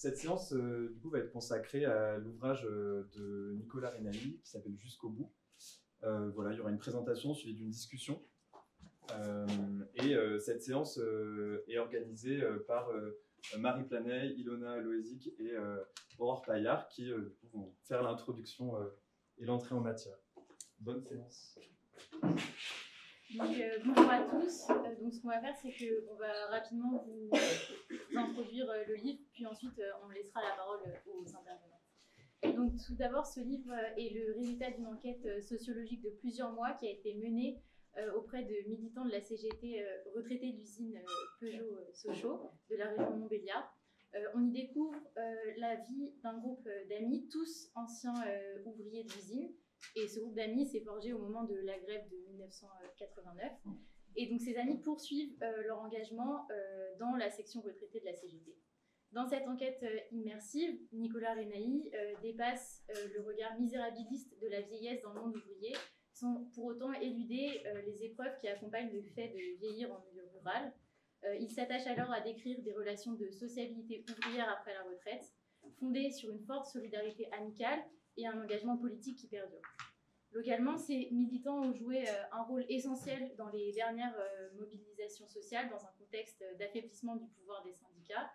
Cette séance, du coup, va être consacrée à l'ouvrage de Nicolas Renaï qui s'appelle Jusqu'au bout. Voilà, il y aura une présentation suivie d'une discussion. Cette séance est organisée par Marie Planey, Ilona Loézic et Aurore Paillard qui du coup, vont faire l'introduction et l'entrée en matière. Bonne séance. Donc, bonjour à tous. Donc, ce qu'on va faire, c'est qu'on va rapidement vous introduire le livre, puis ensuite on laissera la parole aux intervenants. Donc, tout d'abord, ce livre est le résultat d'une enquête sociologique de plusieurs mois qui a été menée auprès de militants de la CGT retraités de l'usine Peugeot-Sochaux de la région Montbéliard. On y découvre la vie d'un groupe d'amis, tous anciens ouvriers de l'usine. Et ce groupe d'amis s'est forgé au moment de la grève de 1989. Et donc ces amis poursuivent leur engagement dans la section retraitée de la CGT. Dans cette enquête immersive, Nicolas Renaï dépasse le regard misérabiliste de la vieillesse dans le monde ouvrier, sans pour autant éluder les épreuves qui accompagnent le fait de vieillir en milieu rural. Il s'attache alors à décrire des relations de sociabilité ouvrière après la retraite, fondées sur une forte solidarité amicale et un engagement politique qui perdure. Localement, ces militants ont joué un rôle essentiel dans les dernières mobilisations sociales dans un contexte d'affaiblissement du pouvoir des syndicats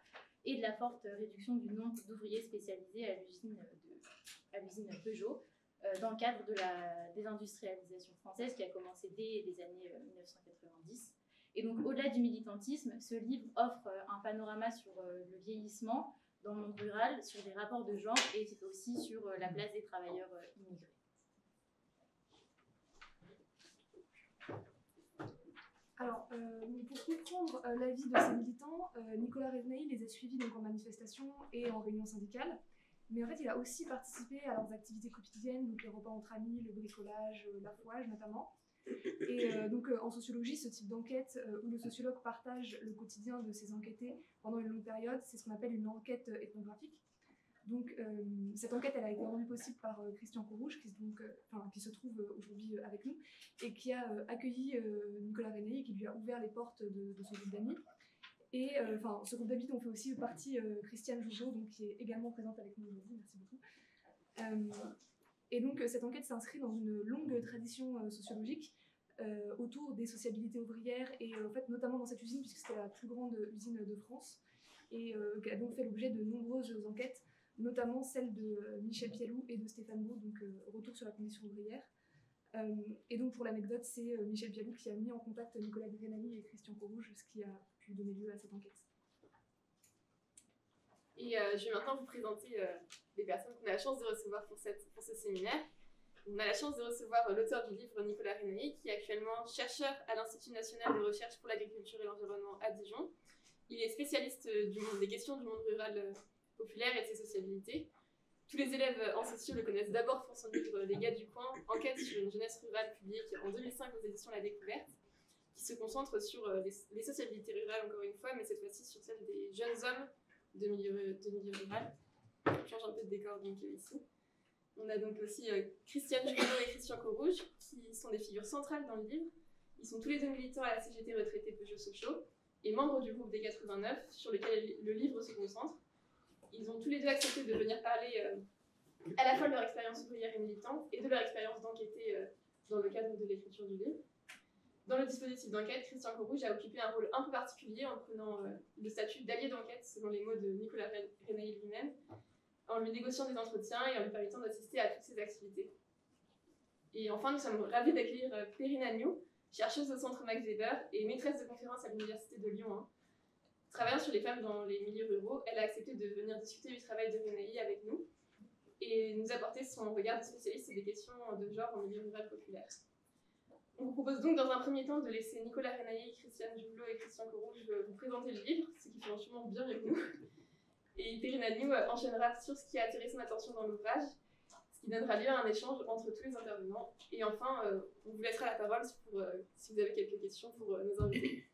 et de la forte réduction du nombre d'ouvriers spécialisés à l'usine Peugeot dans le cadre de la désindustrialisation française qui a commencé dès les années 1990. Et donc, au-delà du militantisme, ce livre offre un panorama sur le vieillissement dans le monde rural, sur des rapports de genre et aussi sur la place des travailleurs immigrés. Alors, pour comprendre la vie de ces militants, Nicolas Renaï les a suivis donc, en manifestation et en réunion syndicale. Mais en fait, il a aussi participé à leurs activités quotidiennes, donc les repas entre amis, le bricolage, l'affouage notamment. Et donc en sociologie, ce type d'enquête où le sociologue partage le quotidien de ses enquêtés pendant une longue période, c'est ce qu'on appelle une enquête ethnographique. Donc cette enquête, elle a été rendue possible par Christian Corouge, qui se trouve aujourd'hui avec nous, et qui a accueilli Nicolas Renaï, qui lui a ouvert les portes de son groupe d'amis. Et ce groupe d'amis dont fait aussi partie Christiane Jougeau, donc, qui est également présente avec nous aujourd'hui, merci beaucoup. Et donc cette enquête s'inscrit dans une longue tradition sociologique autour des sociabilités ouvrières et en fait notamment dans cette usine puisque c'était la plus grande usine de France et qui a donc fait l'objet de nombreuses enquêtes, notamment celle de Michel Pialou et de Stéphane Beau, donc retour sur la condition ouvrière. Et donc pour l'anecdote, c'est Michel Pialou qui a mis en contact Nicolas Renaï et Christian Corouge, ce qui a pu donner lieu à cette enquête. Et je vais maintenant vous présenter les personnes qu'on a la chance de recevoir pour ce séminaire. On a la chance de recevoir l'auteur du livre Nicolas Renaï, qui est actuellement chercheur à l'Institut national de recherche pour l'agriculture et l'environnement à Dijon. Il est spécialiste des questions du monde rural populaire et de ses sociabilités. Tous les élèves en socio le connaissent d'abord pour son livre Les Gars du coin, enquête sur une jeunesse rurale publiée en 2005 aux éditions La Découverte, qui se concentre sur les sociabilités rurales encore une fois, mais cette fois-ci sur celle des jeunes hommes de milieu rural. Je change un peu de décor donc ici. On a donc aussi Christiane Jougeau et Christian Corouge, qui sont des figures centrales dans le livre. Ils sont tous les deux militants à la CGT retraitée Peugeot-Sochaux et membres du groupe des 89, sur lequel le livre se concentre. Ils ont tous les deux accepté de venir parler à la fois de leur expérience ouvrière et militante et de leur expérience d'enquêter dans le cadre de l'écriture du livre. Dans le dispositif d'enquête, Christian Corouge a occupé un rôle un peu particulier en prenant le statut d'allié d'enquête, selon les mots de Nicolas Renaï lui-même, en lui négociant des entretiens et en lui permettant d'assister à toutes ses activités. Et enfin, nous sommes ravis d'accueillir Perrine Agneau, chercheuse au Centre Max Weber et maîtresse de conférences à l'Université de Lyon. Travaillant sur les femmes dans les milieux ruraux, elle a accepté de venir discuter du travail de Renaï avec nous et nous apporter son regard de spécialiste sur des questions de genre en milieu rural populaire. On vous propose donc dans un premier temps de laisser Nicolas Renaï, Christiane Jougeau et Christian Corouge vous présenter le livre, ce qui fait sûrement bien mieux que nous. Et Perrine Agneau enchaînera sur ce qui a attiré son attention dans l'ouvrage, ce qui donnera lieu à un échange entre tous les intervenants. Et enfin, on vous laissera la parole si vous avez quelques questions pour nos invités.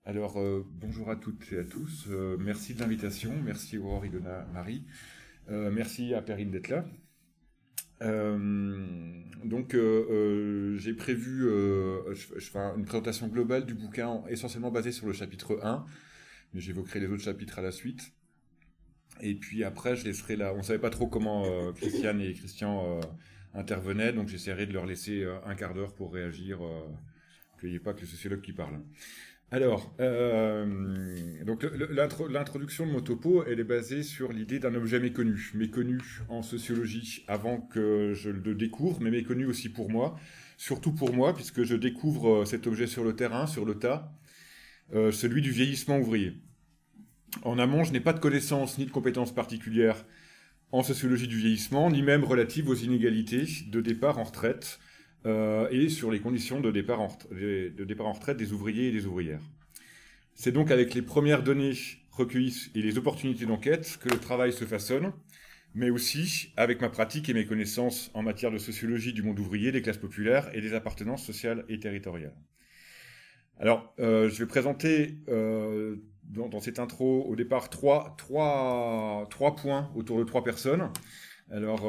Alors, bonjour à toutes et à tous. Merci de l'invitation. Merci Aurore, Ilona, Marie. Merci à Perrine d'être là. J'ai prévu je fais une présentation globale du bouquin essentiellement basée sur le chapitre 1, mais j'évoquerai les autres chapitres à la suite. Et puis après, je laisserai là. On ne savait pas trop comment Christiane et Christian intervenaient, donc j'essaierai de leur laisser un quart d'heure pour réagir, qu'il n'y ait pas que le sociologue qui parle. Alors, donc l'introduction de mon topo, elle est basée sur l'idée d'un objet méconnu. Méconnu en sociologie avant que je le découvre, mais méconnu aussi pour moi. Surtout pour moi, puisque je découvre cet objet sur le terrain, sur le tas, celui du vieillissement ouvrier. En amont, je n'ai pas de connaissances ni de compétences particulières en sociologie du vieillissement, ni même relatives aux inégalités de départ en retraite et sur les conditions de départ en retraite des ouvriers et des ouvrières. C'est donc avec les premières données recueillies et les opportunités d'enquête que le travail se façonne, mais aussi avec ma pratique et mes connaissances en matière de sociologie du monde ouvrier, des classes populaires et des appartenances sociales et territoriales. Alors, je vais présenter dans cette intro, au départ, trois points autour de 3 personnes. Alors,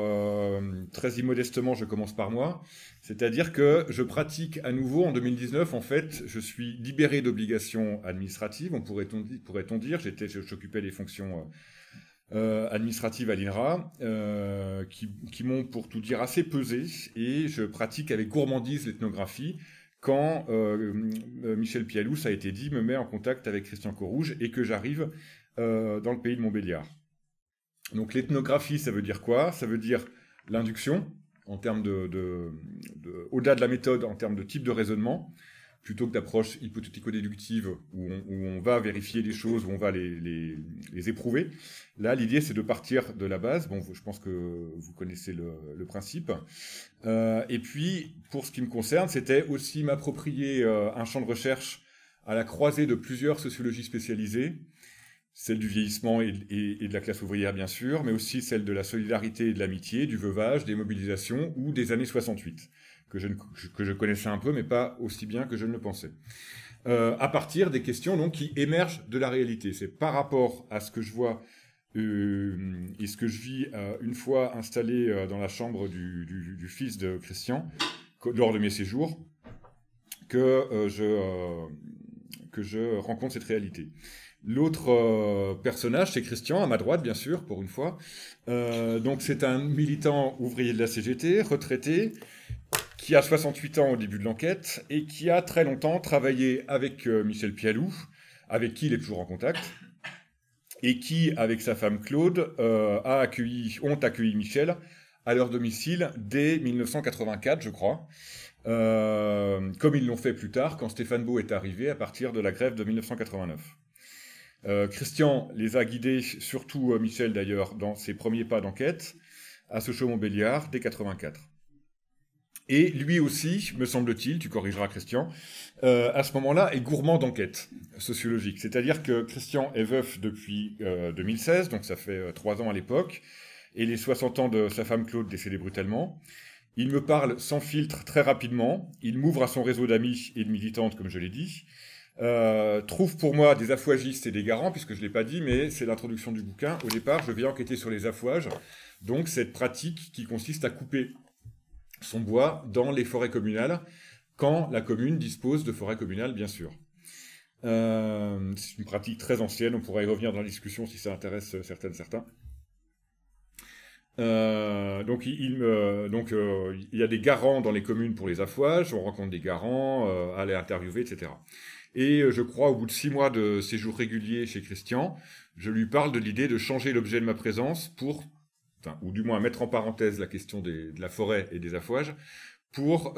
très immodestement, je commence par moi. C'est-à-dire que je pratique à nouveau, en 2019, en fait, je suis libéré d'obligations administratives, pourrait-on dire. J'occupais les fonctions administratives à l'INRA, qui m'ont, pour tout dire, assez pesé, et je pratique avec gourmandise l'ethnographie, quand Michel Pialou, ça a été dit, me met en contact avec Christian Corouge et que j'arrive dans le pays de Montbéliard. Donc l'ethnographie, ça veut dire quoi? Ça veut dire l'induction, en termes au-delà de la méthode, en termes de type de raisonnement, plutôt que d'approche hypothético-déductive où on va vérifier les choses, où on va les éprouver. Là, l'idée, c'est de partir de la base. Bon, je pense que vous connaissez le principe. Et puis, pour ce qui me concerne, c'était aussi m'approprier un champ de recherche à la croisée de plusieurs sociologies spécialisées, celle du vieillissement et de la classe ouvrière, bien sûr, mais aussi celle de la solidarité et de l'amitié, du veuvage, des mobilisations ou des années 68. Que je connaissais un peu, mais pas aussi bien que je ne le pensais. À partir des questions donc, qui émergent de la réalité. C'est par rapport à ce que je vois et ce que je vis une fois installé dans la chambre du fils de Christian, lors de mes séjours, que je rencontre cette réalité. L'autre personnage, c'est Christian, à ma droite, bien sûr, pour une fois. Donc c'est un militant ouvrier de la CGT, retraité, qui a 68 ans au début de l'enquête et qui a très longtemps travaillé avec Michel Pialou, avec qui il est toujours en contact, et qui, avec sa femme Claude, ont accueilli Michel à leur domicile dès 1984, je crois, comme ils l'ont fait plus tard quand Stéphane Beau est arrivé à partir de la grève de 1989. Christian les a guidés, surtout Michel d'ailleurs, dans ses premiers pas d'enquête, à Sochaux-Montbéliard dès 1984. Et lui aussi, me semble-t-il, tu corrigeras Christian, à ce moment-là est gourmand d'enquête sociologique. C'est-à-dire que Christian est veuf depuis 2016, donc ça fait 3 ans à l'époque, et les 60 ans de sa femme Claude décédée brutalement. Il me parle sans filtre très rapidement, il m'ouvre à son réseau d'amis et de militantes, comme je l'ai dit, trouve pour moi des affouagistes et des garants, puisque je ne l'ai pas dit, mais c'est l'introduction du bouquin. Au départ, je vais enquêter sur les affouages, donc cette pratique qui consiste à couper son bois dans les forêts communales, quand la commune dispose de forêts communales, bien sûr. C'est une pratique très ancienne, on pourra y revenir dans la discussion si ça intéresse certains. Donc il y a des garants dans les communes pour les affouages, on rencontre des garants, à les interviewer, etc. Et je crois, au bout de 6 mois de séjour régulier chez Christian, je lui parle de l'idée de changer l'objet de ma présence ou du moins mettre en parenthèse la question de la forêt et des affouages, pour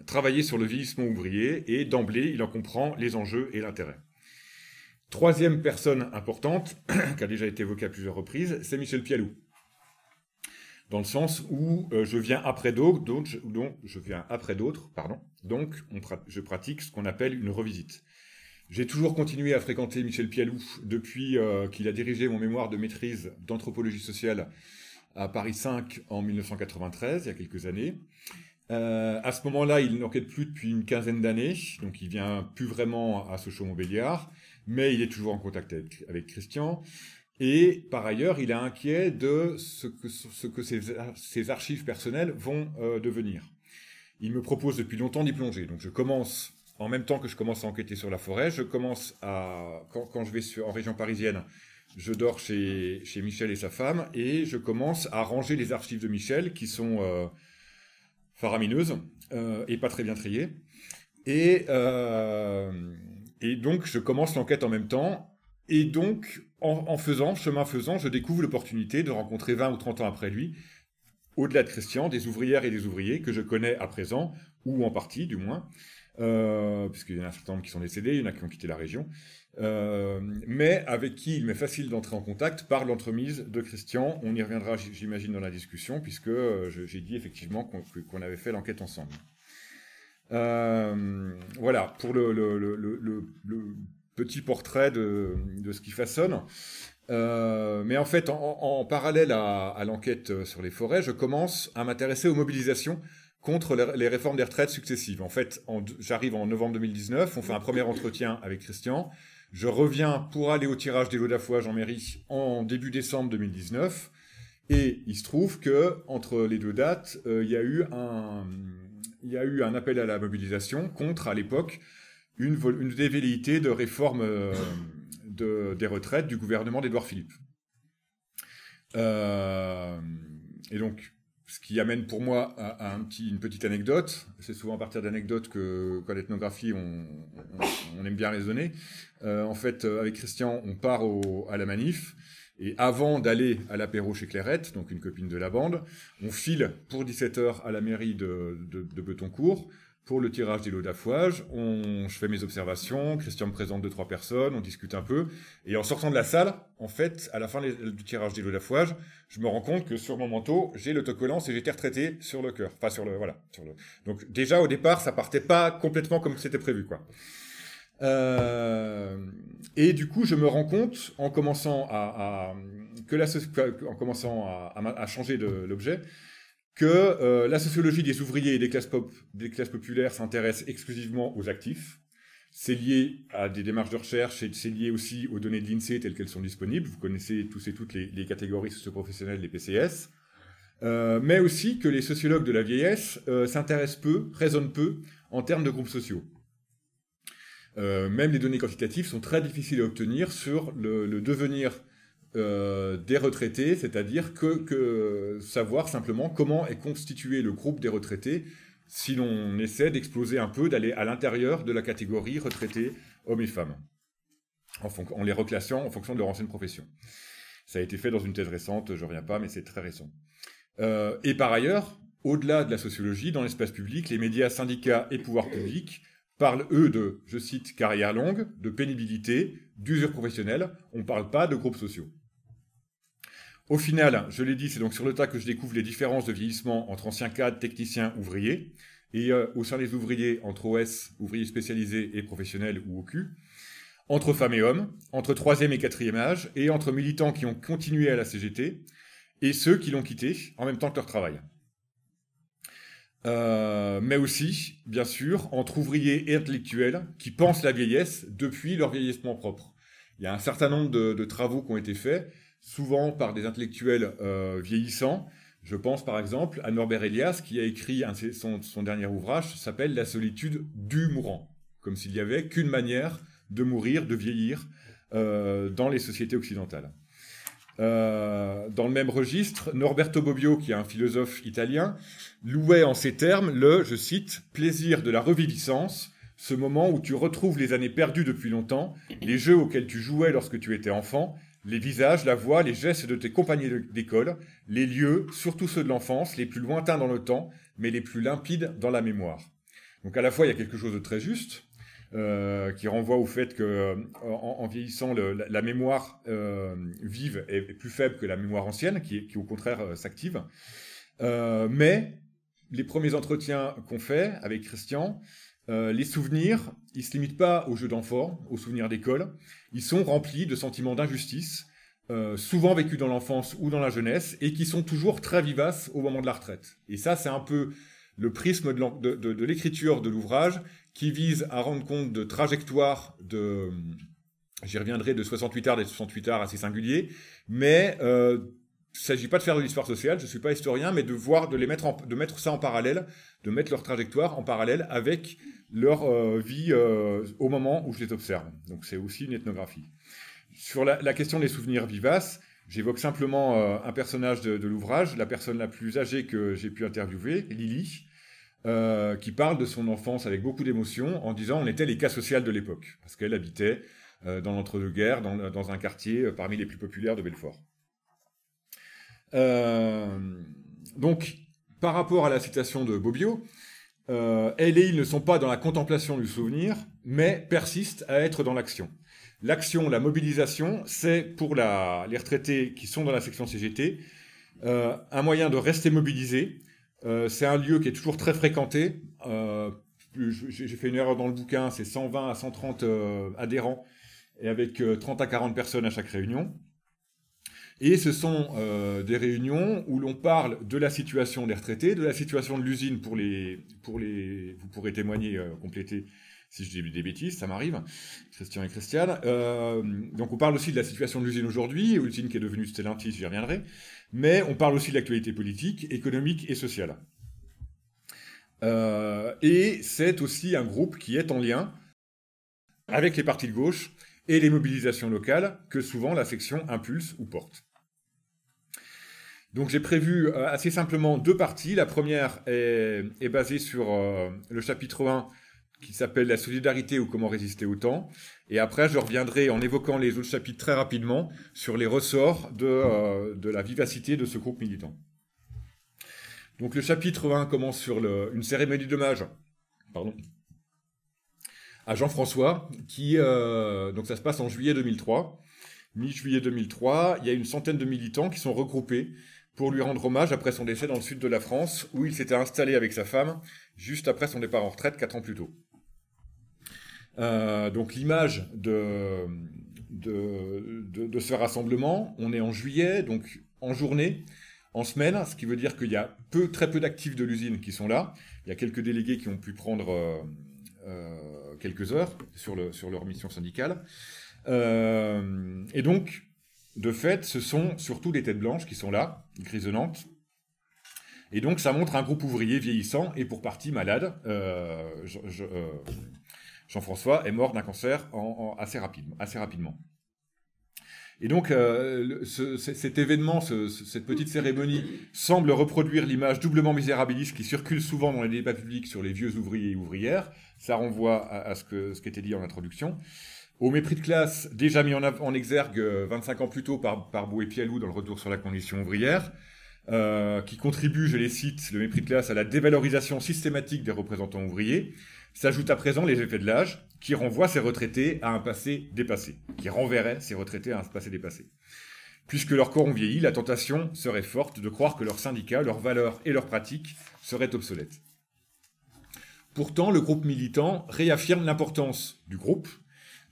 travailler sur le vieillissement ouvrier, et d'emblée, il en comprend les enjeux et l'intérêt. Troisième personne importante, qui a déjà été évoquée à plusieurs reprises, c'est Michel Pialou. Dans le sens où je viens après d'autres, donc je pratique ce qu'on appelle une revisite. J'ai toujours continué à fréquenter Michel Pialou depuis qu'il a dirigé mon mémoire de maîtrise d'anthropologie sociale à Paris 5 en 1993, il y a quelques années. À ce moment-là, il n'enquête plus depuis une quinzaine d'années, donc il vient plus vraiment à Sochaux-Montbéliard, mais il est toujours en contact avec Christian. Et par ailleurs, il est inquiet de ce que ses archives personnelles vont devenir. Il me propose depuis longtemps d'y plonger. Donc je commence, en même temps que je commence à enquêter sur la forêt, quand je vais en région parisienne, je dors chez Michel et sa femme, et je commence à ranger les archives de Michel, qui sont faramineuses et pas très bien triées. Et donc, je commence l'enquête en même temps. Et donc, chemin faisant, je découvre l'opportunité de rencontrer 20 ou 30 ans après lui, au-delà de Christian, des ouvrières et des ouvriers que je connais à présent, ou en partie du moins, puisqu'il y en a un certain nombre qui sont décédés, il y en a qui ont quitté la région, mais avec qui il m'est facile d'entrer en contact par l'entremise de Christian. On y reviendra, j'imagine, dans la discussion, puisque j'ai dit effectivement qu'on avait fait l'enquête ensemble. Voilà, pour le petit portrait de ce qui façonne. Mais en fait, en parallèle à l'enquête sur les forêts, je commence à m'intéresser aux mobilisations contre les réformes des retraites successives. En fait, j'arrive en novembre 2019, on fait un premier entretien avec Christian. Je reviens pour aller au tirage des lots d'affouage en mairie en début décembre 2019. Et il se trouve que entre les deux dates, il y a eu un appel à la mobilisation contre, à l'époque, une des velléités de réforme des retraites du gouvernement d'Édouard Philippe. Et donc, ce qui amène pour moi à une petite anecdote. C'est souvent à partir d'anecdotes qu'en ethnographie, on aime bien raisonner. En fait, avec Christian, on part à la manif. Et avant d'aller à l'apéro chez Clairette, donc une copine de la bande, on file pour 17h à la mairie de Betoncourt pour le tirage des lots d'affouage. Je fais mes observations, Christian me présente 2-3 personnes, on discute un peu. Et en sortant de la salle, en fait, à la fin du tirage des lots d'affouage, je me rends compte que sur mon manteau, j'ai l'autocollant et j'ai été retraité sur le cœur. Enfin, Donc déjà, au départ, ça partait pas complètement comme c'était prévu, quoi. Et du coup, je me rends compte, en commençant à changer l'objet, que la sociologie des ouvriers et des classes populaires s'intéresse exclusivement aux actifs. C'est lié à des démarches de recherche et c'est lié aussi aux données de l'INSEE telles qu'elles sont disponibles. Vous connaissez tous et toutes les catégories socioprofessionnelles des PCS. Mais aussi que les sociologues de la vieillesse s'intéressent peu, raisonnent peu en termes de groupes sociaux. Même les données quantitatives sont très difficiles à obtenir sur le devenir des retraités, c'est-à-dire que savoir simplement comment est constitué le groupe des retraités si l'on essaie d'exploser un peu, d'aller à l'intérieur de la catégorie retraités hommes et femmes, en les reclassant en fonction de leur ancienne profession. Ça a été fait dans une thèse récente, je ne reviens pas, mais c'est très récent. Et par ailleurs, au-delà de la sociologie, dans l'espace public, les médias, syndicats et pouvoirs publics parlent, eux, de, je cite, carrière longue, de pénibilité, d'usure professionnelle. On ne parle pas de groupes sociaux. Au final, je l'ai dit, c'est donc sur le tas que je découvre les différences de vieillissement entre anciens cadres, techniciens, ouvriers, et au sein des ouvriers, entre OS, ouvriers spécialisés et professionnels ou OQ, entre femmes et hommes, entre 3e et 4e âge, et entre militants qui ont continué à la CGT, et ceux qui l'ont quitté en même temps que leur travail. Mais aussi, bien sûr, entre ouvriers et intellectuels qui pensent la vieillesse depuis leur vieillissement propre. Il y a un certain nombre de travaux qui ont été faits, souvent par des intellectuels vieillissants. Je pense par exemple à Norbert Elias qui a écrit son dernier ouvrage, s'appelle « La solitude du mourant », comme s'il n'y avait qu'une manière de mourir, de vieillir dans les sociétés occidentales. Dans le même registre, Norberto Bobbio, qui est un philosophe italien, louait en ces termes le, je cite, « plaisir de la reviviscence », ce moment où tu retrouves les années perdues depuis longtemps, les jeux auxquels tu jouais lorsque tu étais enfant, les visages, la voix, les gestes de tes compagnons d'école, les lieux, surtout ceux de l'enfance, les plus lointains dans le temps, mais les plus limpides dans la mémoire. Donc à la fois, il y a quelque chose de très juste, qui renvoie au fait que, en vieillissant, la mémoire vive est plus faible que la mémoire ancienne, qui au contraire s'active. Mais les premiers entretiens qu'on fait avec Christian, les souvenirs, ils ne se limitent pas aux jeux d'enfants, aux souvenirs d'école. Ils sont remplis de sentiments d'injustice, souvent vécus dans l'enfance ou dans la jeunesse, et qui sont toujours très vivaces au moment de la retraite. Et ça, c'est un peu le prisme de l'écriture de l'ouvrage, qui vise à rendre compte de trajectoires j'y reviendrai, de 68 arts, des 68 arts assez singuliers, mais il ne s'agit pas de faire de l'histoire sociale, je ne suis pas historien, mais de mettre ça en parallèle, de mettre leur trajectoire en parallèle avec leur vie au moment où je les observe. Donc c'est aussi une ethnographie. sur la question des souvenirs vivaces, j'évoque simplement un personnage de l'ouvrage, la personne la plus âgée que j'ai pu interviewer, Lily, qui parle de son enfance avec beaucoup d'émotion en disant on était les cas sociaux de l'époque, parce qu'elle habitait dans l'entre-deux-guerres, dans un quartier parmi les plus populaires de Belfort. Donc, par rapport à la citation de Bobbio, elle et il ne sont pas dans la contemplation du souvenir, mais persistent à être dans l'action. L'action, la mobilisation, c'est pour les retraités qui sont dans la section CGT, un moyen de rester mobilisés. C'est un lieu qui est toujours très fréquenté. J'ai fait une erreur dans le bouquin, c'est 120 à 130 adhérents, et avec 30 à 40 personnes à chaque réunion. Et ce sont des réunions où l'on parle de la situation des retraités, de la situation de l'usine vous pourrez témoigner, compléter si je dis des bêtises, ça m'arrive, Christian et Christiane. Donc on parle aussi de la situation de l'usine aujourd'hui, l'usine qui est devenue Stellantis, j'y reviendrai, mais on parle aussi de l'actualité politique, économique et sociale. Et c'est aussi un groupe qui est en lien avec les partis de gauche et les mobilisations locales que souvent la section impulse ou porte. Donc j'ai prévu assez simplement 2 parties. La première est basée sur le chapitre 1 qui s'appelle « La solidarité ou comment résister au temps ». Et après, je reviendrai en évoquant les autres chapitres très rapidement sur les ressorts de la vivacité de ce groupe militant. Donc le chapitre 1 commence sur une cérémonie d'hommage à Jean-François, donc ça se passe en juillet 2003. Mi-juillet 2003, il y a une centaine de militants qui sont regroupés pour lui rendre hommage après son décès dans le sud de la France, où il s'était installé avec sa femme, juste après son départ en retraite, 4 ans plus tôt. Donc l'image de ce rassemblement, on est en juillet, donc en journée, en semaine, ce qui veut dire qu'il y a très peu d'actifs de l'usine qui sont là. Il y a quelques délégués qui ont pu prendre quelques heures sur leur mission syndicale. Et donc, de fait, ce sont surtout des têtes blanches qui sont là, grisonnantes. Et donc, ça montre un groupe ouvrier vieillissant et pour partie malade. Jean-François est mort d'un cancer assez rapidement. Et donc, cet événement, cette petite cérémonie, semble reproduire l'image doublement misérabiliste qui circule souvent dans les débats publics sur les vieux ouvriers et ouvrières. Ça renvoie à ce qui était dit en introduction. Au mépris de classe, déjà mis en exergue 25 ans plus tôt par Bou et Pialou dans le Retour sur la condition ouvrière, qui contribue, je les cite, le mépris de classe à la dévalorisation systématique des représentants ouvriers, s'ajoutent à présent les effets de l'âge, qui renvoient ces retraités à un passé dépassé, qui renverraient ces retraités à un passé dépassé. Puisque leurs corps ont vieilli, la tentation serait forte de croire que leurs syndicats, leurs valeurs et leurs pratiques seraient obsolètes. Pourtant, le groupe militant réaffirme l'importance du groupe,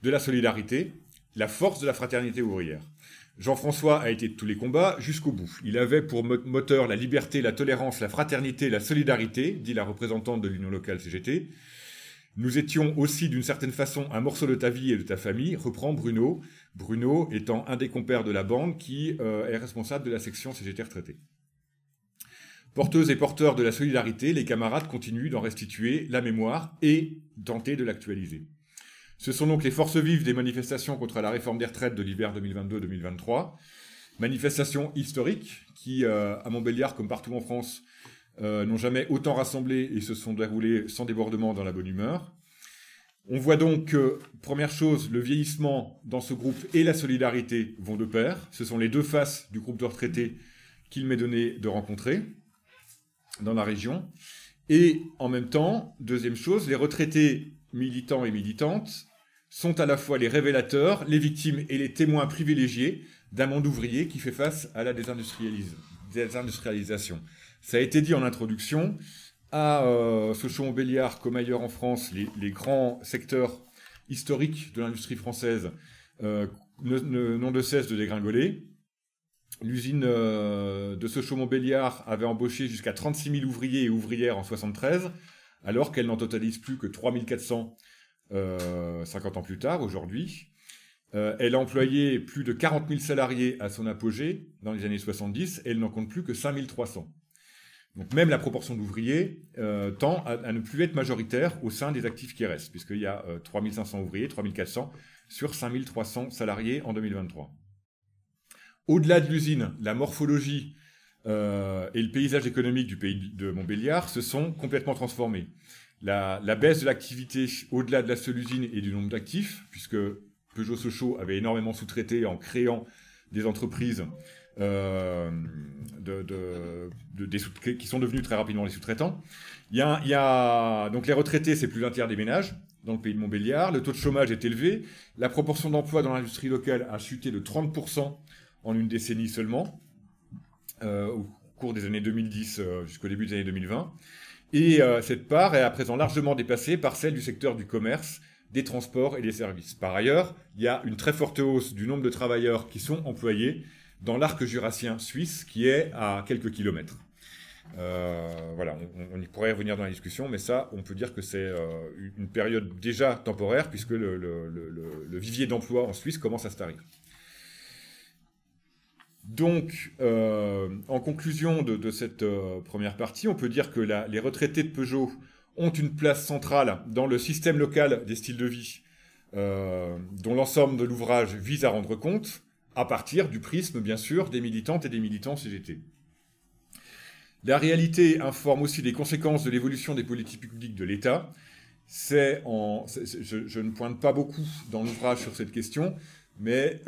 de la solidarité, la force de la fraternité ouvrière. Jean-François a été de tous les combats jusqu'au bout. Il avait pour moteur la liberté, la tolérance, la fraternité, la solidarité, dit la représentante de l'Union locale CGT. Nous étions aussi d'une certaine façon un morceau de ta vie et de ta famille, reprend Bruno. Bruno étant un des compères de la bande qui est responsable de la section CGT retraité. Porteuses et porteurs de la solidarité, les camarades continuent d'en restituer la mémoire et tenter de l'actualiser. Ce sont donc les forces vives des manifestations contre la réforme des retraites de l'hiver 2022-2023. Manifestations historiques qui, à Montbéliard comme partout en France, n'ont jamais autant rassemblé et se sont déroulées sans débordement dans la bonne humeur. On voit donc que, première chose, le vieillissement dans ce groupe et la solidarité vont de pair. Ce sont les 2 faces du groupe de retraités qu'il m'est donné de rencontrer dans la région. Et en même temps, deuxième chose, les retraités militants et militantes sont à la fois les révélateurs, les victimes et les témoins privilégiés d'un monde ouvrier qui fait face à la désindustrialisation. Ça a été dit en introduction, à Sochaux-Montbéliard comme ailleurs en France, les grands secteurs historiques de l'industrie française n'ont de cesse de dégringoler. L'usine de Sochaux-Montbéliard avait embauché jusqu'à 36 000 ouvriers et ouvrières en 1973, alors qu'elle n'en totalise plus que 3 400 50 ans plus tard, aujourd'hui. Elle a employé plus de 40 000 salariés à son apogée dans les années 70, et elle n'en compte plus que 5 300. Donc même la proportion d'ouvriers tend à ne plus être majoritaire au sein des actifs qui restent, puisqu'il y a 3500 ouvriers, 3400 sur 5300 salariés en 2023. Au-delà de l'usine, la morphologie et le paysage économique du pays de Montbéliard se sont complètement transformés. La baisse de l'activité au-delà de la seule usine et du nombre d'actifs, puisque Peugeot-Sochaux avait énormément sous-traité en créant des entreprises qui sont devenus très rapidement les sous-traitants. Donc les retraités, c'est plus d'un tiers des ménages dans le pays de Montbéliard. Le taux de chômage est élevé. La proportion d'emplois dans l'industrie locale a chuté de 30% en une décennie seulement, au cours des années 2010 jusqu'au début des années 2020. Et cette part est à présent largement dépassée par celle du secteur du commerce, des transports et des services. Par ailleurs, il y a une très forte hausse du nombre de travailleurs qui sont employés dans l'arc jurassien suisse, qui est à quelques kilomètres. Voilà, on y pourrait revenir dans la discussion, mais ça, on peut dire que c'est une période déjà temporaire, puisque le vivier d'emploi en Suisse commence à se tarir. Donc, en conclusion de cette première partie, on peut dire que les retraités de Peugeot ont une place centrale dans le système local des styles de vie, dont l'ensemble de l'ouvrage vise à rendre compte, à partir du prisme, bien sûr, des militantes et des militants CGT. La réalité informe aussi des conséquences de l'évolution des politiques publiques de l'État. Je ne pointe pas beaucoup dans l'ouvrage sur cette question, mais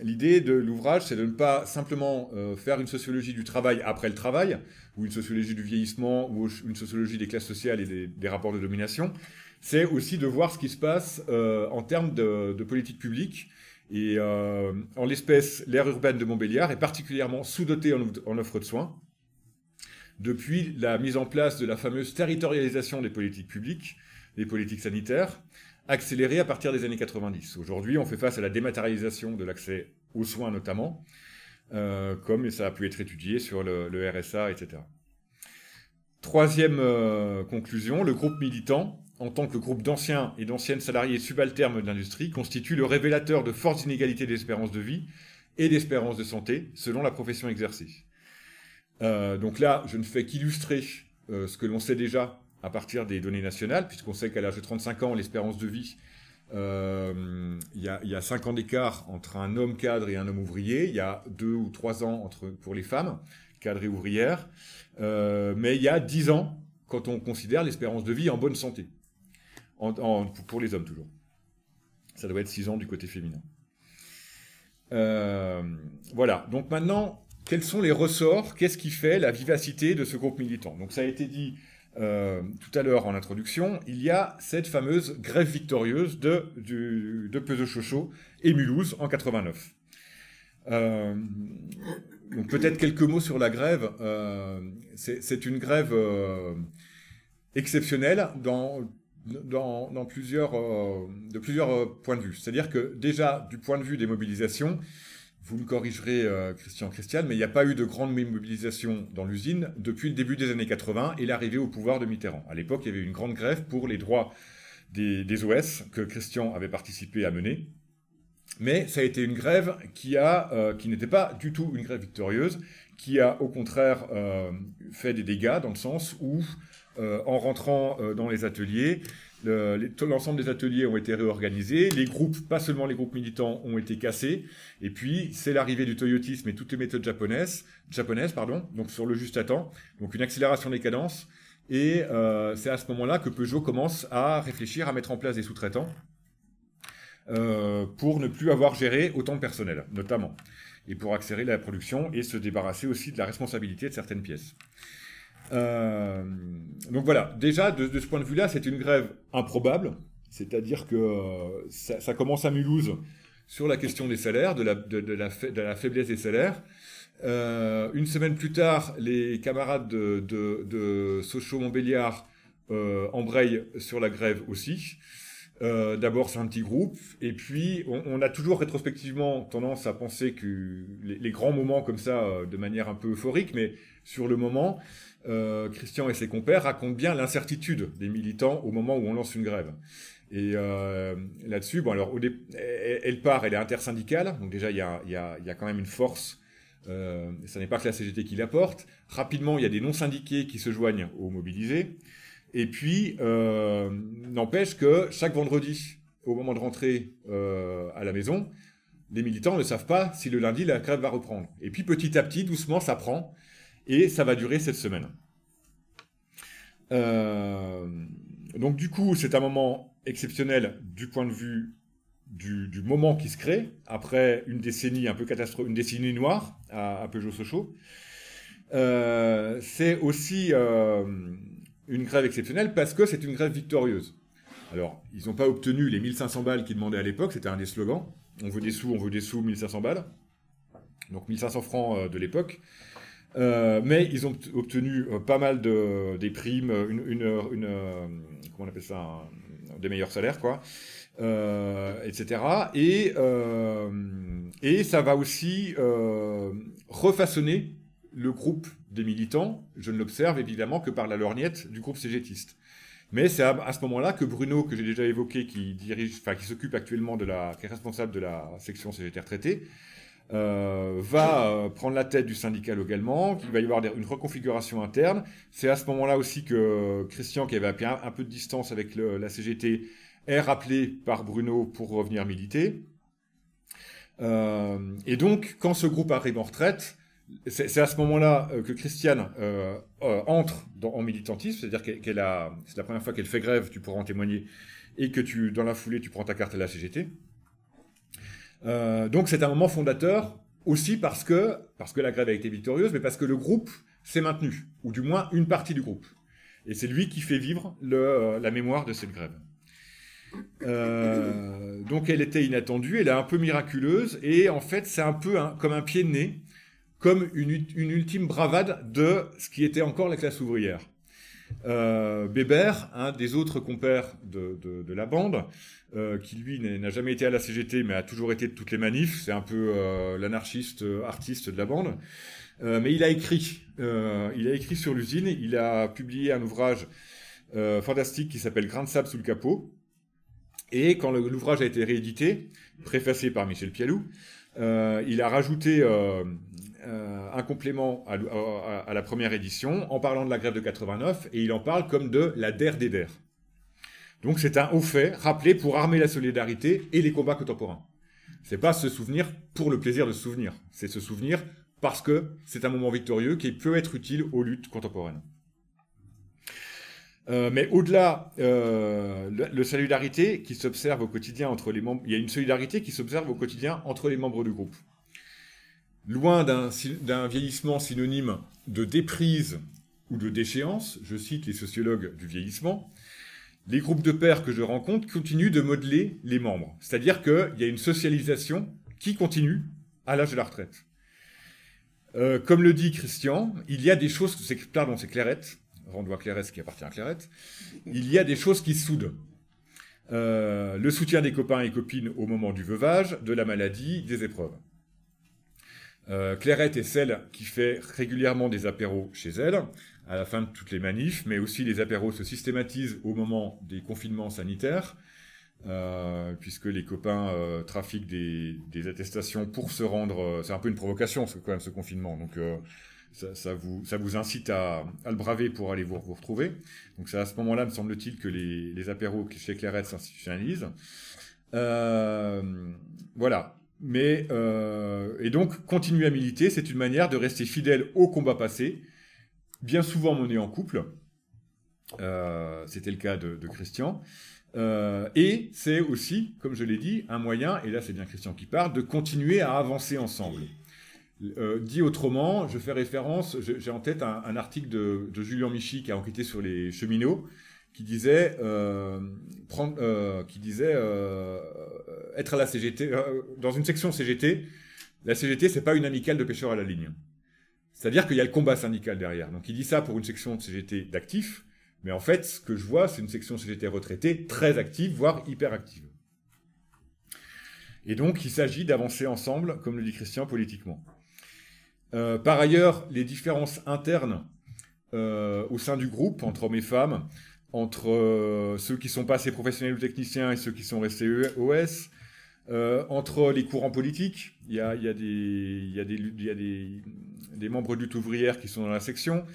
l'idée de l'ouvrage, c'est de ne pas simplement faire une sociologie du travail après le travail, ou une sociologie du vieillissement, ou une sociologie des classes sociales et des rapports de domination. C'est aussi de voir ce qui se passe en termes de politique publique. Et en l'espèce, l'aire urbaine de Montbéliard est particulièrement sous-dotée en offre de soins, depuis la mise en place de la fameuse territorialisation des politiques publiques, des politiques sanitaires, accélérée à partir des années 90. Aujourd'hui, on fait face à la dématérialisation de l'accès aux soins notamment, comme ça a pu être étudié sur le RSA, etc. Troisième conclusion, le groupe militant, en tant que groupe d'anciens et d'anciennes salariés subalternes de l'industrie, constitue le révélateur de fortes inégalités d'espérance de vie et d'espérance de santé, selon la profession exercée. Donc là, je ne fais qu'illustrer ce que l'on sait déjà à partir des données nationales, puisqu'on sait qu'à l'âge de 35 ans, l'espérance de vie, il y a 5 ans d'écart entre un homme cadre et un homme ouvrier, il y a 2 ou 3 ans pour les femmes, cadres et ouvrières, mais il y a 10 ans quand on considère l'espérance de vie en bonne santé. Pour les hommes, toujours. Ça doit être 6 ans du côté féminin. Voilà. Donc maintenant, quels sont les ressorts? Qu'est-ce qui fait la vivacité de ce groupe militant? Donc ça a été dit tout à l'heure en introduction. Il y a cette fameuse grève victorieuse de Peugeot-Sochaux et Mulhouse en 89. Donc peut-être quelques mots sur la grève. C'est une grève exceptionnelle de plusieurs points de vue. C'est-à-dire que déjà, du point de vue des mobilisations, vous me corrigerez Christiane, mais il n'y a pas eu de grande mobilisation dans l'usine depuis le début des années 80 et l'arrivée au pouvoir de Mitterrand. À l'époque, il y avait une grande grève pour les droits des OS que Christian avait participé à mener. Mais ça a été une grève qui n'était pas du tout une grève victorieuse, qui a au contraire fait des dégâts dans le sens où en rentrant dans les ateliers, l'ensemble des ateliers ont été réorganisés, les groupes, pas seulement les groupes militants, ont été cassés, et puis c'est l'arrivée du toyotisme et toutes les méthodes japonaises, donc sur le juste à temps, donc une accélération des cadences, et c'est à ce moment-là que Peugeot commence à réfléchir à mettre en place des sous-traitants pour ne plus avoir géré autant de personnel, notamment, et pour accélérer la production et se débarrasser aussi de la responsabilité de certaines pièces. Donc voilà, déjà de ce point de vue-là, c'est une grève improbable, c'est-à-dire que ça commence à Mulhouse sur la question des salaires, de la faiblesse des salaires. Une semaine plus tard, les camarades de Sochaux-Montbéliard embrayent sur la grève aussi. D'abord, c'est un petit groupe, et puis on a toujours rétrospectivement tendance à penser que les grands moments comme ça, de manière un peu euphorique, mais sur le moment, Christian et ses compères racontent bien l'incertitude des militants au moment où on lance une grève. Et là-dessus, bon alors, elle est intersyndicale, donc déjà il y a quand même une force Ça n'est pas que la CGT qui l'apporte. Rapidement, il y a des non-syndiqués qui se joignent aux mobilisés. Et puis, n'empêche que chaque vendredi, au moment de rentrer à la maison, les militants ne savent pas si le lundi, la grève va reprendre. Et puis, petit à petit, doucement, ça prend. Et ça va durer cette semaine. Donc, du coup, c'est un moment exceptionnel du point de vue du moment qui se crée, après une décennie un peu catastrophique, une décennie noire à Peugeot-Sochaux. C'est aussi une grève exceptionnelle parce que c'est une grève victorieuse. Alors, ils n'ont pas obtenu les 1500 balles qu'ils demandaient à l'époque, c'était un des slogans. On veut des sous, 1500 balles. Donc 1500 francs de l'époque. Mais ils ont obtenu pas mal des primes, comment on appelle ça, des meilleurs salaires, quoi, etc. Et ça va aussi refaçonner le groupe des militants. Je ne l'observe évidemment que par la lorgnette du groupe cégétiste. Mais c'est à ce moment-là que Bruno, que j'ai déjà évoqué, qui s'occupe actuellement qui est responsable de la section CGT retraité, va prendre la tête du syndicat localement, qu'il va y avoir une reconfiguration interne. C'est à ce moment-là aussi que Christian, qui avait un peu de distance avec la CGT, est rappelé par Bruno pour revenir militer. Et donc, quand ce groupe arrive en retraite, c'est à ce moment-là que Christiane entre en militantisme, c'est-à-dire c'est la première fois qu'elle fait grève, tu pourras en témoigner, et que dans la foulée, tu prends ta carte à la CGT. Donc c'est un moment fondateur aussi parce que la grève a été victorieuse, mais parce que le groupe s'est maintenu, ou du moins une partie du groupe. Et c'est lui qui fait vivre la mémoire de cette grève. Donc elle était inattendue, elle est un peu miraculeuse, et en fait c'est un peu comme un pied de nez, comme une ultime bravade de ce qui était encore la classe ouvrière. Bébert, un des autres compères de la bande, qui lui n'a jamais été à la CGT, mais a toujours été de toutes les manifs, c'est un peu l'anarchiste artiste de la bande, mais il a écrit sur l'usine, il a publié un ouvrage fantastique qui s'appelle Grain de sable sous le capot, et quand l'ouvrage a été réédité, préfacé par Michel Pialou, il a rajouté un complément à la première édition en parlant de la grève de 89, et il en parle comme de la DER des DER. Donc c'est un haut fait rappelé pour armer la solidarité et les combats contemporains. C'est pas se souvenir pour le plaisir de se souvenir, c'est se souvenir parce que c'est un moment victorieux qui peut être utile aux luttes contemporaines. Mais au-delà, la solidarité qui s'observe au quotidien entre les membres, il y a une solidarité qui s'observe au quotidien entre les membres du groupe. Loin d'un vieillissement synonyme de déprise ou de déchéance, je cite les sociologues du vieillissement, les groupes de pairs que je rencontre continuent de modeler les membres. C'est-à-dire qu'il y a une socialisation qui continue à l'âge de la retraite. Comme le dit Christian, il y a des choses, c'est Clairette, rendu à Clairette ce qui appartient à Clairette, il y a des choses qui soudent. Le soutien des copains et copines au moment du veuvage, de la maladie, des épreuves. Clairette est celle qui fait régulièrement des apéros chez elle, à la fin de toutes les manifs, mais aussi les apéros se systématisent au moment des confinements sanitaires, puisque les copains trafiquent des attestations pour se rendre... c'est un peu une provocation, quand même, ce confinement, donc ça vous incite à le braver pour aller vous retrouver. Donc c'est à ce moment-là, me semble-t-il, que les apéros chez Clairette s'institutionnalisent. Voilà. Mais, et donc, continuer à militer, c'est une manière de rester fidèle au combat passé, bien souvent mené en couple. C'était le cas de Christian. Et c'est aussi, comme je l'ai dit, un moyen, et là c'est bien Christian qui parle, de continuer à avancer ensemble. Dit autrement, je fais référence, j'ai en tête un article de Julien Michy qui a enquêté sur les cheminots, qui disait être à la CGT, dans une section CGT, la CGT, c'est pas une amicale de pêcheurs à la ligne. C'est-à-dire qu'il y a le combat syndical derrière. Donc il dit ça pour une section de CGT d'actifs, mais en fait, ce que je vois, c'est une section CGT retraitée très active, voire hyper active. Et donc, il s'agit d'avancer ensemble, comme le dit Christian, politiquement. Par ailleurs, les différences internes au sein du groupe, entre hommes et femmes, entre ceux qui sont pas assez professionnels ou techniciens et ceux qui sont restés OS, entre les courants politiques. Il y a des membres de lutte ouvrière qui sont dans la section.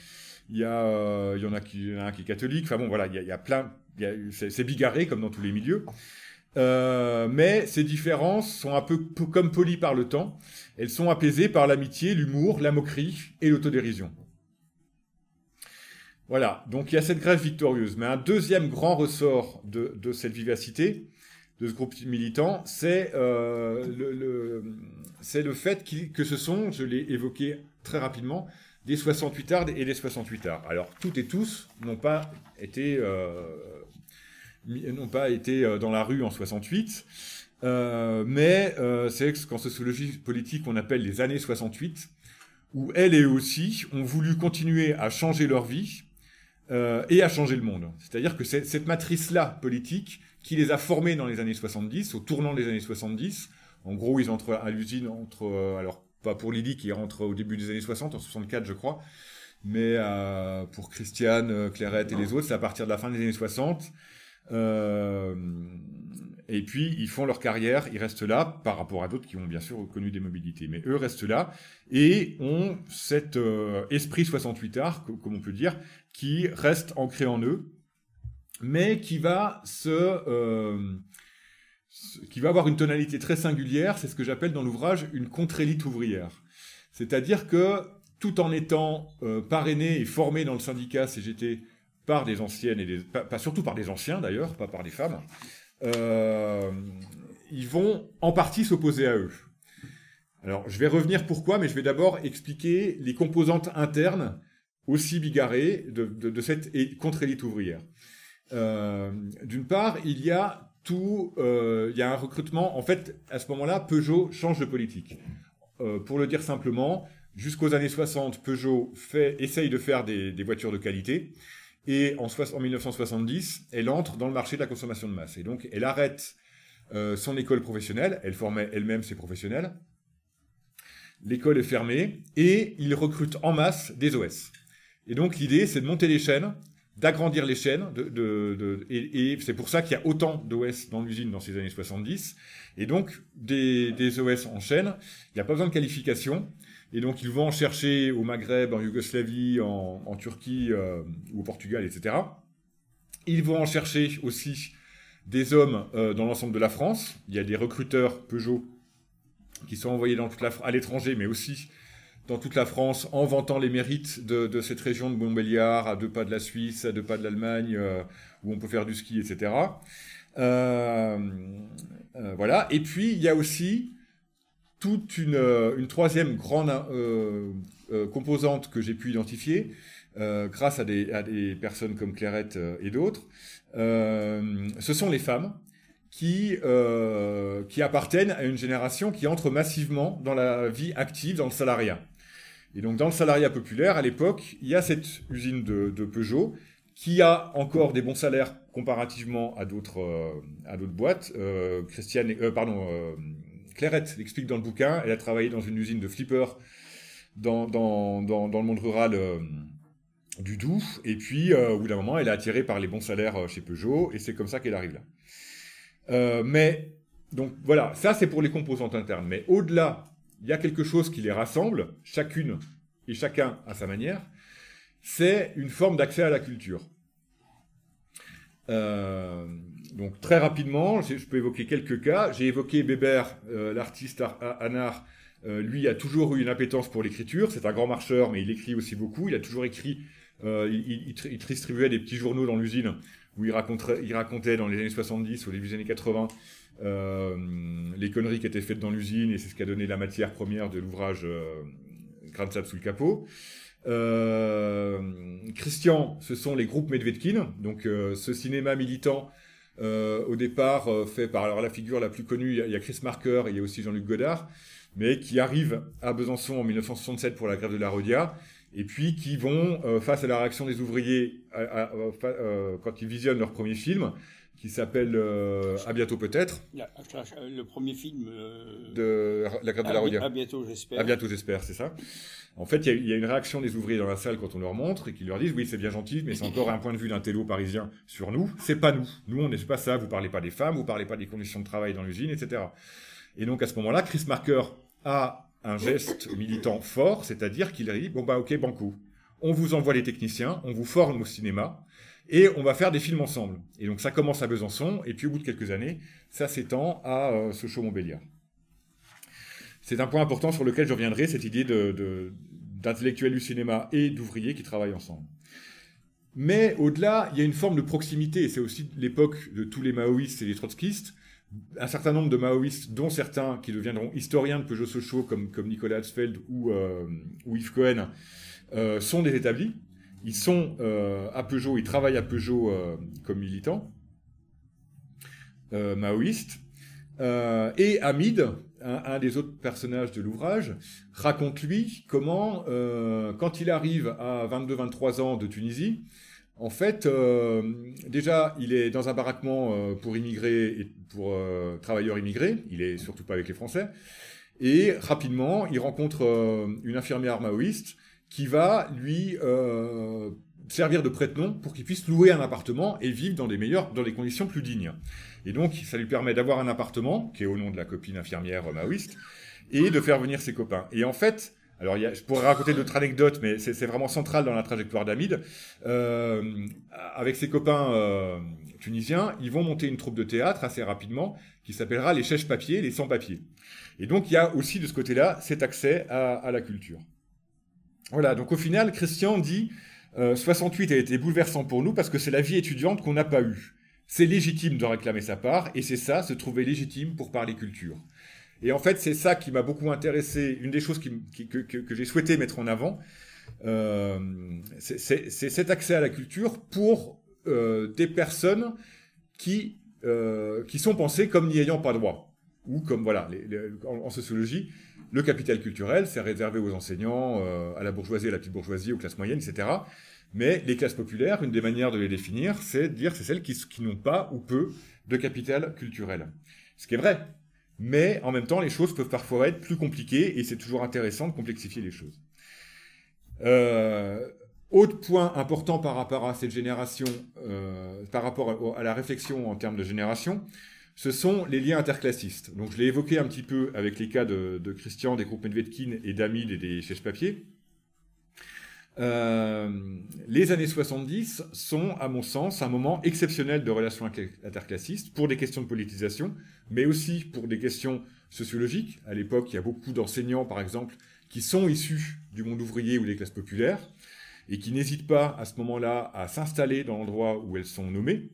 Il y en a un qui est catholique. Enfin bon, voilà, il y a plein. C'est bigarré comme dans tous les milieux. Mais ces différences sont un peu comme polies par le temps. Elles sont apaisées par l'amitié, l'humour, la moquerie et l'autodérision. Voilà, donc il y a cette grève victorieuse. Mais un deuxième grand ressort de cette vivacité, de ce groupe militant, c'est le fait que ce sont, je l'ai évoqué très rapidement, des 68ards et des 68ards. Alors, toutes et tous n'ont pas été dans la rue en 68, mais c'est ce qu'en sociologie politique on appelle les années 68, où elles et eux aussi ont voulu continuer à changer leur vie et à changer le monde. C'est-à-dire que c'est cette matrice-là politique qui les a formés dans les années 70, au tournant des années 70. En gros, ils entrent à l'usine alors pas pour Lydie qui rentre au début des années 60, en 64 je crois, mais pour Christiane, Clairette et les autres, c'est à partir de la fin des années 60. Et puis, ils font leur carrière, ils restent là, par rapport à d'autres qui ont bien sûr connu des mobilités. Mais eux restent là et ont cet esprit 68ard, comme on peut dire, qui reste ancré en eux, mais qui va avoir une tonalité très singulière. C'est ce que j'appelle dans l'ouvrage une contre-élite ouvrière. C'est-à-dire que, tout en étant parrainés et formés dans le syndicat CGT par des anciennes, et surtout par des anciens d'ailleurs, pas par des femmes, ils vont en partie s'opposer à eux. Alors, je vais revenir pourquoi, mais je vais d'abord expliquer les composantes internes aussi bigarrées de cette contre-élite ouvrière. D'une part, il y a un recrutement. En fait, à ce moment-là, Peugeot change de politique. Pour le dire simplement, jusqu'aux années 60, Peugeot essaye de faire des voitures de qualité. Et en 1970, elle entre dans le marché de la consommation de masse. Et donc, elle arrête son école professionnelle. Elle formait elle-même ses professionnels. L'école est fermée et il recrute en masse des OS. Et donc, l'idée, c'est de monter les chaînes, d'agrandir les chaînes. Et c'est pour ça qu'il y a autant d'OS dans l'usine dans ces années 70. Et donc, des OS en chaîne, il n'y a pas besoin de qualification. Et donc, ils vont en chercher au Maghreb, en Yougoslavie, en Turquie ou au Portugal, etc. Ils vont en chercher aussi des hommes dans l'ensemble de la France. Il y a des recruteurs Peugeot qui sont envoyés à l'étranger, mais aussi dans toute la France, en vantant les mérites de cette région de Montbéliard, à 2 pas de la Suisse, à 2 pas de l'Allemagne, où on peut faire du ski, etc. Voilà. Et puis, il y a aussi toute une troisième grande composante que j'ai pu identifier grâce à des personnes comme Clairette et d'autres. Ce sont les femmes qui appartiennent à une génération qui entre massivement dans la vie active, dans le salariat. Et donc dans le salariat populaire, à l'époque, il y a cette usine de Peugeot qui a encore des bons salaires comparativement à d'autres boîtes. Clairette l'explique dans le bouquin, elle a travaillé dans une usine de flippers dans le monde rural du Doubs, et puis au bout d'un moment, elle est attirée par les bons salaires chez Peugeot, et c'est comme ça qu'elle arrive là. Mais, donc voilà, ça c'est pour les composantes internes, mais au-delà, il y a quelque chose qui les rassemble, chacune et chacun à sa manière, c'est une forme d'accès à la culture. Donc très rapidement, je peux évoquer quelques cas. J'ai évoqué Bébert, l'artiste Anard. Lui a toujours eu une appétence pour l'écriture. C'est un grand marcheur, mais il écrit aussi beaucoup. Il a toujours écrit. Il distribuait des petits journaux dans l'usine où il racontait dans les années 70 ou les années 80 les conneries qui étaient faites dans l'usine, et c'est ce qui a donné la matière première de l'ouvrage Grain de sable sous le capot. Christian, ce sont les groupes Medvedkin, donc ce cinéma militant au départ fait par alors la figure la plus connue, il y a Chris Marker et il y a aussi Jean-Luc Godard, mais qui arrivent à Besançon en 1967 pour la grève de la Rodia, et puis qui vont, face à la réaction des ouvriers quand ils visionnent leur premier film, qui s'appelle À bientôt peut-être, Le premier film de la Grève de la Rodière. À bientôt, j'espère. À bientôt, j'espère, c'est ça. En fait, il y a une réaction des ouvriers dans la salle quand on leur montre et qu'ils leur disent oui, c'est bien gentil, mais c'est encore un point de vue d'un télo parisien sur nous. C'est pas nous. Nous, on n'est pas ça. Vous parlez pas des femmes, vous parlez pas des conditions de travail dans l'usine, etc. Et donc à ce moment-là, Chris Marker a un geste militant fort, c'est-à-dire qu'il dit bon bah ok banco, on vous envoie les techniciens, on vous forme au cinéma et on va faire des films ensemble. Et donc ça commence à Besançon et puis au bout de quelques années, ça s'étend à Sochaux-Montbéliard. C'est un point important sur lequel je reviendrai, cette idée d'intellectuels du cinéma et d'ouvriers qui travaillent ensemble. Mais au-delà, il y a une forme de proximité, et c'est aussi l'époque de tous les maoïstes et les trotskistes. Un certain nombre de maoïstes, dont certains qui deviendront historiens de Peugeot-Sochaux, comme Nicolas Hatzfeld ou Yves Cohen, sont des établis. Ils sont à Peugeot, ils travaillent à Peugeot comme militants maoïstes. Et Hamid, un des autres personnages de l'ouvrage, raconte lui comment, quand il arrive à 22-23 ans de Tunisie, en fait, déjà, il est dans un baraquement pour immigrés et pour travailleurs immigrés. Il est surtout pas avec les Français. Et rapidement, il rencontre une infirmière maoïste qui va lui servir de prête-nom pour qu'il puisse louer un appartement et vivre dans des conditions plus dignes. Et donc, ça lui permet d'avoir un appartement, qui est au nom de la copine infirmière maoïste, et de faire venir ses copains. Et en fait, alors je pourrais raconter d'autres anecdotes, mais c'est vraiment central dans la trajectoire d'Hamid. Avec ses copains tunisiens, ils vont monter une troupe de théâtre assez rapidement, qui s'appellera les Chèche-Papiers, les Sans-Papiers. Et donc, il y a aussi de ce côté-là cet accès à la culture. Voilà, donc au final, Christian dit 68 a été bouleversant pour nous parce que c'est la vie étudiante qu'on n'a pas eue. C'est légitime de réclamer sa part, et c'est ça, se trouver légitime pour parler culture. Et en fait, c'est ça qui m'a beaucoup intéressé, une des choses que j'ai souhaité mettre en avant, c'est cet accès à la culture pour des personnes qui sont pensées comme n'y ayant pas droit. Ou comme, voilà, en sociologie, le capital culturel, c'est réservé aux enseignants, à la bourgeoisie, à la petite bourgeoisie, aux classes moyennes, etc. Mais les classes populaires, une des manières de les définir, c'est de dire que c'est celles qui n'ont pas ou peu de capital culturel. Ce qui est vrai. Mais en même temps, les choses peuvent parfois être plus compliquées et c'est toujours intéressant de complexifier les choses. Autre point important par rapport à cette génération, par rapport à la réflexion en termes de génération, ce sont les liens interclassistes. Donc je l'ai évoqué un petit peu avec les cas de Christian, des groupes Medvedkin et d'Hamid et des Chèche-Papiers. Les années 70 sont, à mon sens, un moment exceptionnel de relations interclassistes pour des questions de politisation, mais aussi pour des questions sociologiques. À l'époque, il y a beaucoup d'enseignants, par exemple, qui sont issus du monde ouvrier ou des classes populaires et qui n'hésitent pas, à ce moment-là, à s'installer dans l'endroit où elles sont nommées,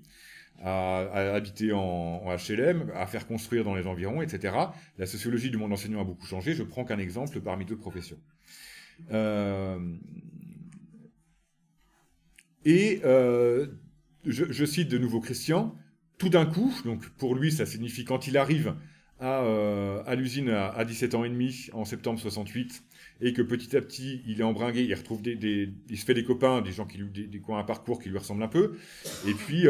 à habiter en HLM, à faire construire dans les environs, etc. La sociologie du monde enseignant a beaucoup changé. Je prends qu'un exemple parmi d'autres professions. Je cite de nouveau Christian, tout d'un coup, donc pour lui ça signifie quand il arrive à l'usine à 17 ans et demi en septembre 68 et que petit à petit il est embringué, il retrouve il se fait des copains, des gens qui ont un parcours qui lui ressemble un peu, et puis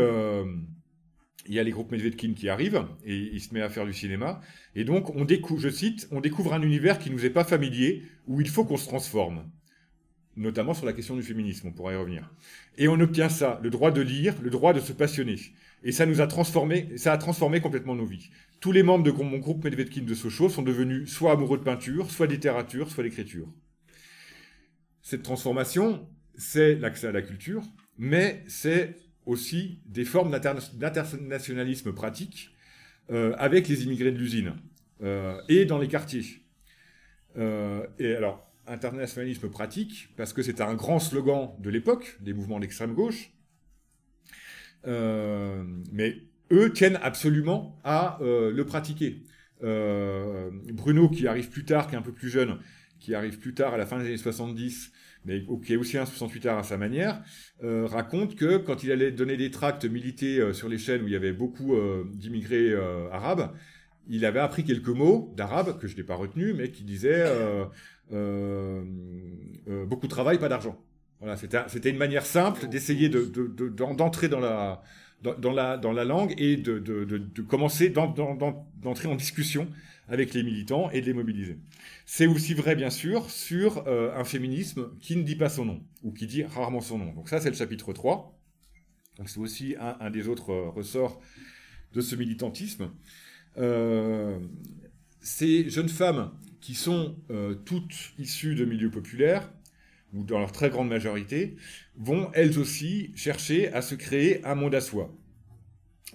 il y a les groupes Medvedkin qui arrivent et il se met à faire du cinéma, et donc je cite, on découvre un univers qui nous est pas familier où il faut qu'on se transforme. Notamment sur la question du féminisme, on pourra y revenir. Et on obtient ça, le droit de lire, le droit de se passionner. Et ça a transformé complètement nos vies. Tous les membres de mon groupe Medvedkin de Sochaux sont devenus soit amoureux de peinture, soit de littérature, soit d'écriture. Cette transformation, c'est l'accès à la culture, mais c'est aussi des formes d'internationalisme pratique avec les immigrés de l'usine et dans les quartiers. Et alors, internationalisme pratique, parce que c'était un grand slogan de l'époque, des mouvements d'extrême gauche, mais eux tiennent absolument à le pratiquer. Bruno, qui arrive plus tard, qui est un peu plus jeune, qui arrive plus tard à la fin des années 70, mais qui est aussi un 68ard à sa manière, raconte que quand il allait donner des tracts milités sur les chaînes où il y avait beaucoup d'immigrés arabes, il avait appris quelques mots d'arabe, que je n'ai pas retenu, mais qui disaient beaucoup de travail, pas d'argent. Voilà, c'était une manière simple d'essayer d'entrer dans dans la langue et de commencer d'entrer en discussion avec les militants et de les mobiliser. C'est aussi vrai, bien sûr, sur un féminisme qui ne dit pas son nom, ou qui dit rarement son nom. Donc ça, c'est le chapitre 3. Donc c'est aussi un des autres ressorts de ce militantisme. Ces jeunes femmes qui sont toutes issues de milieux populaires, ou dans leur très grande majorité, vont elles aussi chercher à se créer un monde à soi.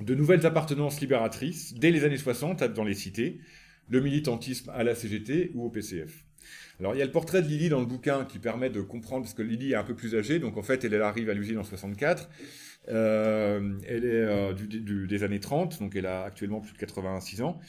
De nouvelles appartenances libératrices, dès les années 60, dans les cités, le militantisme à la CGT ou au PCF. Alors il y a le portrait de Lily dans le bouquin qui permet de comprendre, parce que Lily est un peu plus âgée, donc en fait elle arrive à l'usine en 64, elle est des années 30, donc elle a actuellement plus de 86 ans,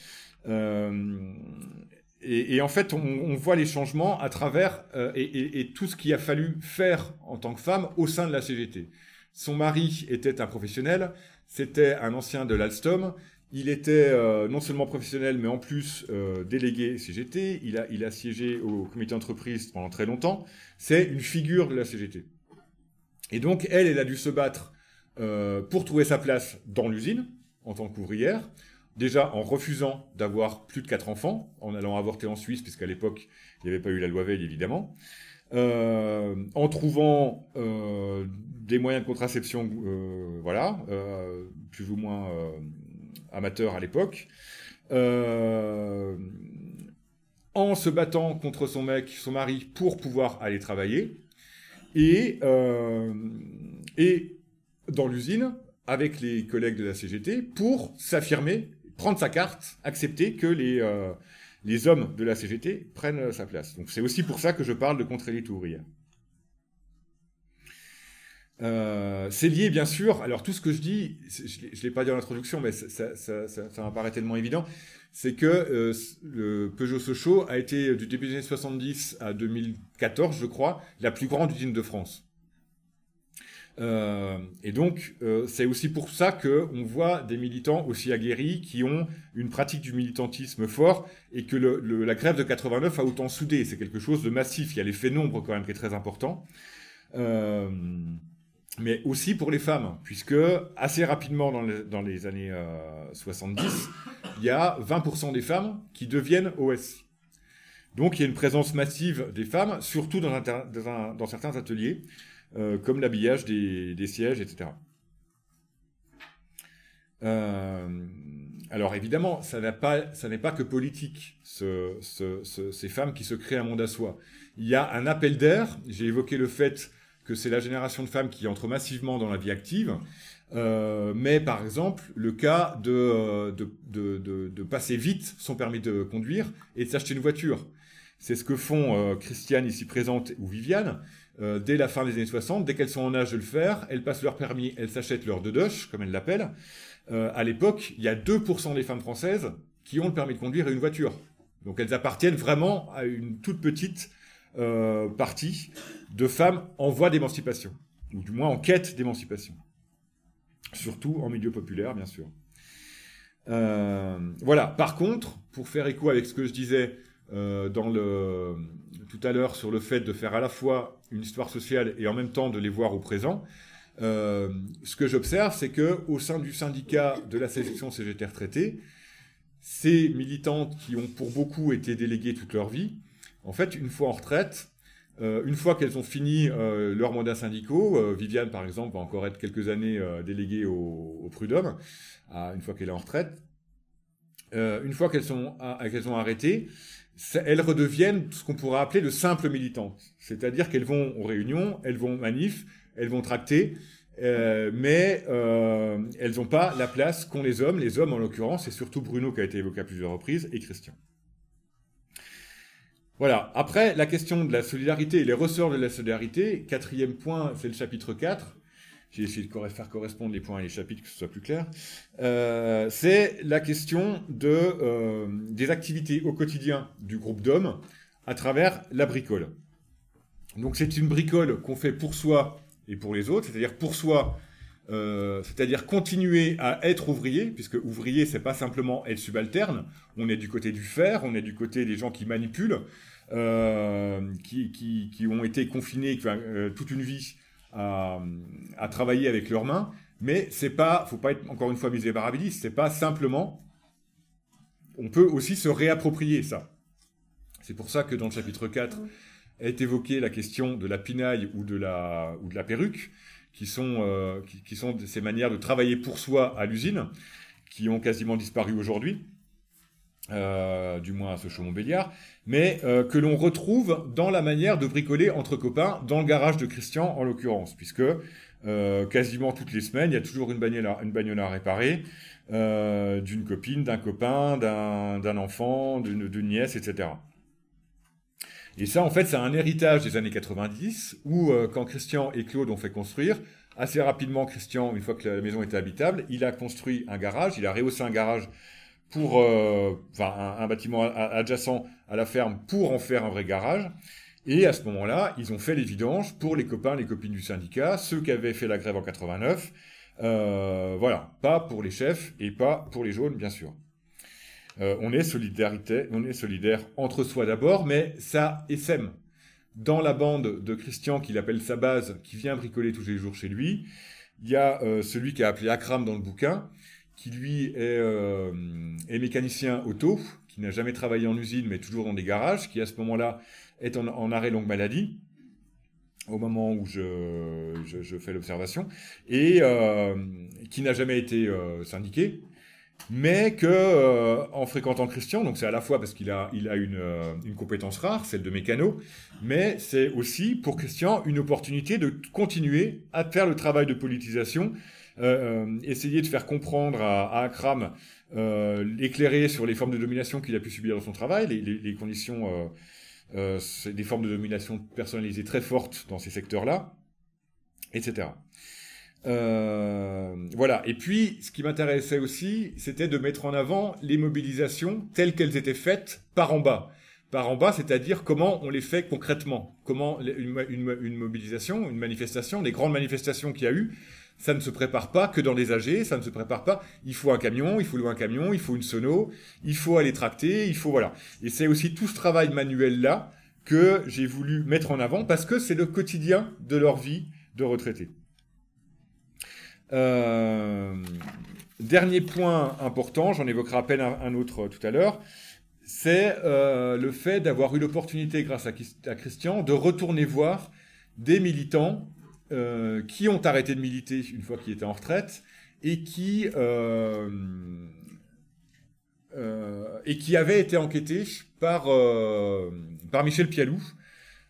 et en fait on voit les changements à travers et tout ce qu'il a fallu faire en tant que femme au sein de la CGT. Son mari était un professionnel, c'était un ancien de l'Alstom. Il était non seulement professionnel, mais en plus délégué CGT. Il a siégé au comité d'entreprise pendant très longtemps. C'est une figure de la CGT. Et donc, elle a dû se battre pour trouver sa place dans l'usine, en tant qu'ouvrière. Déjà en refusant d'avoir plus de 4 enfants, en allant avorter en Suisse, puisqu'à l'époque, il n'y avait pas eu la loi Veil, évidemment. En trouvant des moyens de contraception, plus ou moins... amateur à l'époque, en se battant contre son mari, pour pouvoir aller travailler, et dans l'usine, avec les collègues de la CGT, pour s'affirmer, prendre sa carte, accepter que les hommes de la CGT prennent sa place. Donc c'est aussi pour ça que je parle de contre-élite ouvrière. C'est lié, bien sûr, alors tout ce que je dis, je ne l'ai pas dit en introduction, mais ça m'apparaît tellement évident, c'est que le Peugeot Sochaux a été, du début des années 70 à 2014, je crois, la plus grande usine de France. Et donc, c'est aussi pour ça qu'on voit des militants aussi aguerris qui ont une pratique du militantisme fort et que la grève de 89 a autant soudé. C'est quelque chose de massif. Il y a l'effet nombre quand même qui est très important. Mais aussi pour les femmes, puisque assez rapidement dans les années 70, il y a 20% des femmes qui deviennent OS. Donc il y a une présence massive des femmes, surtout dans certains ateliers, comme l'habillage des sièges, etc. Alors évidemment, ça n'est pas que politique, ces femmes qui se créent un monde à soi. Il y a un appel d'air, j'ai évoqué le fait que c'est la génération de femmes qui entre massivement dans la vie active, mais par exemple, le cas de passer vite son permis de conduire et de s'acheter une voiture. C'est ce que font Christiane, ici présente, ou Viviane, dès la fin des années 60, dès qu'elles sont en âge de le faire, elles passent leur permis, elles s'achètent leur dedoche, comme elles l'appellent. À l'époque, il y a 2% des femmes françaises qui ont le permis de conduire et une voiture. Donc elles appartiennent vraiment à une toute petite partie de femmes en voie d'émancipation, ou du moins en quête d'émancipation. Surtout en milieu populaire, bien sûr. Voilà. Par contre, pour faire écho avec ce que je disais tout à l'heure sur le fait de faire à la fois une histoire sociale et en même temps de les voir au présent, ce que j'observe, c'est qu'au sein du syndicat de la section CGT retraitée, ces militantes qui ont pour beaucoup été déléguées toute leur vie, en fait, une fois en retraite, une fois qu'elles ont fini leurs mandats syndicaux, Viviane, par exemple, va encore être quelques années déléguée au Prud'homme, une fois qu'elle est en retraite, une fois qu'elles ont arrêté, elles redeviennent ce qu'on pourrait appeler de simples militantes. C'est-à-dire qu'elles vont aux réunions, elles vont aux manifs, elles vont tracter, mais elles n'ont pas la place qu'ont les hommes. Les hommes, en l'occurrence, c'est surtout Bruno qui a été évoqué à plusieurs reprises, et Christian. Voilà. Après, la question de la solidarité et les ressorts de la solidarité, quatrième point, c'est le chapitre 4. J'ai essayé de faire correspondre les points et les chapitres, que ce soit plus clair. C'est la question des activités au quotidien du groupe d'hommes à travers la bricole. Donc c'est une bricole qu'on fait pour soi et pour les autres, c'est-à-dire pour soi, c'est-à-dire continuer à être ouvrier, puisque ouvrier, c'est pas simplement être subalterne, on est du côté du faire, on est du côté des gens qui manipulent, qui ont été confinés toute une vie à travailler avec leurs mains, Mais c'est pas, faut pas être encore une fois misérabiliste, c'est pas simplement, on peut aussi se réapproprier ça. C'est pour ça que dans le chapitre 4 est évoquée la question de la pinaille ou de la perruque, qui sont ces manières de travailler pour soi à l'usine, qui ont quasiment disparu aujourd'hui, du moins à ce Chaumont-Béliard, mais que l'on retrouve dans la manière de bricoler entre copains, dans le garage de Christian en l'occurrence, puisque quasiment toutes les semaines, il y a toujours une bagnole à réparer, d'une copine, d'un copain, d'un enfant, d'une nièce, etc. Et ça, en fait, c'est un héritage des années 90, où quand Christian et Claude ont fait construire, assez rapidement, Christian, une fois que la maison était habitable, il a construit un garage, il a rehaussé un garage pour un bâtiment adjacent à la ferme pour en faire un vrai garage. Et à ce moment-là, ils ont fait les vidanges pour les copains, les copines du syndicat, ceux qui avaient fait la grève en 89. Voilà, pas pour les chefs et pas pour les jaunes, bien sûr. On est solidaire entre soi d'abord, mais ça essaime. Dans la bande de Christian, qu'il appelle sa base, qui vient bricoler tous les jours chez lui, il y a celui qui a appelé Akram dans le bouquin, qui lui est mécanicien auto, qui n'a jamais travaillé en usine, mais toujours dans des garages, qui à ce moment-là est en arrêt longue maladie, au moment où je fais l'observation, et qui n'a jamais été syndiqué, mais que en fréquentant Christian, donc c'est à la fois parce qu'il a une compétence rare, celle de mécano, mais c'est aussi pour Christian une opportunité de continuer à faire le travail de politisation, essayer de faire comprendre à Akram, l'éclairer sur les formes de domination qu'il a pu subir dans son travail, les conditions, c'est des formes de domination personnalisées très fortes dans ces secteurs-là, etc. Voilà. Et puis, ce qui m'intéressait aussi, c'était de mettre en avant les mobilisations telles qu'elles étaient faites par en bas. Par en bas, c'est-à-dire comment on les fait concrètement. Comment une mobilisation, une manifestation, les grandes manifestations qu'il y a eu, ça ne se prépare pas que dans des AG, ça ne se prépare pas. Il faut un camion, il faut louer un camion, il faut une sono, il faut aller tracter, il faut, voilà. Et c'est aussi tout ce travail manuel-là que j'ai voulu mettre en avant parce que c'est le quotidien de leur vie de retraités. Dernier point important, j'en évoquerai à peine un autre tout à l'heure, c'est le fait d'avoir eu l'opportunité, grâce à Christian, de retourner voir des militants qui ont arrêté de militer une fois qu'ils étaient en retraite et qui avaient été enquêtés par Michel Pialou.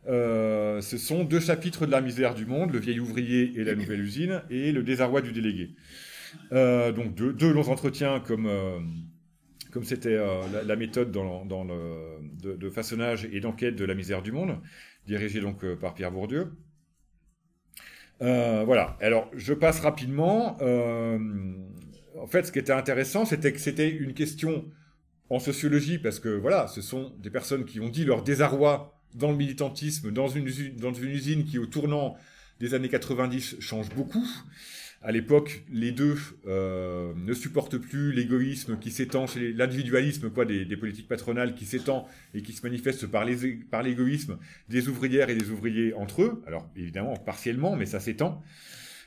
Ce sont 2 chapitres de La misère du monde, Le vieil ouvrier et la nouvelle usine, et Le désarroi du délégué. Donc deux longs entretiens comme c'était la méthode de façonnage et d'enquête de La misère du monde, dirigée donc par Pierre Bourdieu. Voilà, alors je passe rapidement. En fait, ce qui était intéressant, c'était que c'était une question en sociologie, parce que voilà, ce sont des personnes qui ont dit leur désarroi dans le militantisme, dans une usine qui, au tournant des années 90, change beaucoup. À l'époque, les deux ne supportent plus l'égoïsme qui s'étend chez l'individualisme, des politiques patronales qui s'étend et qui se manifeste par l'égoïsme des ouvrières et des ouvriers entre eux. Alors, évidemment, partiellement, mais ça s'étend.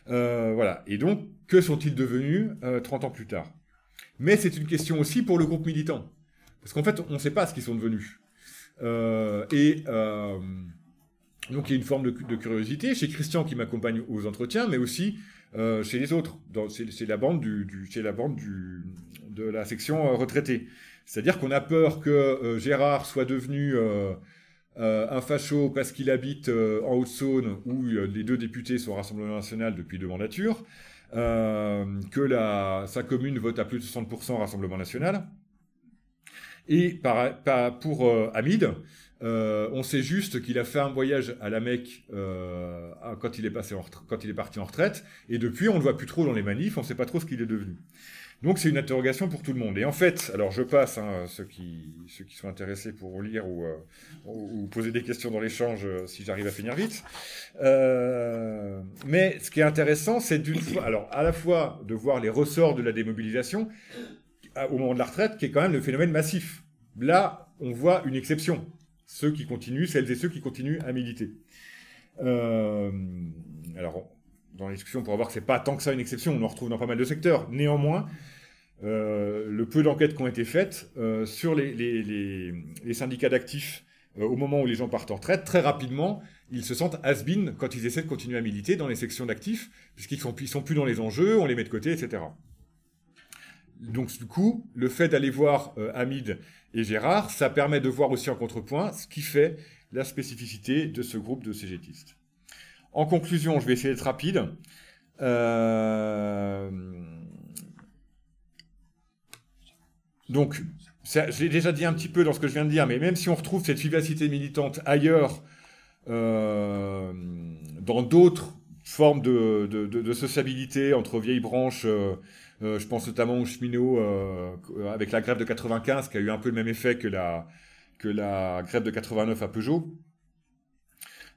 Voilà. Et donc, que sont-ils devenus 30 ans plus tard? Mais c'est une question aussi pour le groupe militant. Parce qu'en fait, on ne sait pas ce qu'ils sont devenus. Donc il y a une forme de curiosité chez Christian qui m'accompagne aux entretiens, mais aussi chez les autres, chez la bande de la section retraitée. C'est-à-dire qu'on a peur que Gérard soit devenu un facho parce qu'il habite en Haute-Saône, où les 2 députés sont au Rassemblement national depuis 2 mandatures, que sa commune vote à plus de 60% au Rassemblement national. Et pour Hamid, on sait juste qu'il a fait un voyage à la Mecque quand il est parti en retraite, et depuis on ne le voit plus trop dans les manifs, on ne sait pas trop ce qu'il est devenu. Donc c'est une interrogation pour tout le monde. Et en fait, alors je passe, ceux qui sont intéressés pour lire ou poser des questions dans l'échange si j'arrive à finir vite. Mais ce qui est intéressant, c'est alors à la fois de voir les ressorts de la démobilisation au moment de la retraite, qui est quand même le phénomène massif. Là, on voit une exception. Celles et ceux qui continuent à militer. Alors, dans la discussion pour voir que c'est pas tant que ça une exception, on en retrouve dans pas mal de secteurs. Néanmoins, le peu d'enquêtes qui ont été faites sur les syndicats d'actifs au moment où les gens partent en retraite, très rapidement, ils se sentent has-been quand ils essaient de continuer à militer dans les sections d'actifs, puisqu'ils sont plus dans les enjeux, on les met de côté, etc. Donc du coup, le fait d'aller voir Hamid et Gérard, ça permet de voir aussi en contrepoint ce qui fait la spécificité de ce groupe de cégétistes. En conclusion, je vais essayer d'être rapide. Donc, je l'ai déjà dit un petit peu dans ce que je viens de dire, mais même si on retrouve cette vivacité militante ailleurs, dans d'autres formes de sociabilité entre vieilles branches, je pense notamment aux cheminots avec la grève de 95 qui a eu un peu le même effet que la grève de 89 à Peugeot.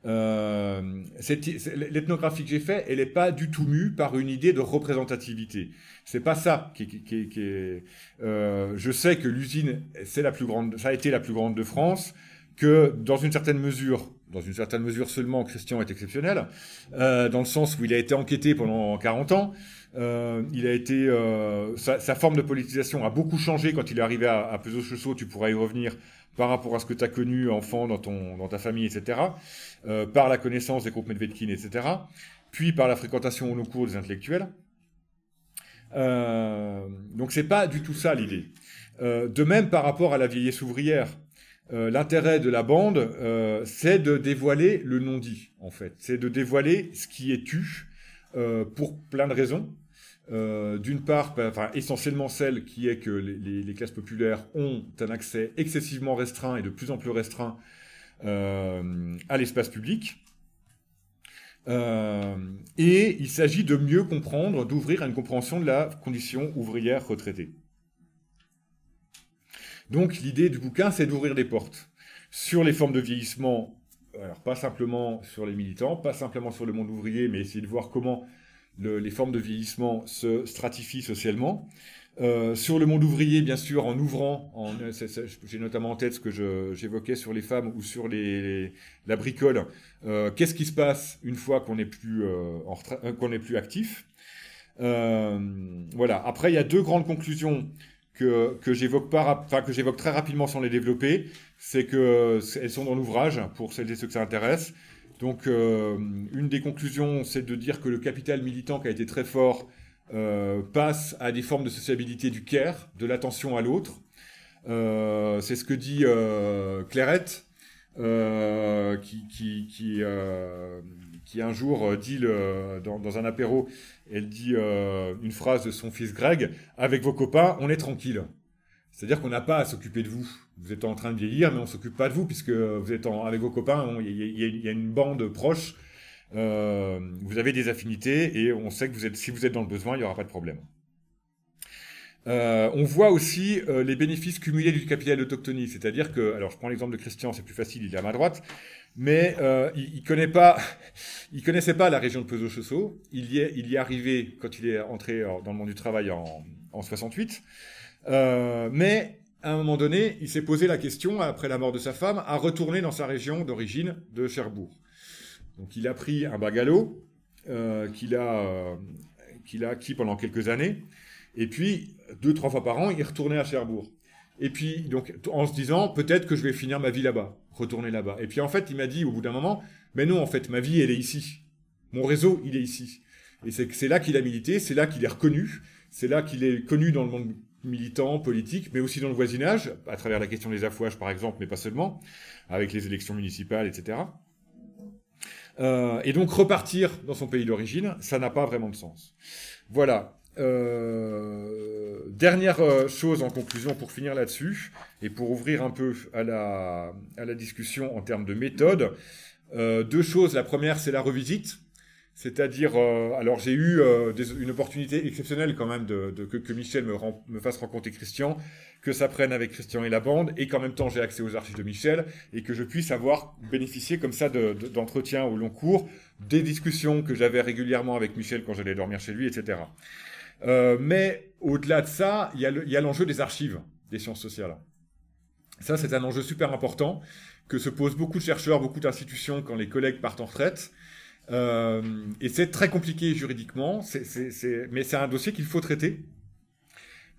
L'ethnographie que j'ai faite, elle n'est pas du tout mue par une idée de représentativité. C'est pas ça qui est. Je sais que l'usine, c'est la plus grande, ça a été la plus grande de France, que dans une certaine mesure seulement, Christian est exceptionnel, dans le sens où il a été enquêté pendant 40 ans. Il a été, sa forme de politisation a beaucoup changé quand il est arrivé à Peugeot-Chaussot, tu pourras y revenir, par rapport à ce que tu as connu enfant dans ta famille, etc., par la connaissance des groupes Medvedkin, etc., puis par la fréquentation au long cours des intellectuels. Donc c'est pas du tout ça l'idée. De même par rapport à la vieillesse ouvrière, l'intérêt de la bande, c'est de dévoiler le non-dit, en fait. C'est de dévoiler ce qui est tu, pour plein de raisons. D'une part, essentiellement celle qui est que les classes populaires ont un accès excessivement restreint et de plus en plus restreint à l'espace public. Et il s'agit de mieux comprendre, d'ouvrir à une compréhension de la condition ouvrière retraitée. Donc l'idée du bouquin, c'est d'ouvrir des portes sur les formes de vieillissement, alors pas simplement sur les militants, pas simplement sur le monde ouvrier, mais essayer de voir comment les formes de vieillissement se stratifient socialement. Sur le monde ouvrier, bien sûr, en ouvrant, j'ai notamment en tête ce que j'évoquais sur les femmes ou sur la bricole. Qu'est-ce qui se passe une fois qu'on n'est plus, qu'on n'est plus actif? Voilà. Après, il y a deux grandes conclusions que j'évoque très rapidement sans les développer. C'est qu'elles sont dans l'ouvrage, pour celles et ceux que ça intéresse. Donc, une des conclusions, c'est de dire que le capital militant qui a été très fort passe à des formes de sociabilité du care, de l'attention à l'autre. C'est ce que dit Clairette, qui un jour dit dans un apéro, elle dit une phrase de son fils Greg: avec vos copains, on est tranquille. C'est-à-dire qu'on n'a pas à s'occuper de vous. Vous êtes en train de vieillir, mais on ne s'occupe pas de vous, puisque vous êtes avec vos copains, il y a une bande proche, vous avez des affinités, et on sait que si vous êtes dans le besoin, il n'y aura pas de problème. On voit aussi les bénéfices cumulés du capital d'autochtonie, c'est-à-dire que, alors je prends l'exemple de Christian, c'est plus facile, il est à ma droite, mais il connaissait pas la région de Peugeot-Chaussot, il y est arrivé quand il est entré dans le monde du travail en 68, mais à un moment donné, il s'est posé la question, après la mort de sa femme, à retourner dans sa région d'origine de Cherbourg. Donc il a pris un bagalo qu'il a acquis pendant quelques années, et puis 2-3 fois par an, il retournait à Cherbourg. Et puis, donc, en se disant, peut-être que je vais finir ma vie là-bas, retourner là-bas. Et puis en fait, il m'a dit au bout d'un moment, mais non, en fait, ma vie, elle est ici. Mon réseau, il est ici. Et c'est là qu'il a milité, c'est là qu'il est reconnu, c'est là qu'il est connu dans le monde militant, politique, mais aussi dans le voisinage, à travers la question des affouages, par exemple, mais pas seulement, avec les élections municipales, etc. Et donc, repartir dans son pays d'origine, ça n'a pas vraiment de sens. Voilà. Dernière chose en conclusion pour finir là-dessus, et pour ouvrir un peu à la discussion en termes de méthode. Deux choses. La première, c'est la revisite. C'est-à-dire, alors j'ai eu une opportunité exceptionnelle quand même que Michel me fasse rencontrer Christian, que ça prenne avec Christian et la bande, et qu'en même temps j'ai accès aux archives de Michel, et que je puisse avoir bénéficié comme ça d'entretiens au long cours, des discussions que j'avais régulièrement avec Michel quand j'allais dormir chez lui, etc. Mais au-delà de ça, il y a l'enjeu des archives des sciences sociales. Ça, c'est un enjeu super important que se posent beaucoup de chercheurs, beaucoup d'institutions quand les collègues partent en retraite. Et c'est très compliqué juridiquement, mais c'est un dossier qu'il faut traiter,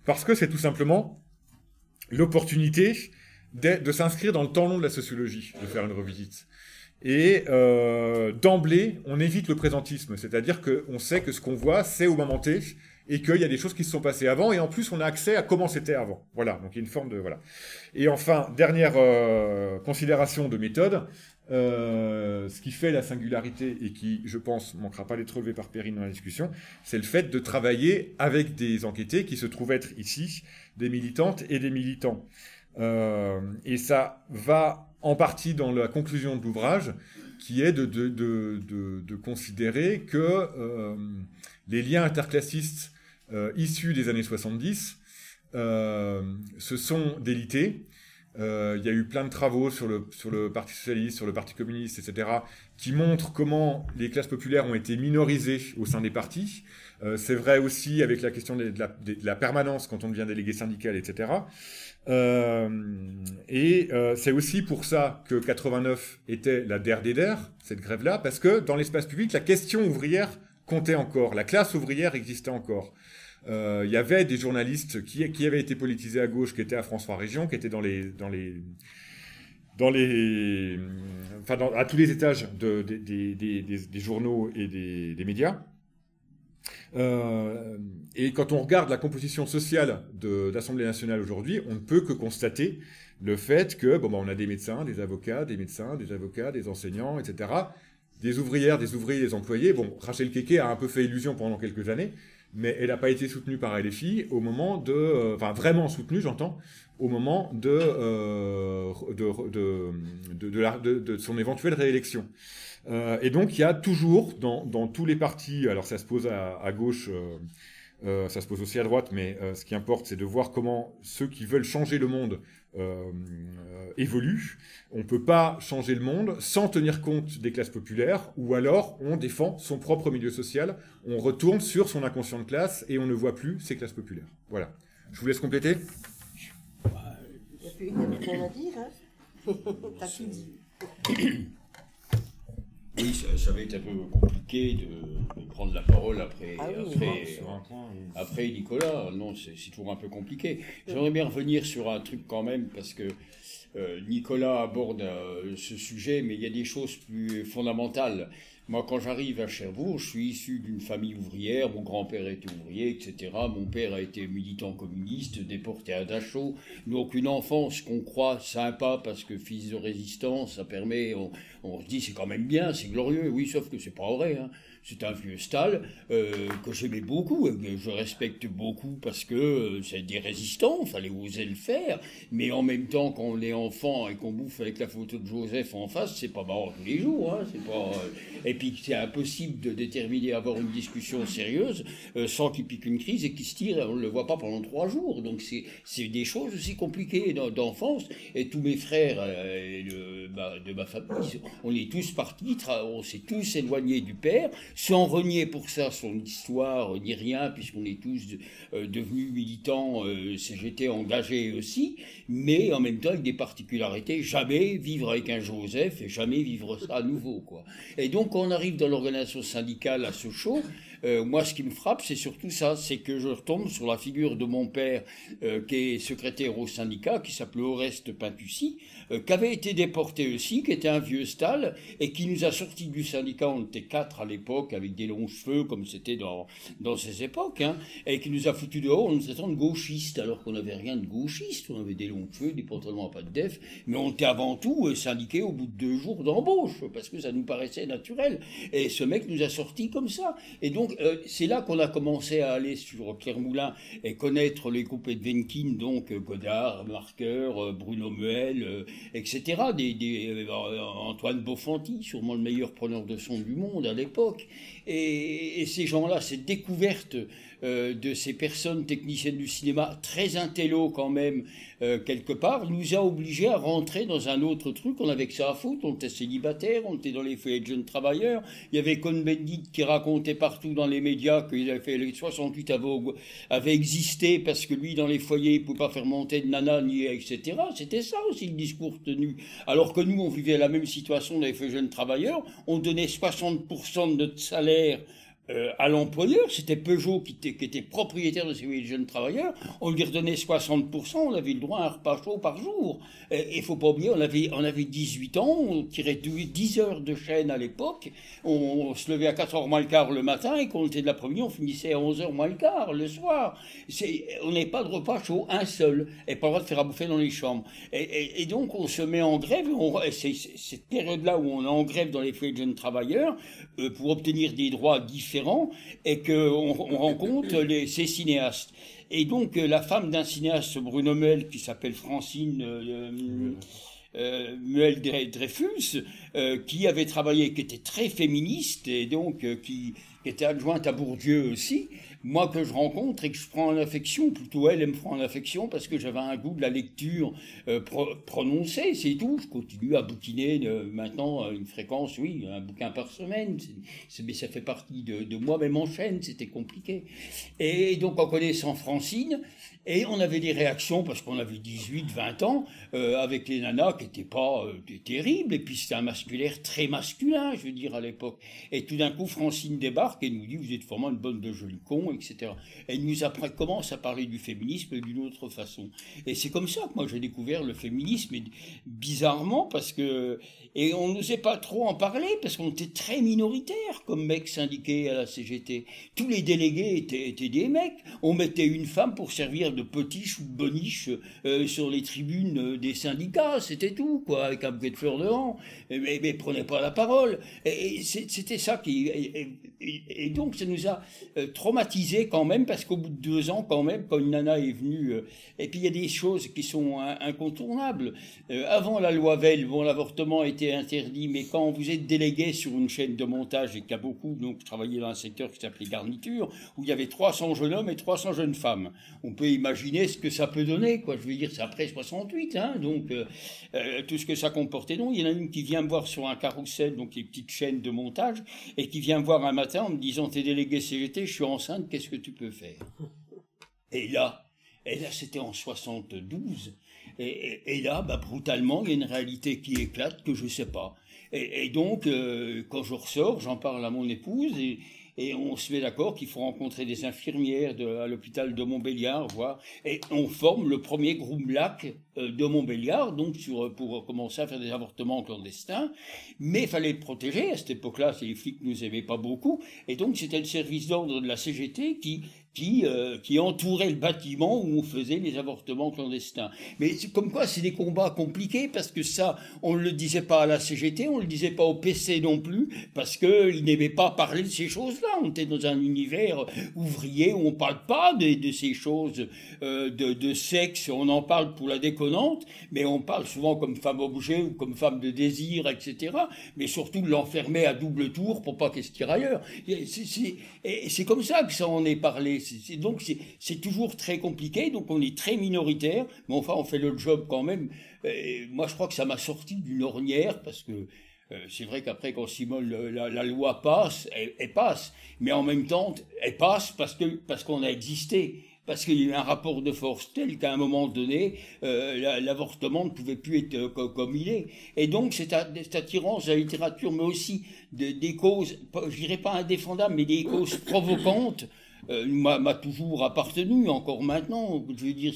parce que c'est tout simplement l'opportunité de s'inscrire dans le temps long de la sociologie, de faire une revisite. Et d'emblée, on évite le présentisme, c'est-à-dire qu'on sait que ce qu'on voit, c'est au moment T, et qu'il y a des choses qui se sont passées avant, et en plus, on a accès à comment c'était avant. Voilà, donc il y a une forme de... Voilà. Et enfin, dernière considération de méthode, ce qui fait la singularité, et qui, je pense, manquera pas d'être relevé par Perrine dans la discussion, c'est le fait de travailler avec des enquêtés qui se trouvent être ici des militantes et des militants. Et ça va en partie dans la conclusion de l'ouvrage, qui est de considérer que les liens interclassistes issus des années 70 se sont délités. Il y a eu plein de travaux sur le Parti socialiste, sur le Parti communiste, etc., qui montrent comment les classes populaires ont été minorisées au sein des partis. C'est vrai aussi avec la question de la permanence quand on devient délégué syndical, etc. C'est aussi pour ça que 89 était la der des der, cette grève-là, parce que dans l'espace public, la question ouvrière comptait encore, la classe ouvrière existait encore. Il y avait des journalistes qui avaient été politisés à gauche, qui étaient à François Région, qui étaient à tous les étages des journaux et des médias. Et quand on regarde la composition sociale de l'Assemblée nationale aujourd'hui, on ne peut que constater le fait que on a des médecins, des avocats, des enseignants, etc., des ouvrières, des ouvriers, des employés. Bon, Rachel Keke a un peu fait illusion pendant quelques années, mais elle n'a pas été soutenue par LFI au moment vraiment soutenue, j'entends, au moment de son éventuelle réélection. Et donc, il y a toujours, dans tous les partis, alors ça se pose à gauche, ça se pose aussi à droite, mais ce qui importe, c'est de voir comment ceux qui veulent changer le monde évoluent. On ne peut pas changer le monde sans tenir compte des classes populaires, ou alors on défend son propre milieu social, on retourne sur son inconscient de classe et on ne voit plus ces classes populaires. Voilà. Je vous laisse compléter. Il n'y a plus rien à dire, hein. T'as tout dit. Oui, ça va être un peu compliqué de prendre la parole après Nicolas. Non, c'est toujours un peu compliqué. J'aimerais bien revenir sur un truc quand même, parce que Nicolas aborde ce sujet, mais il y a des choses plus fondamentales. Moi, quand j'arrive à Cherbourg, je suis issu d'une famille ouvrière, mon grand-père était ouvrier, etc. Mon père a été militant communiste, déporté à Dachau. Donc une enfance qu'on croit sympa parce que fils de résistance, ça permet, on se dit c'est quand même bien, c'est glorieux. Oui, sauf que c'est pas vrai, hein. C'est un vieux Stahl que j'aimais beaucoup, que je respecte beaucoup parce que c'est des résistants, fallait oser le faire. Mais en même temps, quand on est enfant et qu'on bouffe avec la photo de Joseph en face, c'est pas marrant tous les jours. Hein, c'est pas. Et puis c'est impossible de déterminer, avoir une discussion sérieuse sans qu'il pique une crise et qu'il se tire. On ne le voit pas pendant 3 jours. Donc c'est des choses aussi compliquées d'enfance. Et tous mes frères de ma famille, on est tous partis, on s'est tous éloignés du père, sans renier pour ça son histoire ni rien, puisqu'on est tous devenus militants CGT engagés aussi, mais en même temps avec des particularités, jamais vivre avec un Joseph et jamais vivre ça à nouveau, quoi. Et donc quand on arrive dans l'organisation syndicale à Sochaux, moi ce qui me frappe c'est surtout ça, c'est que je retombe sur la figure de mon père qui est secrétaire au syndicat, qui s'appelait Oreste Pintussi, qui avait été déporté aussi, qui était un vieux Stahl, et qui nous a sortis du syndicat, on était 4 à l'époque, avec des longs cheveux, comme c'était dans ces époques, hein, et qui nous a foutus dehors en nous traitant de gauchistes, alors qu'on n'avait rien de gauchiste, on avait des longs cheveux, des pantalons à pas de def, mais on était avant tout syndiqués au bout de 2 jours d'embauche, parce que ça nous paraissait naturel. Et ce mec nous a sortis comme ça. Et donc, c'est là qu'on a commencé à aller sur Clermont-Moulin et connaître les groupes Edvenkin, donc Godard, Marqueur, Bruno Muel, etc. Antoine Bofanti, sûrement le meilleur preneur de son du monde à l'époque. Et ces gens-là, cette découverte de ces personnes techniciennes du cinéma, très intello quand même, quelque part, nous a obligés à rentrer dans un autre truc. On avait que ça à foutre, on était célibataires, on était dans les foyers de jeunes travailleurs. Il y avait Cohn-Bendit qui racontait partout dans les médias qu'il avait fait les 68 avait existé parce que lui, dans les foyers, il ne pouvait pas faire monter de nana, ni etc. C'était ça aussi le discours tenu. Alors que nous, on vivait la même situation dans les foyers de jeunes travailleurs. On donnait 60% de notre salaire à l'employeur, c'était Peugeot qui était propriétaire de ces jeunes travailleurs, on lui redonnait 60%, on avait le droit à un repas chaud par jour. Et il faut pas oublier, on avait 18 ans, on tirait 10 heures de chaîne à l'époque, on se levait à 4h moins le quart le matin, et quand on était de l'après-midi, on finissait à 11h moins le quart le soir. On n'avait pas de repas chaud, un seul, et pas le droit de faire à bouffer dans les chambres. Et donc on se met en grève, c'est cette période-là où on est en grève dans les foyers de jeunes travailleurs, pour obtenir des droits différents, et qu'on rencontre ces cinéastes. Et donc, la femme d'un cinéaste, Bruno Muel, qui s'appelle Francine Muel-Dreyfus, qui avait travaillé, qui était très féministe, et donc qui était adjointe à Bourdieu aussi, moi que je rencontre et que je prends en affection, plutôt elle me prend en affection parce que j'avais un goût de la lecture prononcée, c'est tout. Je continue à bouquiner maintenant une fréquence, oui, un bouquin par semaine, mais ça fait partie de moi, même en chaîne, c'était compliqué. Et donc en connaissant Francine, et on avait des réactions parce qu'on avait 18, 20 ans, avec les nanas qui n'étaient pas terribles, et puis c'était un masculaire très masculin, je veux dire, à l'époque. Et tout d'un coup, Francine débarque et nous dit, vous êtes vraiment une bande de jolis cons, etc. Et nous après commence à parler du féminisme d'une autre façon. Et c'est comme ça que moi j'ai découvert le féminisme, et bizarrement, parce que... Et on n'osait pas trop en parler parce qu'on était très minoritaires comme mecs syndiqués à la CGT. Tous les délégués étaient des mecs. On mettait une femme pour servir de potiche ou de boniche sur les tribunes des syndicats, c'était tout, quoi, avec un bouquet de fleurs devant. Mais prenait pas la parole. Et c'était ça qui... Et donc ça nous a traumatisés quand même, parce qu'au bout de 2 ans, quand même, quand une nana est venue... et puis il y a des choses qui sont incontournables. Avant la loi Veil, bon, l'avortement était interdit, mais quand vous êtes délégué sur une chaîne de montage, et qu'il y a beaucoup, donc je travaillais dans un secteur qui s'appelait Garniture, où il y avait 300 jeunes hommes et 300 jeunes femmes. On peut imaginer ce que ça peut donner, quoi. Je veux dire, c'est après 68, hein, donc tout ce que ça comportait. Donc il y en a une qui vient me voir sur un carrousel, donc les petites chaînes de montage, et qui vient me voir un matin en me disant, t'es délégué CGT, je suis enceinte, qu'est-ce que tu peux faire? Et là, c'était en 72. Et là, brutalement, il y a une réalité qui éclate que je ne sais pas. Et donc, quand je ressors, j'en parle à mon épouse, et on se met d'accord qu'il faut rencontrer des infirmières à l'hôpital de Montbéliard, voir. Et on forme le premier groupe Black de Montbéliard, donc pour commencer à faire des avortements clandestins. Mais il fallait le protéger. À cette époque-là, les flics ne nous aimaient pas beaucoup. Et donc, c'était le service d'ordre de la CGT qui entourait le bâtiment où on faisait les avortements clandestins. Mais comme quoi, c'est des combats compliqués, parce que ça, on ne le disait pas à la CGT, on ne le disait pas au PC non plus, parce qu'ils n'aimaient pas parler de ces choses-là. On était dans un univers ouvrier où on ne parle pas de ces choses de sexe, on en parle pour la déconnante, mais on parle souvent comme femme objet ou comme femme de désir, etc. Mais surtout de l'enfermer à double tour pour pas qu'elle se tire ailleurs. C'est comme ça que ça en est parlé. Donc c'est toujours très compliqué, donc on est très minoritaire, mais enfin on fait le job quand même. Moi je crois que ça m'a sorti d'une ornière, parce que c'est vrai qu'après quand Simone la loi passe, elle passe, mais en même temps elle passe parce qu'on a existé. Parce qu'il y a eu un rapport de force tel qu'à un moment donné, l'avortement ne pouvait plus être comme il est. Et donc, cette attirance à la littérature, mais aussi des causes, je dirais pas indéfendables, mais des causes provocantes, m'a toujours appartenu, encore maintenant. Je veux dire,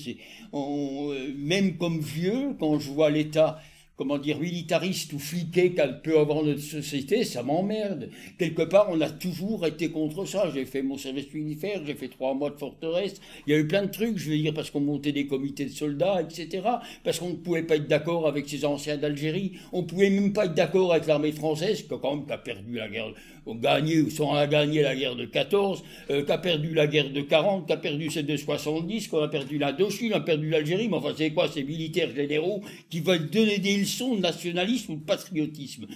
même comme vieux, quand je vois l'État, comment dire, militariste ou fliqué qu'elle peut avoir notre société, ça m'emmerde. Quelque part, on a toujours été contre ça. J'ai fait mon service militaire, j'ai fait 3 mois de forteresse. Il y a eu plein de trucs, je veux dire, parce qu'on montait des comités de soldats, etc. Parce qu'on ne pouvait pas être d'accord avec ces anciens d'Algérie. On ne pouvait même pas être d'accord avec l'armée française, qui a perdu la guerre, a gagné la guerre de 14, qui a perdu la guerre de 40, qui a perdu celle de 70, qu'on a perdu l'Indochine, on a perdu l'Algérie. Mais enfin, c'est quoi ces militaires généraux qui veulent donner des des leçons de nationalisme ou de patriotisme.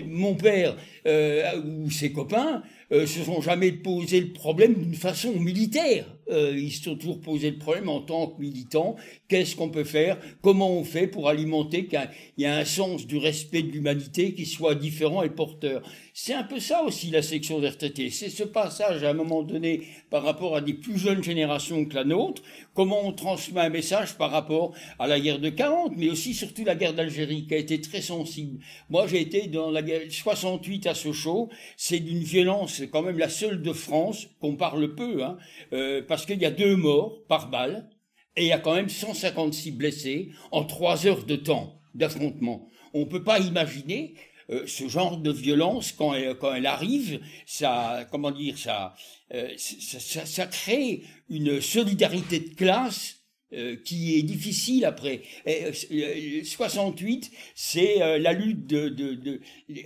Mon père ou ses copains se sont jamais posé le problème d'une façon militaire. Ils se sont toujours posé le problème en tant que militants. Qu'est-ce qu'on peut faire? Comment on fait pour alimenter qu'il y a un sens du respect de l'humanité qui soit différent et porteur? C'est un peu ça aussi la section des retraités. C'est ce passage à un moment donné par rapport à des plus jeunes générations que la nôtre. Comment on transmet un message par rapport à la guerre de 40, mais aussi surtout la guerre d'Algérie qui a été très sensible. Moi, j'ai été dans la guerre 68 à Sochaux. C'est d'une violence quand même la seule de France qu'on parle peu, hein, parce qu'il y a 2 morts par balle et il y a quand même 156 blessés en 3 heures de temps d'affrontement. On peut pas imaginer ce genre de violence quand elle arrive, ça, comment dire, ça crée une solidarité de classe qui est difficile après. 68, c'est la lutte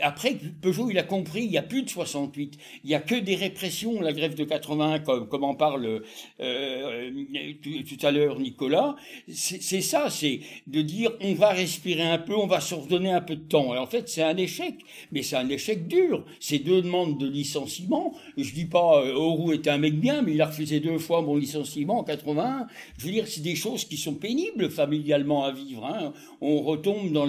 Après, Peugeot, il a compris, il n'y a plus de 68. Il n'y a que des répressions, la grève de 81, comme en parle tout à l'heure Nicolas. C'est ça, c'est de dire on va respirer un peu, on va se redonner un peu de temps. Et en fait, c'est un échec, mais c'est un échec dur. C'est 2 demandes de licenciement. Je dis pas Auroux était un mec bien, mais il a refusé 2 fois mon licenciement en 81. Je veux dire, c'est des choses qui sont pénibles familialement à vivre, hein. On retombe dans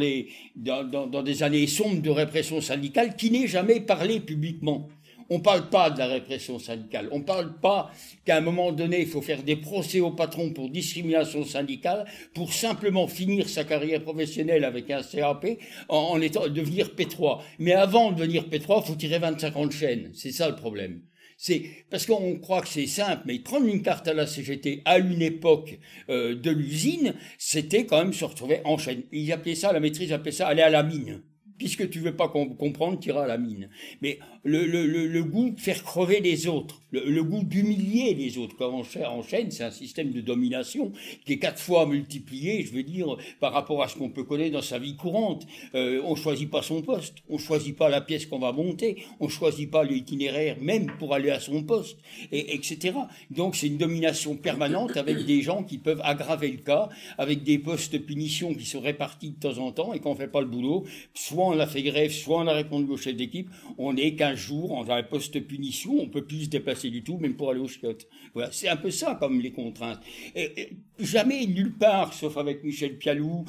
des années sombres de répression syndicale qui n'est jamais parlé publiquement. On ne parle pas de la répression syndicale. On ne parle pas qu'à un moment donné, il faut faire des procès au patron pour discrimination syndicale, pour simplement finir sa carrière professionnelle avec un CAP en étant devenir P3. Mais avant de devenir P3, il faut tirer 25 ans de chaîne. C'est ça le problème. C'est parce qu'on croit que c'est simple, mais prendre une carte à la CGT à une époque de l'usine, c'était quand même se retrouver en chaîne. Ils appelaient ça, la maîtrise appelait ça aller à la mine. Puisque tu veux pas comprendre, tu iras à la mine. Mais le goût de faire crever les autres, le goût d'humilier les autres, quand on enchaîne, c'est un système de domination qui est 4 fois multiplié, je veux dire, par rapport à ce qu'on peut connaître dans sa vie courante. On choisit pas son poste, on choisit pas la pièce qu'on va monter, on choisit pas l'itinéraire même pour aller à son poste, etc. Donc c'est une domination permanente avec des gens qui peuvent aggraver le cas, avec des postes de punition qui sont répartis de temps en temps et qu'on fait pas le boulot, soit on a fait grève, soit on a répondu au chef d'équipe, on est 15 jours dans un poste de punition, on peut plus se déplacer du tout, même pour aller au chiottes. Voilà, c'est un peu ça comme les contraintes. Et jamais, nulle part, sauf avec Michel Pialou,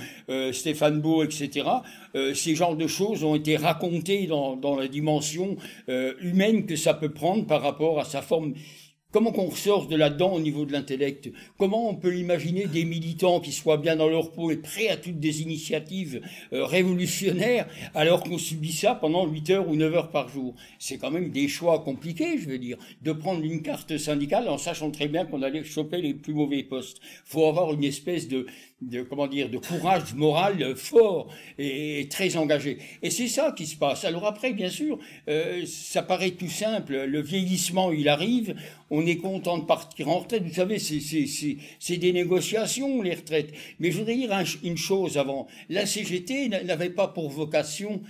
Stéphane Beau, etc., ces genres de choses ont été racontées dans la dimension humaine que ça peut prendre par rapport à sa forme. Comment qu'on ressort de là-dedans au niveau de l'intellect? Comment on peut imaginer des militants qui soient bien dans leur peau et prêts à toutes des initiatives révolutionnaires alors qu'on subit ça pendant 8 heures ou 9 heures par jour? C'est quand même des choix compliqués, je veux dire, de prendre une carte syndicale en sachant très bien qu'on allait choper les plus mauvais postes. Faut avoir une espèce de courage moral fort et très engagé. Et c'est ça qui se passe. Alors après, bien sûr, ça paraît tout simple. Le vieillissement, il arrive. On est content de partir en retraite. Vous savez, c'est des négociations, les retraites. Mais je voudrais dire une chose avant. La CGT n'avait pas pour vocation,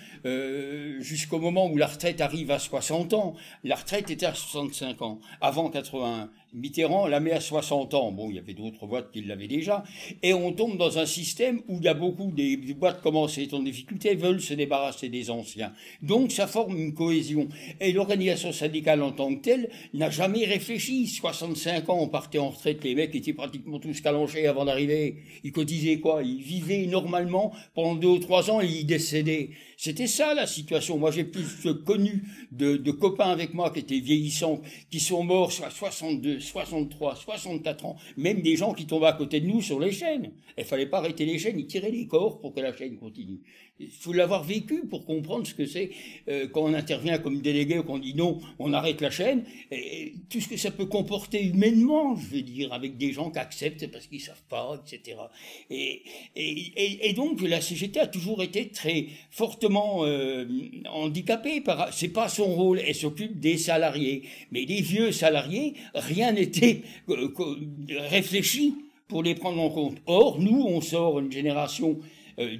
jusqu'au moment où la retraite arrive à 60 ans. La retraite était à 65 ans, avant 81. Mitterrand la met à 60 ans. Bon, il y avait d'autres boîtes qui l'avaient déjà. Et on tombe dans un système où il y a beaucoup des boîtes commencent à être en difficulté, veulent se débarrasser des anciens. Donc, ça forme une cohésion. Et l'organisation syndicale en tant que telle n'a jamais réfléchi. 65 ans, on partait en retraite, les mecs étaient pratiquement tous calanchés avant d'arriver. Ils cotisaient quoi? Ils vivaient normalement pendant 2 ou 3 ans et ils décédaient. C'était ça la situation. Moi, j'ai plus connu de copains avec moi qui étaient vieillissants, qui sont morts à 62, 63, 64 ans. Même des gens qui tombaient à côté de nous sur les chaînes. Il fallait pas arrêter les chaînes, ils tiraient les corps pour que la chaîne continue. Il faut l'avoir vécu pour comprendre ce que c'est quand on intervient comme délégué ou qu'on dit non, on arrête la chaîne. Et tout ce que ça peut comporter humainement, je veux dire, avec des gens qui acceptent parce qu'ils savent pas, etc. Et donc la CGT a toujours été très fortement handicapée. C'est pas son rôle. Elle s'occupe des salariés, mais les vieux salariés, rien n'était réfléchi pour les prendre en compte. Or, nous, on sort une génération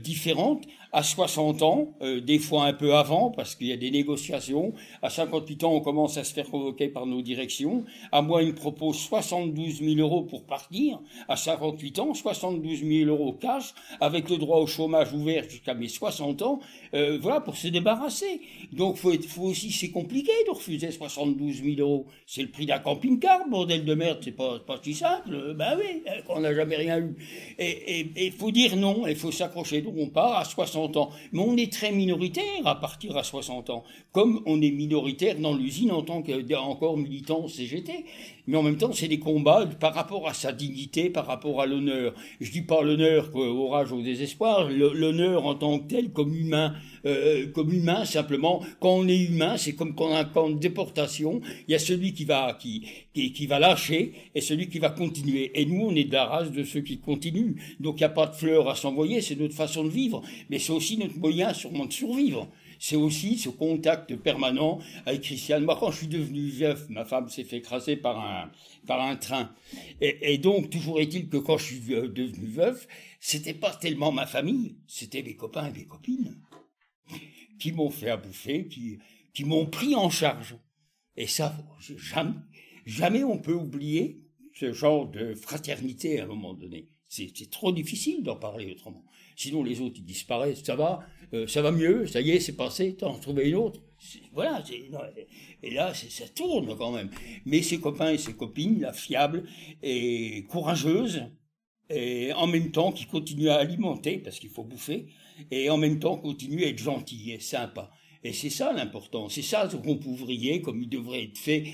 différentes. À 60 ans, des fois un peu avant, parce qu'il y a des négociations. À 58 ans, on commence à se faire convoquer par nos directions. À moi, ils me proposent 72 000 euros pour partir. À 58 ans, 72 000 euros cash, avec le droit au chômage ouvert jusqu'à mes 60 ans, voilà, pour se débarrasser. Donc, faut aussi, c'est compliqué de refuser 72 000 euros. C'est le prix d'un camping-car, bordel de merde, c'est pas si simple. Ben oui, on n'a jamais rien eu. Et faut dire non, il faut s'accrocher. Donc, on part à 60 ans. Mais on est très minoritaire à partir à 60 ans. Comme on est minoritaire dans l'usine en tant qu'encore militant CGT. Mais en même temps, c'est des combats par rapport à sa dignité, par rapport à l'honneur. Je dis pas l'honneur au rage, au désespoir, l'honneur en tant que tel, comme humain simplement. Quand on est humain, c'est comme quand on a un camp de déportation, il y a celui qui va lâcher et celui qui va continuer. Et nous, on est de la race de ceux qui continuent. Donc il n'y a pas de fleurs à s'envoyer, c'est notre façon de vivre, mais c'est aussi notre moyen sûrement de survivre. C'est aussi ce contact permanent avec Christiane. Moi, quand je suis devenu veuf, ma femme s'est fait écraser par un train. Et donc, toujours est-il que quand je suis devenu veuf, c'était pas tellement ma famille, c'était mes copains et mes copines qui m'ont fait à bouffer, qui m'ont pris en charge. Et ça, jamais on peut oublier ce genre de fraternité à un moment donné. C'est trop difficile d'en parler autrement. Sinon, les autres, ils disparaissent. Ça va mieux, ça y est, c'est passé, t'en trouvé une autre. Voilà, et là, ça tourne quand même. Mais ses copains et ses copines, la fiable et courageuse, et en même temps qui continuent à alimenter, parce qu'il faut bouffer, et en même temps continuent à être gentils et sympas. Et c'est ça l'important, c'est ça ce groupe ouvrier, comme il devrait être fait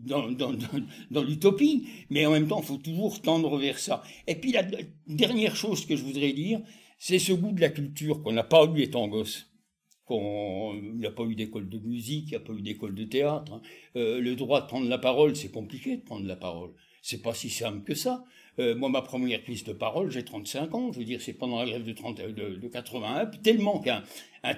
dans l'utopie, mais en même temps, il faut toujours tendre vers ça. Et puis la dernière chose que je voudrais dire, c'est ce goût de la culture qu'on n'a pas eu étant gosse. Il n'y a pas eu d'école de musique, il n'y a pas eu d'école de théâtre. Le droit de prendre la parole, c'est compliqué de prendre la parole. C'est pas si simple que ça. Moi, ma première prise de parole, j'ai 35 ans. Je veux dire, c'est pendant la grève de 81. Tellement qu'un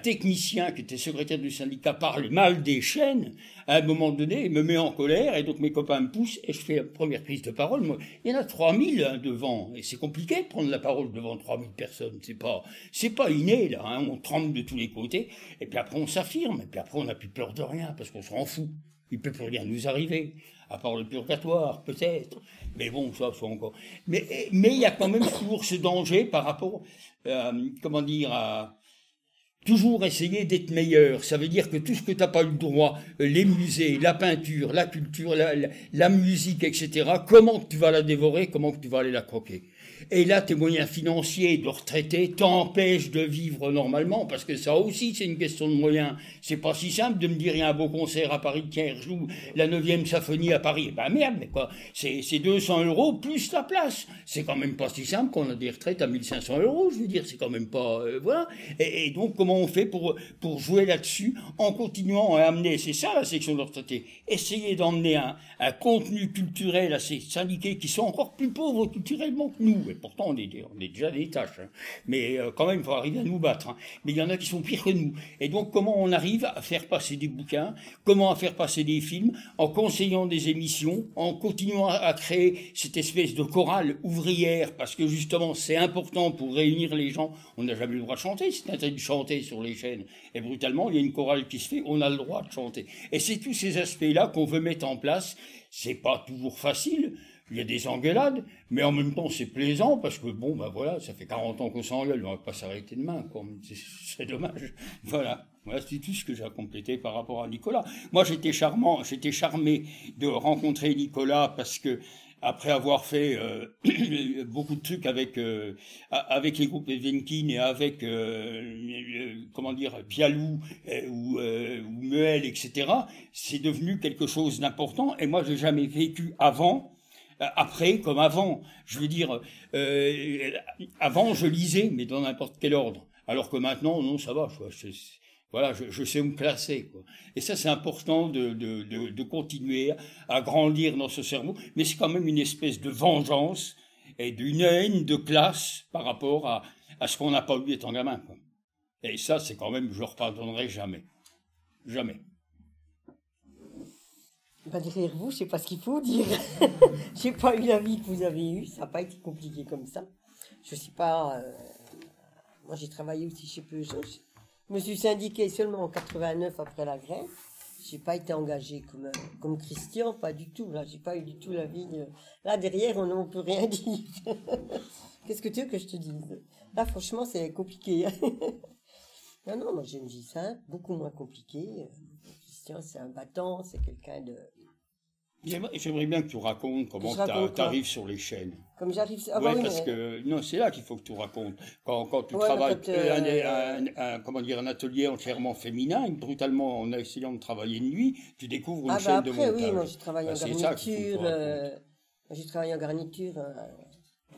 technicien qui était secrétaire du syndicat parle mal des chaînes, à un moment donné, il me met en colère, et donc mes copains me poussent, et je fais la première prise de parole. Moi, il y en a 3000 devant, et c'est compliqué de prendre la parole devant 3000 personnes. C'est pas inné, là, hein. On tremble de tous les côtés, et puis après on s'affirme, et puis après on n'a plus peur de rien, parce qu'on s'en fout. Il peut plus rien nous arriver, à part le purgatoire, peut-être. Mais bon, ça encore. Mais il y a quand même toujours ce danger par rapport, à toujours essayer d'être meilleur. Ça veut dire que tout ce que tu n'as pas eu le droit, les musées, la peinture, la culture, la musique, etc., comment tu vas la dévorer, comment tu vas aller la croquer. Et là, tes moyens financiers de retraité t'empêchent de vivre normalement, parce que ça aussi, c'est une question de moyens. C'est pas si simple de me dire, il y a un beau concert à Paris, tiens, je joue la 9e symphonie à Paris. Ben merde, mais quoi, c'est 200 € plus ta place. C'est quand même pas si simple qu'on a des retraites à 1500 €, je veux dire, c'est quand même pas, voilà. Et donc, comment on fait pour jouer là-dessus, en continuant à amener, c'est ça la section de retraités, essayer d'emmener un contenu culturel à ces syndiqués qui sont encore plus pauvres culturellement que nous. Et pourtant, on est déjà des tâches. Hein. Mais quand même, il faut arriver à nous battre. Hein. Mais il y en a qui sont pires que nous. Et donc, comment on arrive à faire passer des bouquins, comment à faire passer des films, en conseillant des émissions, en continuant à créer cette espèce de chorale ouvrière, parce que justement, c'est important pour réunir les gens. On n'a jamais le droit de chanter, c'est interdit de chanter sur les chaînes. Et brutalement, il y a une chorale qui se fait, on a le droit de chanter. Et c'est tous ces aspects-là qu'on veut mettre en place. C'est pas toujours facile. Il y a des engueulades, mais en même temps c'est plaisant parce que bon, ben voilà, ça fait 40 ans qu'on s'engueule, on va pas s'arrêter demain, quoi. C'est dommage. Voilà, c'est tout ce que j'ai à compléter par rapport à Nicolas. Moi, j'étais charmé de rencontrer Nicolas parce que après avoir fait beaucoup de trucs avec les groupes Evenkin et avec Pialou ou Muel, etc. C'est devenu quelque chose d'important. Et moi, j'ai jamais vécu après comme avant. Je veux dire, avant je lisais, mais dans n'importe quel ordre. Alors que maintenant, non, ça va. Je sais où me classer, quoi. Et ça, c'est important de continuer à grandir dans ce cerveau. Mais c'est quand même une espèce de vengeance et d'une haine de classe par rapport à ce qu'on n'a pas eu étant gamin, quoi. Et ça, c'est quand même, je ne repardonnerai jamais. Jamais. Ben derrière vous, je ne sais pas ce qu'il faut dire. Je n'ai pas eu la vie que vous avez eue, ça n'a pas été compliqué comme ça. Je suis pas... moi, j'ai travaillé aussi chez Peugeot. Je me suis syndiquée seulement en 89 après la grève. J'ai pas été engagée comme Christian, pas du tout. Là, j'ai pas eu du tout la vie. Là, derrière, on ne peut rien dire. Qu'est-ce que tu veux que je te dise? Là, franchement, c'est compliqué. Non, moi, j'ai une vie simple, beaucoup moins compliquée. Christian, c'est un battant, c'est quelqu'un de... J'aimerais bien que tu racontes comment tu arrives sur les chaînes. Comme j'arrive... Ah, ouais, parce que non, c'est là qu'il faut que tu racontes. Quand tu travailles un atelier entièrement féminin, brutalement en essayant de travailler de nuit, tu découvres une chaîne de montage. Oui, moi j'ai travaillé en garniture. J'ai travaillé en garniture,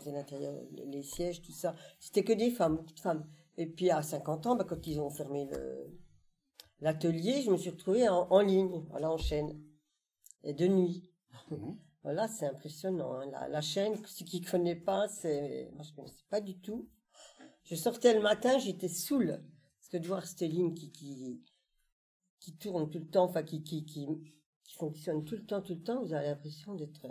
l'intérieur, les sièges, tout ça. C'était que des femmes, beaucoup de femmes. Et puis à 50 ans, quand ils ont fermé l'atelier, je me suis retrouvée en ligne, voilà, en chaîne. Et de nuit. Voilà, c'est impressionnant. Hein. La chaîne, ceux qui ne connaissent pas, moi je ne connaissais pas du tout. Je sortais le matin, j'étais saoule. Parce que de voir cette ligne qui tourne tout le temps, enfin qui fonctionne tout le temps, vous avez l'impression d'être...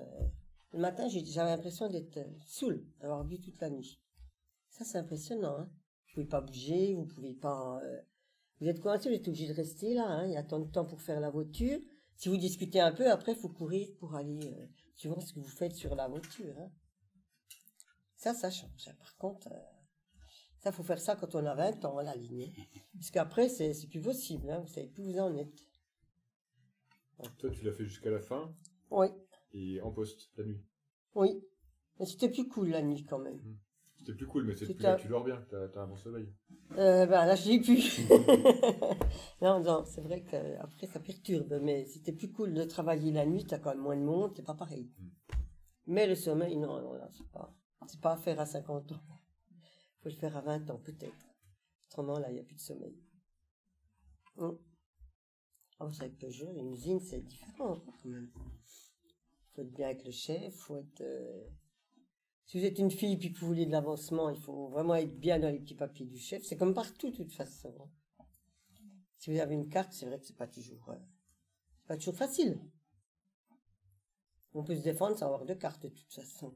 le matin, j'avais l'impression d'être saoule, d'avoir bu toute la nuit. Ça, c'est impressionnant. Hein. Vous ne pouvez pas bouger, vous ne pouvez pas... vous êtes coincé, vous êtes obligé de rester là. Hein. Il y a tant de temps pour faire la voiture. Si vous discutez un peu, après, il faut courir pour aller suivant ce que vous faites sur la voiture. Hein. Ça change. Par contre, ça, faut faire ça quand on a 20 ans, la ligne. Parce qu'après, c'est plus possible. Hein. Vous savez plus où vous en êtes. Toi, tu l'as fait jusqu'à la fin? Oui. Et en poste, la nuit? Oui. Mais c'était plus cool, la nuit, quand même. C'était plus cool, mais c'est plus là que tu dors bien, que tu as un bon sommeil. Là, je l'ai plus. non, c'est vrai qu'après, ça perturbe, mais c'était plus cool de travailler la nuit, t'as quand même moins de monde, c'est pas pareil. Mais le sommeil, non, là, c'est pas à faire à 50 ans. Faut le faire à 20 ans, peut-être. Autrement, là, il n'y a plus de sommeil. Vous savez, Peugeot, une usine, c'est différent, quand même. Faut être bien avec le chef, faut être... Si vous êtes une fille et que vous voulez de l'avancement, il faut vraiment être bien dans les petits papiers du chef. C'est comme partout, de toute façon. Si vous avez une carte, c'est vrai que c'est pas toujours facile. On peut se défendre sans avoir de carte, de toute façon.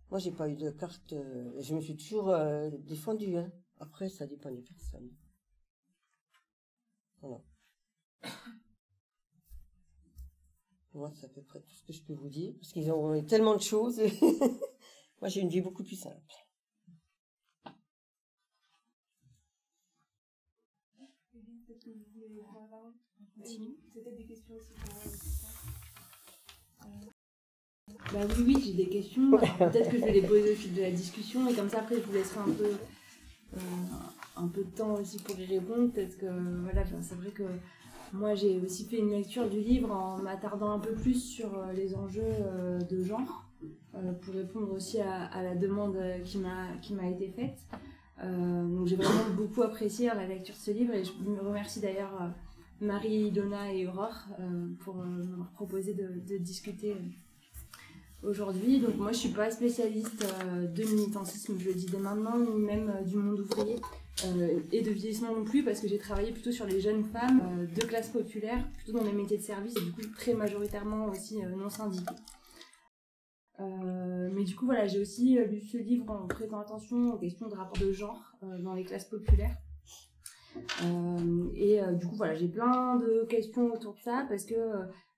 Moi, j'ai pas eu de carte. Je me suis toujours défendue. Hein. Après, ça dépend des personnes. Voilà. Moi, c'est à peu près tout ce que je peux vous dire, parce qu'ils ont tellement de choses. Moi, j'ai une vie beaucoup plus simple. C'était des questions aussi pour oui, j'ai des questions. Peut-être que je vais les poser au fil de la discussion, et comme ça, après, je vous laisserai un peu de temps aussi pour y répondre. Peut-être que, voilà, c'est vrai que moi, j'ai aussi fait une lecture du livre en m'attardant un peu plus sur les enjeux de genre, pour répondre aussi à la demande qui m'a été faite. Donc j'ai vraiment beaucoup apprécié la lecture de ce livre, et je me remercie d'ailleurs Marie, Donna et Aurore pour m'avoir proposé de discuter aujourd'hui. Donc moi, je suis pas spécialiste de militantisme, je le dis dès maintenant, ni même du monde ouvrier. Et de vieillissement non plus, parce que j'ai travaillé plutôt sur les jeunes femmes de classe populaire, plutôt dans des métiers de service, et du coup très majoritairement aussi non syndiqués. Mais du coup voilà, j'ai aussi lu ce livre en prêtant attention aux questions de rapport de genre dans les classes populaires. Du coup voilà, j'ai plein de questions autour de ça, parce que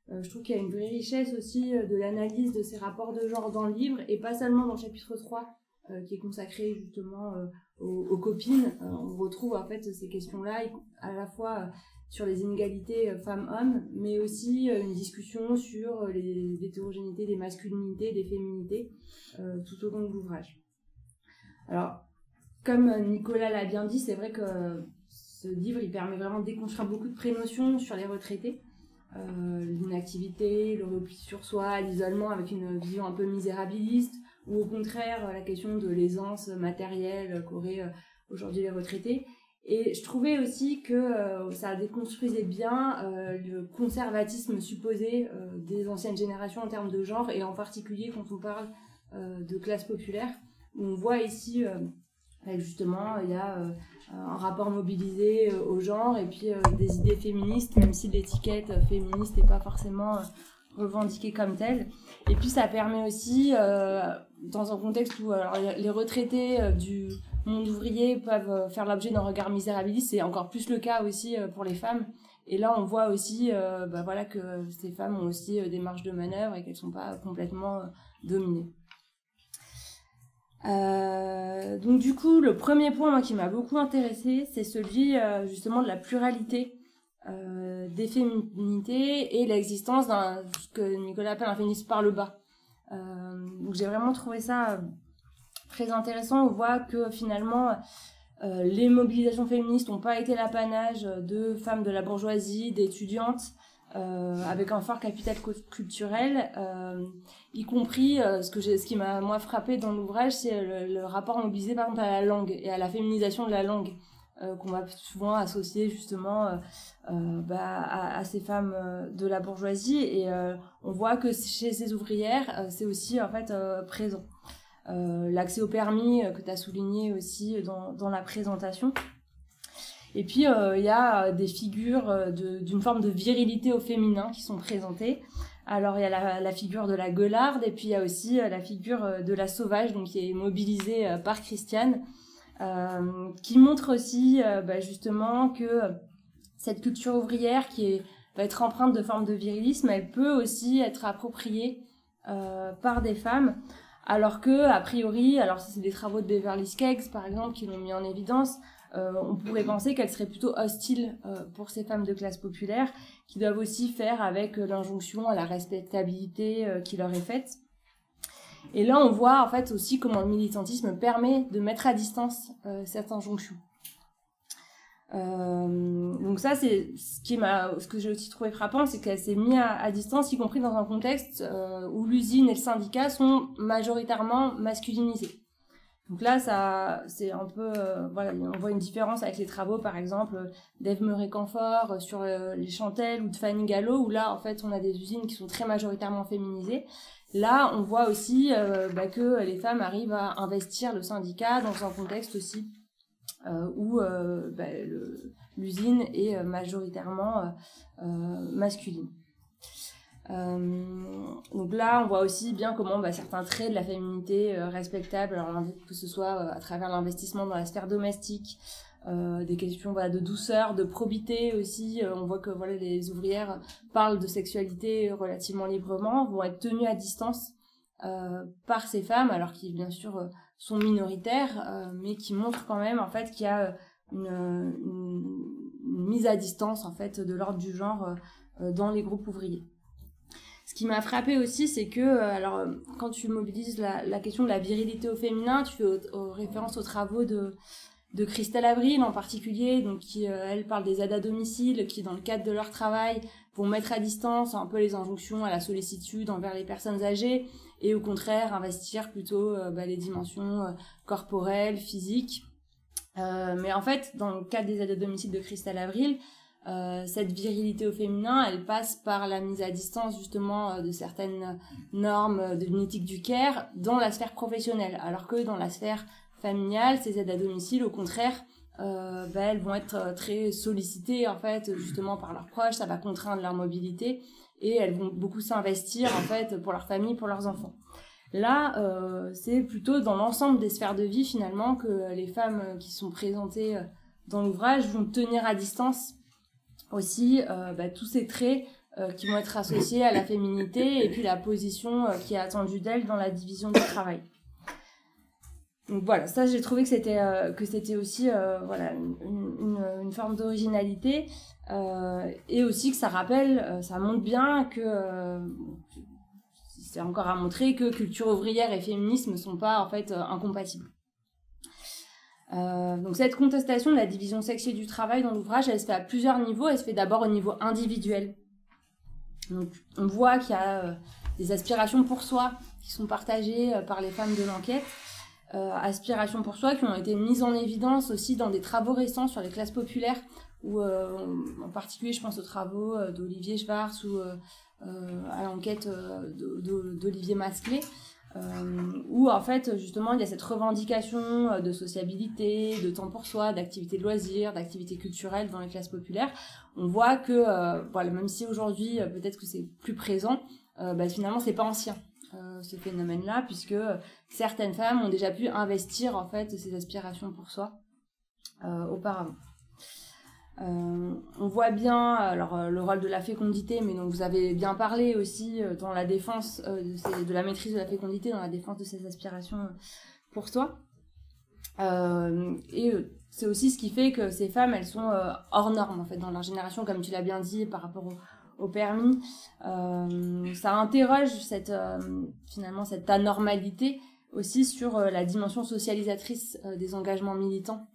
je trouve qu'il y a une vraie richesse aussi de l'analyse de ces rapports de genre dans le livre, et pas seulement dans le chapitre 3 qui est consacré justement aux copines. On retrouve en fait ces questions-là à la fois sur les inégalités femmes-hommes, mais aussi une discussion sur les hétérogénéités des masculinités, des féminités, tout au long de l'ouvrage. Alors, comme Nicolas l'a bien dit, c'est vrai que ce livre, il permet vraiment de déconstruire beaucoup de prénotions sur les retraités. L'inactivité, le repli sur soi, l'isolement avec une vision un peu misérabiliste, ou au contraire la question de l'aisance matérielle qu'auraient aujourd'hui les retraités. Et je trouvais aussi que ça déconstruisait bien le conservatisme supposé des anciennes générations en termes de genre, et en particulier quand on parle de classe populaire, où on voit ici justement il y a un rapport mobilisé au genre, et puis des idées féministes, même si l'étiquette féministe n'est pas forcément revendiquée comme telle. Et puis ça permet aussi dans un contexte où alors, les retraités du monde ouvrier peuvent faire l'objet d'un regard misérabiliste, c'est encore plus le cas aussi pour les femmes. Et là, on voit aussi voilà, que ces femmes ont aussi des marges de manœuvre et qu'elles ne sont pas complètement dominées. Donc du coup, le premier point moi, qui m'a beaucoup intéressée, c'est celui justement de la pluralité des féminités et l'existence d'un ce que Nicolas appelle un féminisme par le bas. Donc j'ai vraiment trouvé ça très intéressant. On voit que finalement les mobilisations féministes n'ont pas été l'apanage de femmes de la bourgeoisie, d'étudiantes, avec un fort capital culturel, y compris ce qui m'a moi frappé dans l'ouvrage, c'est le rapport mobilisé par exemple à la langue et à la féminisation de la langue, qu'on va souvent associer justement à ces femmes de la bourgeoisie, et on voit que chez ces ouvrières c'est aussi en fait présent. L'accès au permis que tu as souligné aussi dans la présentation. Et puis il y a des figures d'une forme de virilité au féminin qui sont présentées. Alors il y a la figure de la gueularde, et puis il y a aussi la figure de la sauvage, donc qui est mobilisée par Christiane, qui montre aussi justement que cette culture ouvrière qui va être empreinte de formes de virilisme, elle peut aussi être appropriée par des femmes, alors que a priori, alors ça c'est des travaux de Beverly Skeggs par exemple qui l'ont mis en évidence, on pourrait penser qu'elle serait plutôt hostile pour ces femmes de classe populaire, qui doivent aussi faire avec l'injonction à la respectabilité qui leur est faite. Et là, on voit en fait aussi comment le militantisme permet de mettre à distance cette injonction. Donc ça, c'est ce que j'ai aussi trouvé frappant, c'est qu'elle s'est mise à distance, y compris dans un contexte où l'usine et le syndicat sont majoritairement masculinisés. Donc là, ça, c'est un peu, voilà, on voit une différence avec les travaux, par exemple, d'Ève Meuret-Canfort sur les Chantelles ou de Fanny Gallo, où là, en fait, on a des usines qui sont très majoritairement féminisées. Là, on voit aussi que les femmes arrivent à investir le syndicat dans un contexte aussi où l'usine est majoritairement masculine. Donc là, on voit aussi bien comment certains traits de la féminité respectable, alors, que ce soit à travers l'investissement dans la sphère domestique, des questions de douceur, de probité aussi. On voit que les ouvrières parlent de sexualité relativement librement, vont être tenues à distance par ces femmes, alors qui bien sûr sont minoritaires, mais qui montrent quand même en fait qu'il y a une mise à distance en fait de l'ordre du genre dans les groupes ouvriers. Ce qui m'a frappé aussi, c'est que quand tu mobilises la question de la virilité au féminin, tu fais référence aux travaux de Christelle Avril en particulier, donc qui elle parle des aides à domicile qui dans le cadre de leur travail vont mettre à distance un peu les injonctions à la sollicitude envers les personnes âgées et au contraire investir plutôt les dimensions corporelles, physiques. Mais en fait, dans le cadre des aides à domicile de Christelle Avril, cette virilité au féminin, elle passe par la mise à distance justement de certaines normes de l'éthique du care dans la sphère professionnelle, alors que dans la sphère familiale, ces aides à domicile, au contraire, elles vont être très sollicitées en fait justement par leurs proches, ça va contraindre leur mobilité et elles vont beaucoup s'investir en fait pour leur famille, pour leurs enfants. Là, c'est plutôt dans l'ensemble des sphères de vie finalement que les femmes qui sont présentées dans l'ouvrage vont tenir à distance aussi tous ces traits qui vont être associés à la féminité et puis la position qui est attendue d'elles dans la division du travail. Donc voilà, ça j'ai trouvé que c'était aussi une forme d'originalité et aussi que ça rappelle, ça montre bien que c'est encore à montrer que culture ouvrière et féminisme ne sont pas en fait incompatibles. Donc cette contestation de la division sexuée du travail dans l'ouvrage, elle se fait à plusieurs niveaux. Elle se fait d'abord au niveau individuel. Donc on voit qu'il y a des aspirations pour soi qui sont partagées par les femmes de l'enquête, aspirations pour soi qui ont été mises en évidence aussi dans des travaux récents sur les classes populaires, où en particulier je pense aux travaux d'Olivier Schwartz ou à l'enquête d'Olivier Masclé. Où en fait justement il y a cette revendication de sociabilité, de temps pour soi, d'activité de loisirs, d'activité culturelle dans les classes populaires. On voit que même si aujourd'hui peut-être que c'est plus présent, finalement c'est pas ancien. ce phénomène-là, puisque certaines femmes ont déjà pu investir en fait ces aspirations pour soi auparavant. On voit bien alors le rôle de la fécondité, mais donc vous avez bien parlé aussi dans la défense de la maîtrise de la fécondité, dans la défense de ces aspirations pour soi. Et c'est aussi ce qui fait que ces femmes, elles sont hors normes en fait dans leur génération, comme tu l'as bien dit par rapport au permis. Ça interroge finalement cette anormalité aussi sur la dimension socialisatrice des engagements militants.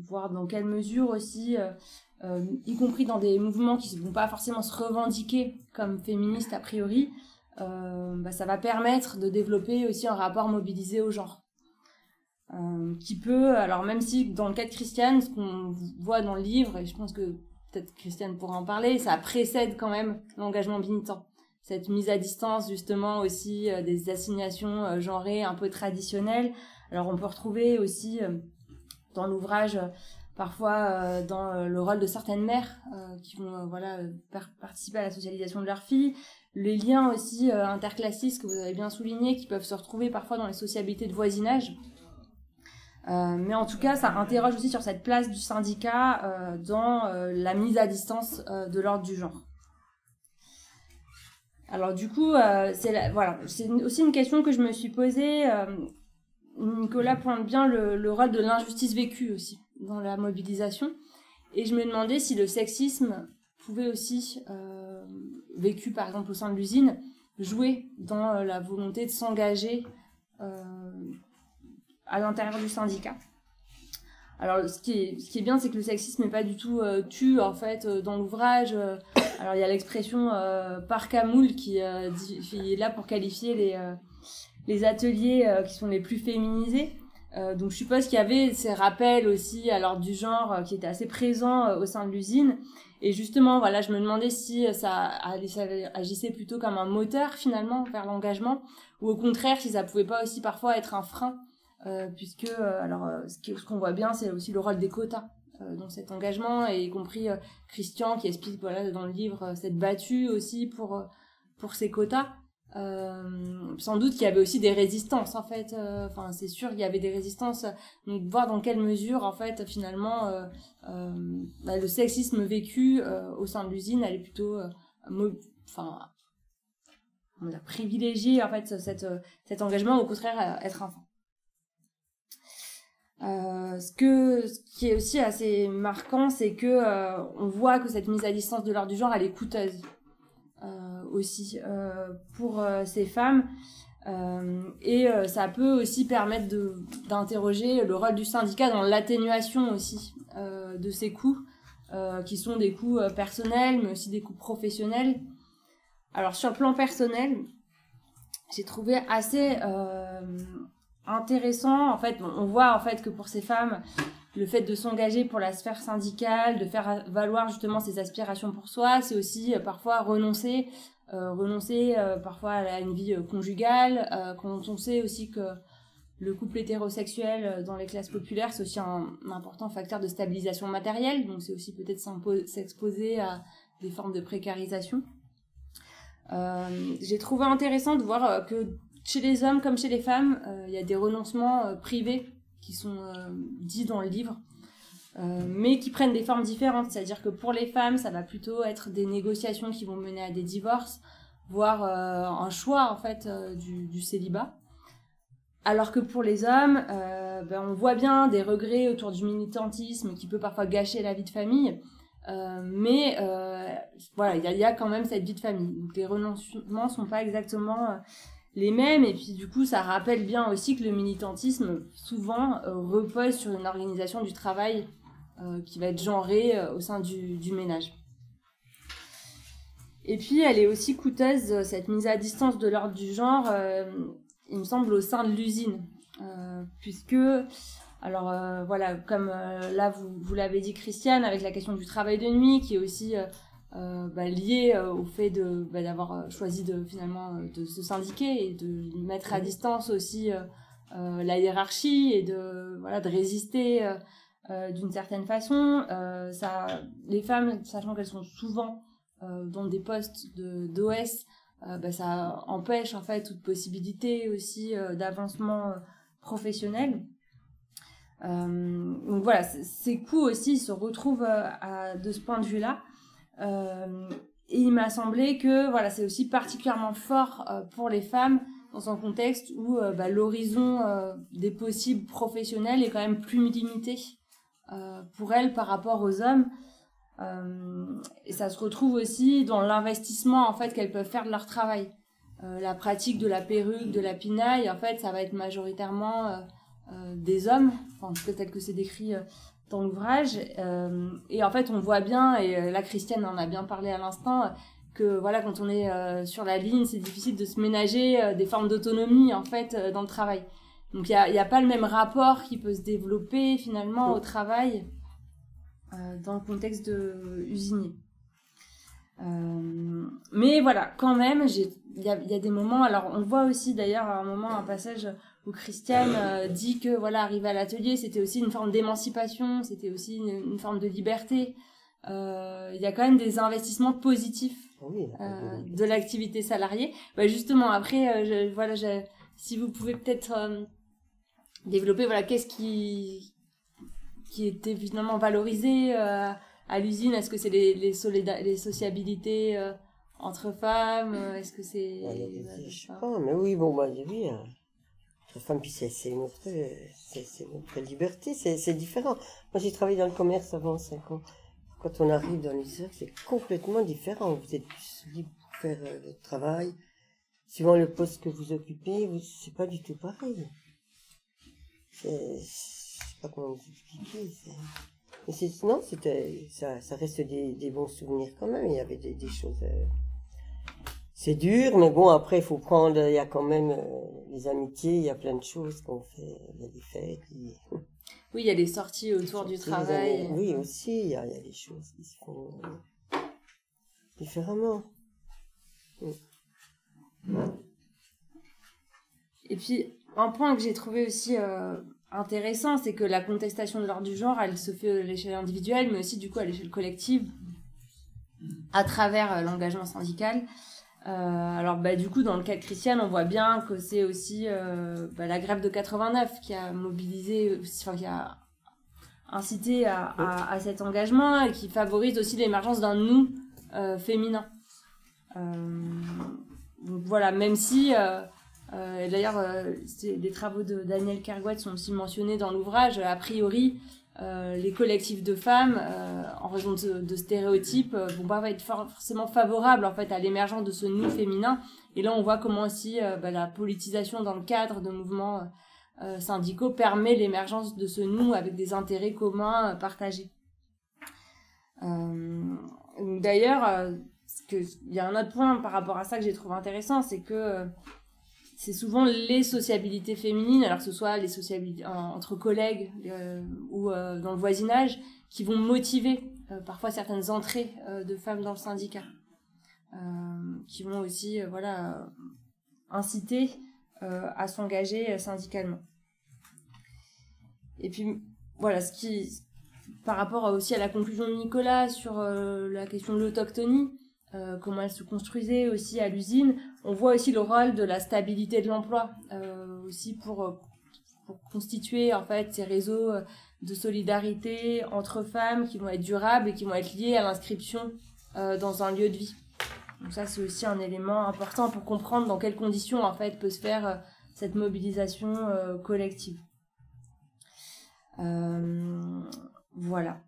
Voir dans quelle mesure aussi, y compris dans des mouvements qui ne vont pas forcément se revendiquer comme féministes a priori, ça va permettre de développer aussi un rapport mobilisé au genre. Qui peut, alors même si dans le cas de Christiane, ce qu'on voit dans le livre, et je pense que peut-être Christiane pourra en parler, ça précède quand même l'engagement militant. Cette mise à distance justement aussi des assignations genrées un peu traditionnelles. Alors on peut retrouver aussi dans l'ouvrage, parfois dans le rôle de certaines mères qui vont participer à la socialisation de leurs filles, les liens aussi interclassistes que vous avez bien souligné, qui peuvent se retrouver parfois dans les sociabilités de voisinage. Mais en tout cas, ça interroge aussi sur cette place du syndicat dans la mise à distance de l'ordre du genre. Alors du coup, c'est aussi une question que je me suis posée. Nicolas pointe bien le rôle de l'injustice vécue aussi dans la mobilisation, et je me demandais si le sexisme pouvait aussi, vécu par exemple au sein de l'usine, jouer dans la volonté de s'engager à l'intérieur du syndicat. Alors ce qui est bien, c'est que le sexisme n'est pas du tout tu en fait dans l'ouvrage. Alors il y a l'expression parc à moule qui est là pour qualifier les ateliers qui sont les plus féminisés. Donc je suppose qu'il y avait ces rappels aussi à l'ordre du genre qui étaient assez présents au sein de l'usine. Et justement, voilà, je me demandais si ça agissait plutôt comme un moteur finalement vers l'engagement, ou au contraire si ça pouvait pas aussi parfois être un frein, puisque ce qu'on voit bien, c'est aussi le rôle des quotas dans cet engagement, et y compris Christian qui explique dans le livre s'être battu aussi pour ces quotas. Sans doute qu'il y avait aussi des résistances en fait, c'est sûr qu'il y avait des résistances, donc voir dans quelle mesure en fait finalement le sexisme vécu au sein de l'usine allait plutôt on a privilégié en fait cet engagement, au contraire être un ce qui est aussi assez marquant, c'est que on voit que cette mise à distance de l'ordre du genre elle est coûteuse aussi pour ces femmes, et ça peut aussi permettre d'interroger le rôle du syndicat dans l'atténuation aussi de ces coûts qui sont des coûts personnels mais aussi des coûts professionnels. Alors sur le plan personnel, j'ai trouvé assez intéressant en fait, on voit en fait que pour ces femmes, le fait de s'engager pour la sphère syndicale, de faire valoir justement ses aspirations pour soi, c'est aussi parfois renoncer parfois à une vie conjugale, quand on sait aussi que le couple hétérosexuel dans les classes populaires, c'est aussi un important facteur de stabilisation matérielle, donc c'est aussi peut-être s'exposer à des formes de précarisation. J'ai trouvé intéressant de voir que chez les hommes comme chez les femmes, il y a des renoncements privés qui sont dits dans le livre, mais qui prennent des formes différentes. C'est-à-dire que pour les femmes, ça va plutôt être des négociations qui vont mener à des divorces, voire un choix en fait du célibat. Alors que pour les hommes, on voit bien des regrets autour du militantisme qui peut parfois gâcher la vie de famille, mais il y a quand même cette vie de famille. Donc les renoncements sont pas exactement les mêmes, et puis du coup ça rappelle bien aussi que le militantisme souvent repose sur une organisation du travail qui va être genrée au sein du ménage. Et puis elle est aussi coûteuse, cette mise à distance de l'ordre du genre, il me semble, au sein de l'usine, puisque comme là vous l'avez dit Christiane, avec la question du travail de nuit qui est aussi lié au fait d'avoir choisi de se syndiquer et de mettre à distance aussi la hiérarchie et de résister d'une certaine façon. Les femmes, sachant qu'elles sont souvent dans des postes d'OS, ça empêche en fait toute possibilité aussi d'avancement professionnel. Donc voilà, ces coûts aussi se retrouvent de ce point de vue-là. Et il m'a semblé que voilà, c'est aussi particulièrement fort pour les femmes dans un contexte où l'horizon des possibles professionnels est quand même plus limité pour elles par rapport aux hommes. Et ça se retrouve aussi dans l'investissement en fait qu'elles peuvent faire de leur travail. La pratique de la perruque, de la pinaille, en fait, ça va être majoritairement des hommes, enfin peut-être tel que c'est décrit dans l'ouvrage. Et en fait, on voit bien, et la Christiane en a bien parlé à l'instant, que voilà, quand on est sur la ligne, c'est difficile de se ménager des formes d'autonomie en fait dans le travail. Donc il y a pas le même rapport qui peut se développer finalement au travail dans le contexte de usinier. Mais voilà, quand même, il y a des moments. Alors on voit aussi d'ailleurs à un moment un passage où Christiane dit que voilà, arriver à l'atelier, c'était aussi une forme d'émancipation, c'était aussi une forme de liberté. Il y a quand même des investissements positifs de l'activité salariée. Justement, après, si vous pouvez peut-être développer, voilà, qu'est-ce qui était finalement valorisé à l'usine. Est-ce que c'est les sociabilités entre femmes? Est-ce que c'est... je sais pas, mais oui, oui. Entre femmes, puis c'est notre liberté, c'est différent. Moi, j'ai travaillé dans le commerce avant 5 ans. Quand on arrive dans l'usine, c'est complètement différent. Vous êtes plus libre pour faire votre travail. Suivant le poste que vous occupez, c'est pas du tout pareil. Je sais pas comment vous expliquer. Mais ça reste des bons souvenirs quand même. Il y avait des choses. C'est dur, mais bon, après, il faut prendre. Il y a quand même les amitiés, il y a plein de choses qu'on fait. Il y a des fêtes. Oui, il y a les sorties autour du travail. Oui, aussi, il y a des choses qui se font différemment. Et puis, un point que j'ai trouvé aussi intéressant, c'est que la contestation de l'ordre du genre, elle se fait à l'échelle individuelle, mais aussi du coup à l'échelle collective, à travers l'engagement syndical. Alors du coup, dans le cas de Christiane, on voit bien que c'est aussi la grève de 89 qui a mobilisé, enfin qui a incité à cet engagement et qui favorise aussi l'émergence d'un nous féminin. Donc voilà, même si d'ailleurs les travaux de Daniel Kergouet sont aussi mentionnés dans l'ouvrage, a priori les collectifs de femmes en raison de stéréotypes vont pas être forcément favorables en fait à l'émergence de ce nous féminin. Et là on voit comment aussi la politisation dans le cadre de mouvements syndicaux permet l'émergence de ce nous avec des intérêts communs partagés. D'ailleurs il y a un autre point par rapport à ça que j'ai trouvé intéressant, c'est que c'est souvent les sociabilités féminines, alors que ce soit les sociabilités entre collègues ou dans le voisinage, qui vont motiver parfois certaines entrées de femmes dans le syndicat, qui vont aussi inciter à s'engager syndicalement. Et puis voilà, par rapport aussi à la conclusion de Nicolas sur la question de l'autochtonie, comment elle se construisait aussi à l'usine, on voit aussi le rôle de la stabilité de l'emploi aussi pour constituer en fait ces réseaux de solidarité entre femmes qui vont être durables et qui vont être liés à l'inscription dans un lieu de vie. Donc ça c'est aussi un élément important pour comprendre dans quelles conditions en fait peut se faire cette mobilisation collective. Voilà.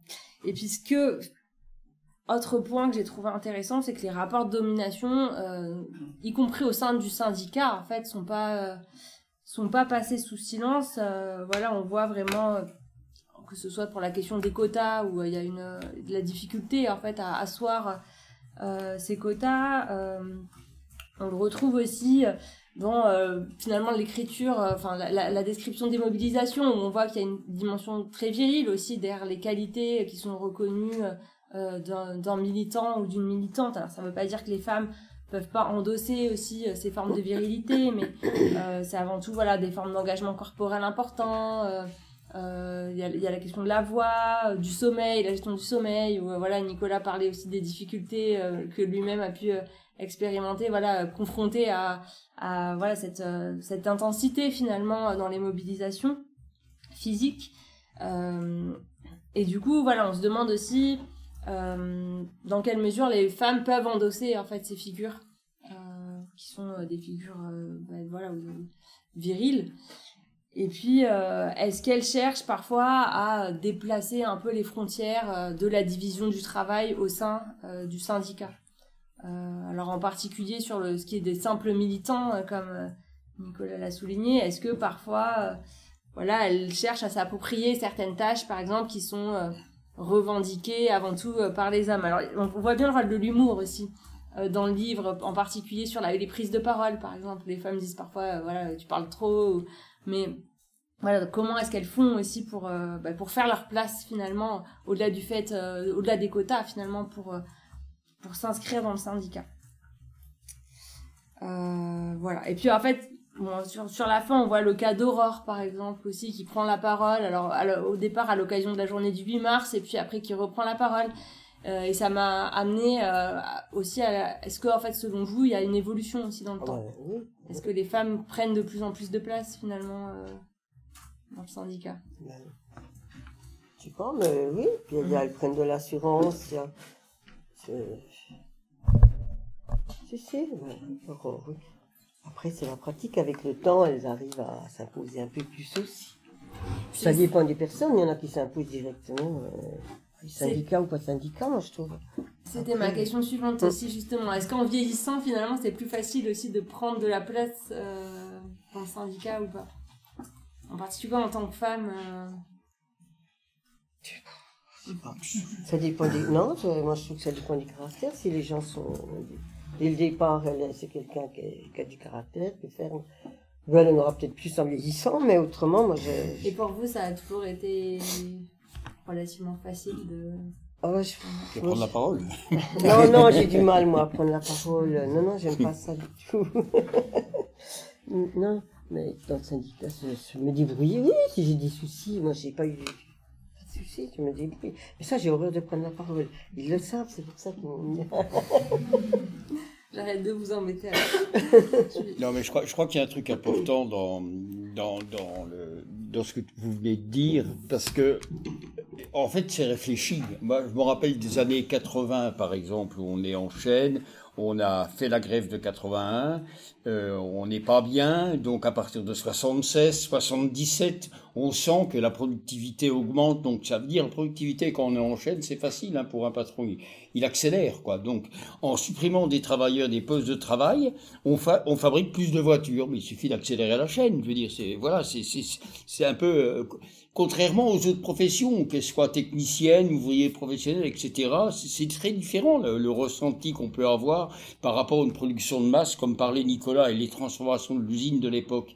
Et puisque autre point que j'ai trouvé intéressant, c'est que les rapports de domination, y compris au sein du syndicat, en fait, sont pas passés sous silence. On voit vraiment que ce soit pour la question des quotas où il y a de la difficulté en fait à asseoir ces quotas. On le retrouve aussi dans finalement l'écriture, la description des mobilisations où on voit qu'il y a une dimension très virile aussi derrière les qualités qui sont reconnues d'un militant ou d'une militante. Alors ça ne veut pas dire que les femmes peuvent pas endosser aussi ces formes de virilité, mais c'est avant tout des formes d'engagement corporel importants, Il y a la question de la voix, du sommeil, la gestion du sommeil, où voilà, Nicolas parlait aussi des difficultés que lui-même a pu expérimenter, voilà, confronté à voilà cette intensité finalement dans les mobilisations physiques. Et du coup, voilà, on se demande aussi dans quelle mesure les femmes peuvent endosser en fait ces figures qui sont des figures voilà, viriles. Et puis, est-ce qu'elles cherchent parfois à déplacer un peu les frontières de la division du travail au sein du syndicat? Alors en particulier sur ce qui est des simples militants, comme Nicolas l'a souligné, est-ce que parfois, voilà, elles cherchent à s'approprier certaines tâches, par exemple, qui sont revendiquées avant tout par les hommes? Alors on voit bien le rôle de l'humour aussi dans le livre, en particulier sur les prises de parole, par exemple. Les femmes disent parfois, voilà, tu parles trop, mais voilà, comment est-ce qu'elles font aussi pour faire leur place finalement, au-delà du fait, au-delà des quotas finalement, pour s'inscrire dans le syndicat. Voilà. Et puis en fait, bon, sur la fin, on voit le cas d'Aurore, par exemple, aussi, qui prend la parole. Alors, au départ, à l'occasion de la journée du 8 mars, et puis après, qui reprend la parole. Et ça m'a amené aussi à... Est-ce que, en fait, selon vous, il y a une évolution aussi dans le temps? Oui. Est-ce que les femmes prennent de plus en plus de place, finalement, dans le syndicat? Je sais pas, mais oui. Puis elles prennent de l'assurance. Si, oui. Après, c'est la pratique. Avec le temps, elles arrivent à s'imposer un peu plus aussi. Ça dépend des personnes. Il y en a qui s'imposent directement, syndicat ou pas syndicat, moi, je trouve. C'était ma question suivante aussi, justement. Est-ce qu'en vieillissant, finalement, c'est plus facile aussi de prendre de la place dans le syndicat ou pas? En particulier en tant que femme Ça dépend des... Non, moi je trouve que ça dépend du caractère. Si les gens sont... Dès le départ, c'est quelqu'un qui a du caractère, qui est ferme. Elle en aura peut-être plus en vieillissant, mais autrement, moi je... Et pour vous, ça a toujours été relativement facile de... De prendre la parole. Non, j'ai du mal, moi, à prendre la parole. Non, j'aime pas ça du tout. Non, mais dans le syndicat, je me débrouiller. Oui, si j'ai des soucis, moi j'ai pas eu... Si, tu me dis oui. Mais ça, j'ai horreur de prendre la parole. Ils le savent, c'est pour ça qu'ils m'ont... J'arrête de vous embêter. Non, mais je crois qu'il y a un truc important dans ce que vous venez de dire, parce que, en fait, c'est réfléchi. Moi, je me rappelle des années 80, par exemple, où on est en chaîne, on a fait la grève de 81, on n'est pas bien, donc à partir de 76, 77, on sent que la productivité augmente, donc ça veut dire la productivité quand on est en chaîne, c'est facile hein, pour un patron, il accélère quoi. Donc en supprimant des travailleurs des postes de travail, on fabrique plus de voitures, mais il suffit d'accélérer la chaîne, je veux dire, c'est un peu... contrairement aux autres professions, qu'elles soient techniciennes, ouvriers professionnels, etc., c'est très différent le ressenti qu'on peut avoir par rapport à une production de masse, comme parlait Nicolas, et les transformations de l'usine de l'époque.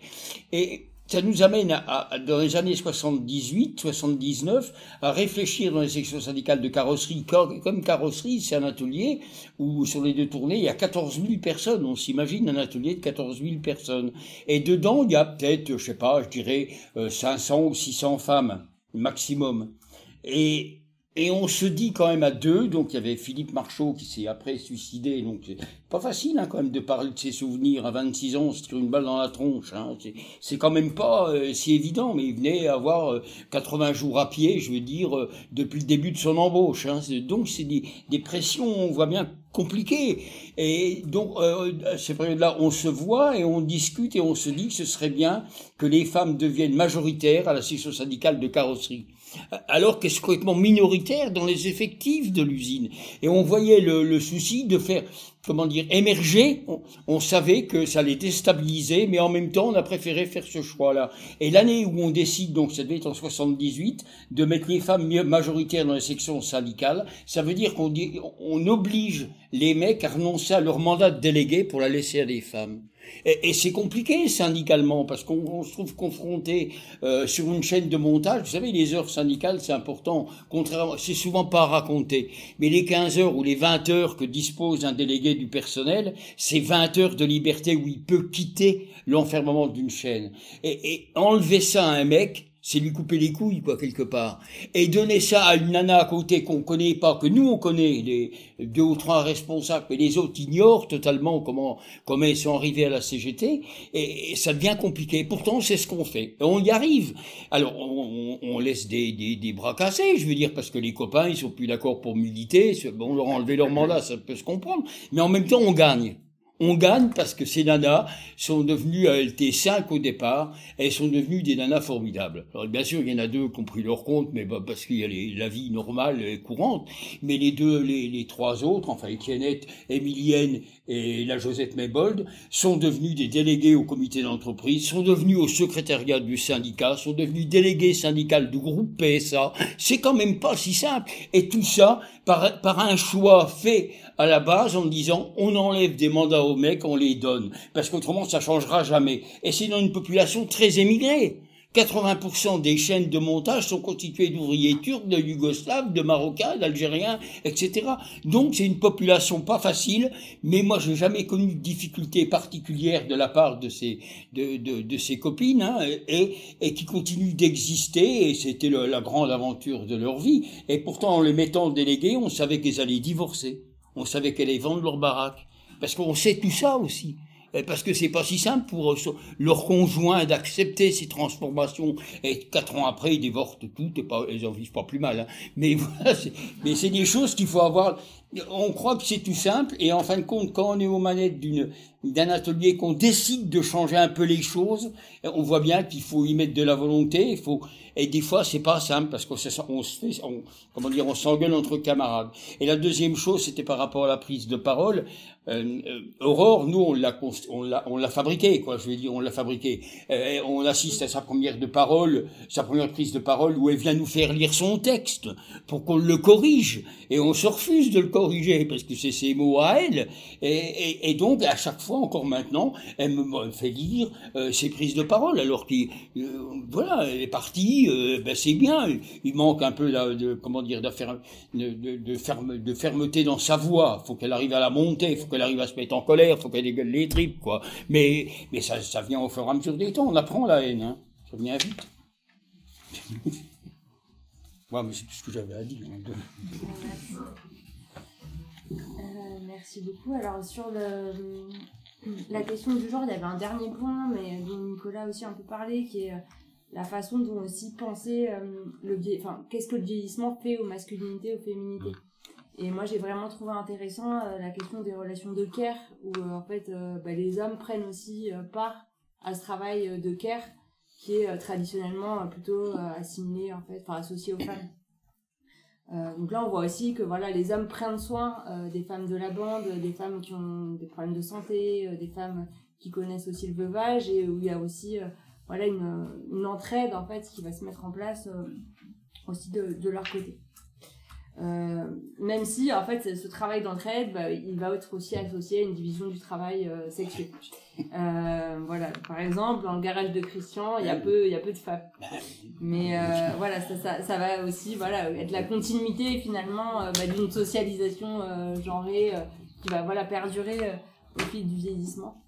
Et ça nous amène dans les années 78, 79, à réfléchir dans les sections syndicales de carrosserie. Comme carrosserie, c'est un atelier où, sur les deux tournées, il y a 14 000 personnes. On s'imagine un atelier de 14 000 personnes. Et dedans, il y a peut-être, je sais pas, je dirais 500 ou 600 femmes, maximum. Et on se dit quand même à deux, donc il y avait Philippe Marchaud qui s'est après suicidé, donc c'est pas facile hein, quand même de parler de ses souvenirs à 26 ans, se tirer une balle dans la tronche, hein. C'est quand même pas si évident, mais il venait avoir 80 jours à pied, je veux dire, depuis le début de son embauche, hein. Donc c'est des pressions, on voit bien, compliquées. Et donc à ces périodes-là, on se voit et on discute et on se dit que ce serait bien que les femmes deviennent majoritaires à la section syndicale de carrosserie. Alors qu'elles sont complètement minoritaires dans les effectifs de l'usine. Et on voyait le souci de faire, comment dire, émerger. On savait que ça allait déstabiliser, mais en même temps, on a préféré faire ce choix-là. Et l'année où on décide, donc ça devait être en 78, de mettre les femmes majoritaires dans les sections syndicales, ça veut dire qu'on oblige les mecs à renoncer à leur mandat de délégué pour la laisser à des femmes. Et c'est compliqué syndicalement parce qu'on se trouve confronté sur une chaîne de montage. Vous savez, les heures syndicales, c'est important. Contrairement, c'est souvent pas raconté. Mais les 15 heures ou les 20 heures que dispose un délégué du personnel, c'est 20 heures de liberté où il peut quitter l'enfermement d'une chaîne. Et enlever ça à un mec, c'est lui couper les couilles, quoi, quelque part. Et donner ça à une nana à côté qu'on connaît pas, que nous on connaît, les 2 ou 3 responsables, mais les autres ignorent totalement comment ils sont arrivés à la CGT, et ça devient compliqué. Pourtant, c'est ce qu'on fait. Et on y arrive. Alors, on laisse des bras cassés, je veux dire, parce que les copains, ils sont plus d'accord pour militer, on leur a enlevé leur mandat, ça peut se comprendre, mais en même temps, on gagne. On gagne parce que ces nanas sont devenues, elles étaient 5 au départ, elles sont devenues des nanas formidables. Alors bien sûr, il y en a 2 qui ont pris leur compte, mais parce qu'il y a la vie normale et courante, mais les 3 autres, enfin Étiennette, Emilienne et la Josette Maybold, sont devenus des délégués au comité d'entreprise, sont devenus au secrétariat du syndicat, sont devenus délégués syndicales du groupe PSA. C'est quand même pas si simple. Et tout ça par un choix fait à la base en disant on enlève des mandats aux mecs, on les donne. Parce qu'autrement, ça changera jamais. Et c'est dans une population très émigrée. 80% des chaînes de montage sont constituées d'ouvriers turcs, de Yougoslaves, de Marocains, d'Algériens, etc. Donc c'est une population pas facile, mais moi j'ai jamais connu de difficultés particulières de la part de ces copines, hein, et qui continuent d'exister, et c'était la grande aventure de leur vie. Et pourtant en les mettant délégués, on savait qu'elles allaient divorcer, on savait qu'elles allaient vendre leur baraque, parce qu'on sait tout ça aussi. Parce que c'est pas si simple pour leurs conjoints d'accepter ces transformations. Et 4 ans après, ils divorcent toutes, et ils en vivent pas plus mal, hein. Mais voilà, c'est des choses qu'il faut avoir. On croit que c'est tout simple, et en fin de compte, quand on est aux manettes d'un atelier, qu'on décide de changer un peu les choses, on voit bien qu'il faut y mettre de la volonté, et des fois, c'est pas simple, parce qu'on on s'engueule entre camarades. Et la deuxième chose, c'était par rapport à la prise de parole. Aurore, nous, on l'a fabriquée, quoi, je veux dire, on l'a fabriquée. On assiste à sa première prise de parole, où elle vient nous faire lire son texte, pour qu'on le corrige. Et on se refuse de le corriger, parce que c'est ses mots à elle. Et donc, à chaque fois, encore maintenant, elle me fait lire ses prises de parole, alors voilà, elle est partie, c'est bien. Il manque un peu de fermeté dans sa voix. Faut qu'elle arrive à la monter, faut qu'elle arrive à se mettre en colère, faut qu'elle dégueule les tripes, quoi. Mais ça vient au fur et à mesure des temps. On apprend la haine, hein. Ça vient vite. Ouais, mais c'est tout ce que j'avais à dire. Merci beaucoup. Alors, sur la question du genre, il y avait un dernier point, mais dont Nicolas a aussi un peu parlé, qui est la façon dont aussi penser qu'est-ce que le vieillissement fait aux masculinités, aux féminités. Et moi, j'ai vraiment trouvé intéressant la question des relations de care, où en fait, les hommes prennent aussi part à ce travail de care, qui est traditionnellement plutôt assimilé, en fait, associé aux femmes. Donc là, on voit aussi que voilà, les hommes prennent soin des femmes de la bande, des femmes qui ont des problèmes de santé, des femmes qui connaissent aussi le veuvage, et où il y a aussi une entraide en fait qui va se mettre en place aussi de leur côté. Même si en fait ce travail d'entraide, il va être aussi associé à une division du travail sexuel. Voilà, par exemple dans le garage de Christian, il y a peu de femmes, mais voilà, ça va aussi être la continuité finalement d'une socialisation genrée qui va perdurer au fil du vieillissement.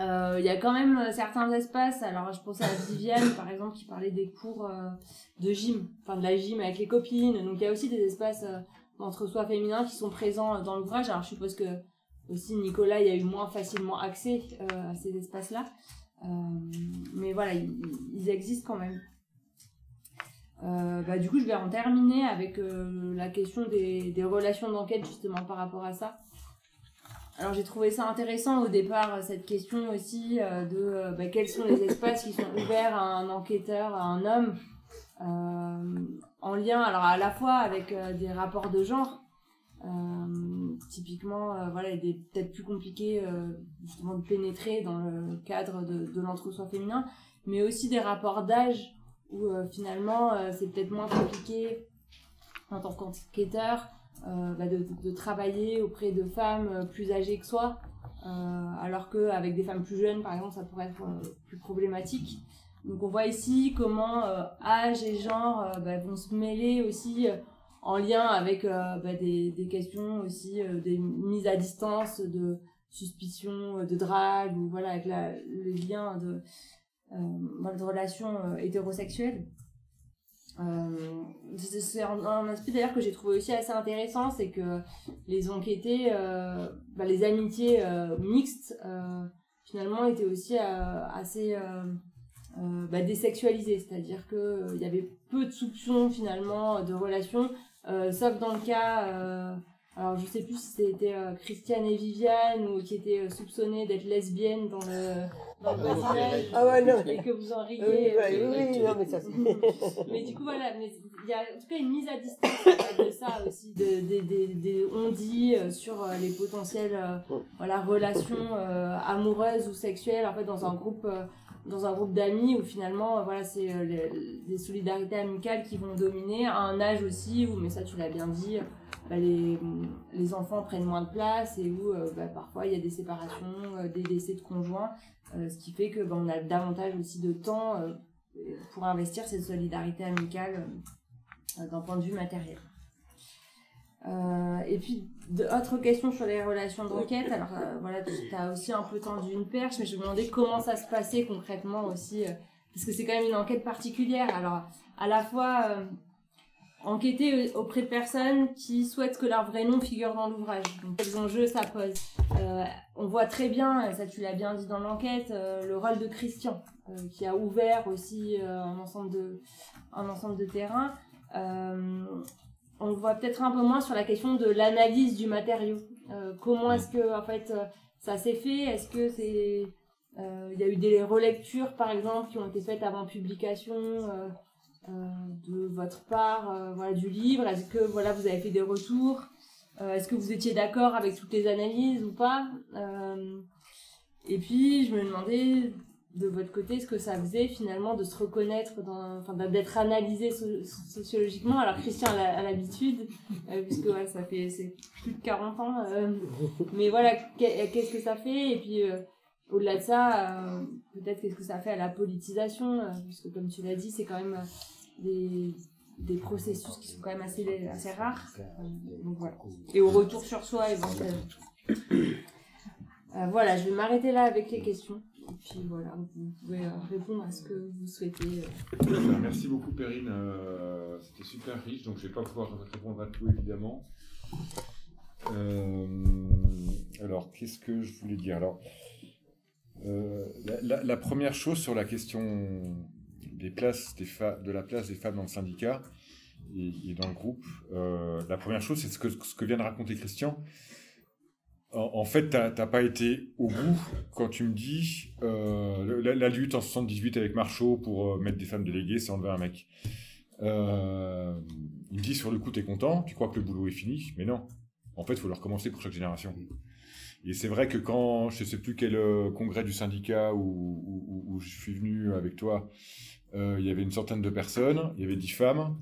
Il y a quand même certains espaces, alors je pense à Viviane par exemple qui parlait des cours de gym, de la gym avec les copines, donc il y a aussi des espaces d'entre-soi féminin qui sont présents dans l'ouvrage. Alors je suppose que aussi Nicolas il y a eu moins facilement accès à ces espaces-là, mais voilà, ils existent quand même. Du coup je vais en terminer avec la question des relations d'enquête justement par rapport à ça. Alors j'ai trouvé ça intéressant au départ, cette question aussi de quels sont les espaces qui sont ouverts à un enquêteur, à un homme, en lien alors à la fois avec des rapports de genre, typiquement il est peut-être plus compliqué justement de pénétrer dans le cadre de l'entre-soi féminin, mais aussi des rapports d'âge où finalement c'est peut-être moins compliqué en tant qu'enquêteur de travailler auprès de femmes plus âgées que soi, alors qu'avec des femmes plus jeunes par exemple ça pourrait être plus problématique. Donc on voit ici comment âge et genre vont se mêler aussi en lien avec des questions aussi des mises à distance de suspicion de drague, ou voilà avec le lien de relations hétérosexuelles. C'est un aspect d'ailleurs que j'ai trouvé aussi assez intéressant, c'est que les enquêtés, les amitiés mixtes finalement étaient aussi assez désexualisées, c'est-à-dire qu'il y avait peu de soupçons finalement de relations, sauf dans le cas, alors je sais plus si c'était Christiane et Viviane ou qui étaient soupçonnées d'être lesbiennes dans le voisinage, et que vous en riez. Oui, non, mais ça c'est... Mais du coup voilà, mais il y a en tout cas une mise à distance de ça aussi, des on-dit sur les potentielles relations amoureuses ou sexuelles en fait dans un groupe d'amis où finalement c'est des solidarités amicales qui vont dominer à un âge aussi où, mais ça tu l'as bien dit, les enfants prennent moins de place et où parfois il y a des séparations, des décès de conjoints, ce qui fait que on a davantage aussi de temps pour investir cette solidarité amicale d'un point de vue matériel. Et puis autre question sur les relations d'enquête. Alors tu as aussi un peu tendu une perche, mais je me demandais comment ça se passait concrètement aussi, parce que c'est quand même une enquête particulière. Alors à la fois enquêter auprès de personnes qui souhaitent que leur vrai nom figure dans l'ouvrage. Donc quels enjeux ça pose. On voit très bien, et ça tu l'as bien dit dans l'enquête, le rôle de Christian, qui a ouvert aussi un ensemble de terrains. On le voit peut-être un peu moins sur la question de l'analyse du matériau. Comment est-ce que en fait ça s'est fait? Est-ce que il y a eu des relectures par exemple qui ont été faites avant publication de votre part du livre? Est-ce que vous avez fait des retours? Est-ce que vous étiez d'accord avec toutes les analyses ou pas? Et puis je me demandais de votre côté ce que ça faisait finalement de se reconnaître d'être analysé sociologiquement. Alors Christian a l'habitude puisque ça fait plus de 40 ans, mais voilà, qu'est-ce que ça fait? Et puis au-delà de ça, peut-être qu'est-ce que ça fait à la politisation, puisque comme tu l'as dit, c'est quand même des processus qui sont quand même assez rares. Donc voilà. Et au retour sur soi éventuellement. Je vais m'arrêter là avec les questions. Et puis voilà, vous pouvez répondre à ce que vous souhaitez. Merci beaucoup Perrine, c'était super riche, donc je ne vais pas pouvoir répondre à tout évidemment. Alors, qu'est-ce que je voulais dire? Alors, la première chose sur la question de la place des femmes dans le syndicat et dans le groupe, la première chose, c'est ce que vient de raconter Christian. En fait, t'as pas été au bout quand tu me dis la lutte en 78 avec Marchaud pour mettre des femmes déléguées, c'est enlever un mec. Il me dit sur le coup t'es content, tu crois que le boulot est fini, mais non. En fait, il faut le recommencer pour chaque génération. Et c'est vrai que quand je sais plus quel congrès du syndicat où je suis venu avec toi, il y avait une centaine de personnes, il y avait 10 femmes,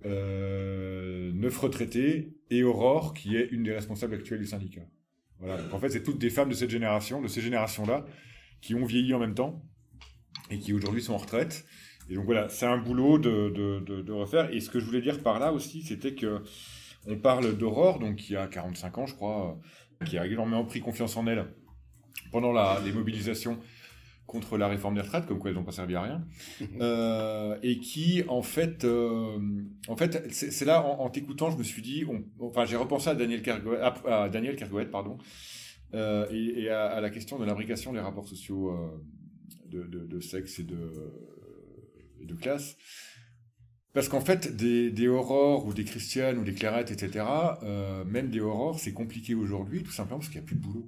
9 retraités et Aurore qui est une des responsables actuelles du syndicat. Voilà. Donc en fait, c'est toutes des femmes de cette génération, de ces générations-là, qui ont vieilli en même temps et qui aujourd'hui sont en retraite. Et donc voilà, c'est un boulot de refaire. Et ce que je voulais dire par là aussi, c'était que on parle d'Aurore, donc qui a 45 ans, je crois, qui a régulièrement pris confiance en elle pendant les mobilisations contre la réforme des retraites, comme quoi elles n'ont pas servi à rien, et qui, en fait, c'est là, en t'écoutant, je me suis dit, j'ai repensé à Daniel Kergoët, pardon, et à la question de l'imbrication des rapports sociaux de sexe et de classe. Parce qu'en fait, des Aurores ou des Christianes ou des Clairettes, etc., même des Aurores, c'est compliqué aujourd'hui, tout simplement parce qu'il n'y a plus de boulot.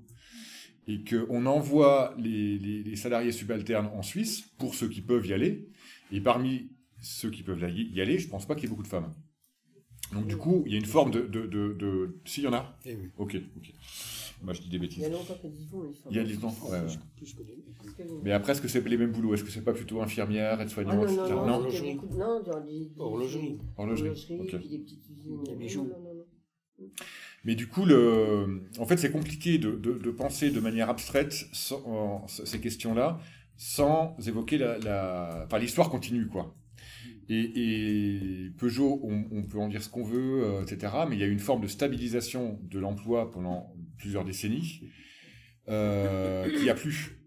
Et qu'on envoie les salariés subalternes en Suisse, pour ceux qui peuvent y aller, et parmi ceux qui peuvent y aller, je ne pense pas qu'il y ait beaucoup de femmes. Donc du coup, il y a une forme de... S'il y en a? Eh oui. Ok. Moi, je dis des bêtises. Il y a longtemps qu'il y a des femmes. Il y a des temps, ouais. Mais après, est-ce que c'est les mêmes boulots? Est-ce que c'est pas plutôt infirmière, aide-soignante, etc. Non, horlogerie. Ok. Puis des petites usines. Des bijoux. Non. Mais du coup, en fait, c'est compliqué de penser de manière abstraite ces questions-là sans évoquer l'histoire continue, quoi. Et Peugeot, on peut en dire ce qu'on veut, etc. Mais il y a une forme de stabilisation de l'emploi pendant plusieurs décennies qui a plu.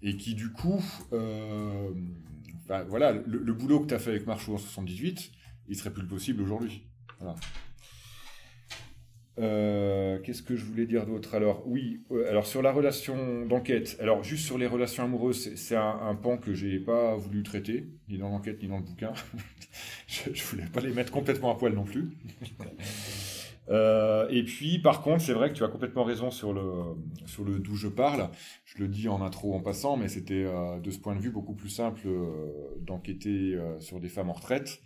et qui du coup, voilà, le boulot que tu as fait avec Marchot en 78, il serait plus possible aujourd'hui. Voilà. Qu'est-ce que je voulais dire d'autre? Alors oui, alors sur la relation d'enquête, alors juste sur les relations amoureuses, c'est un pan que j'ai pas voulu traiter, ni dans l'enquête ni dans le bouquin. je voulais pas les mettre complètement à poil non plus. Et puis par contre, c'est vrai que tu as complètement raison sur le d'où je parle. Je le dis en intro en passant, mais c'était de ce point de vue beaucoup plus simple d'enquêter sur des femmes en retraite.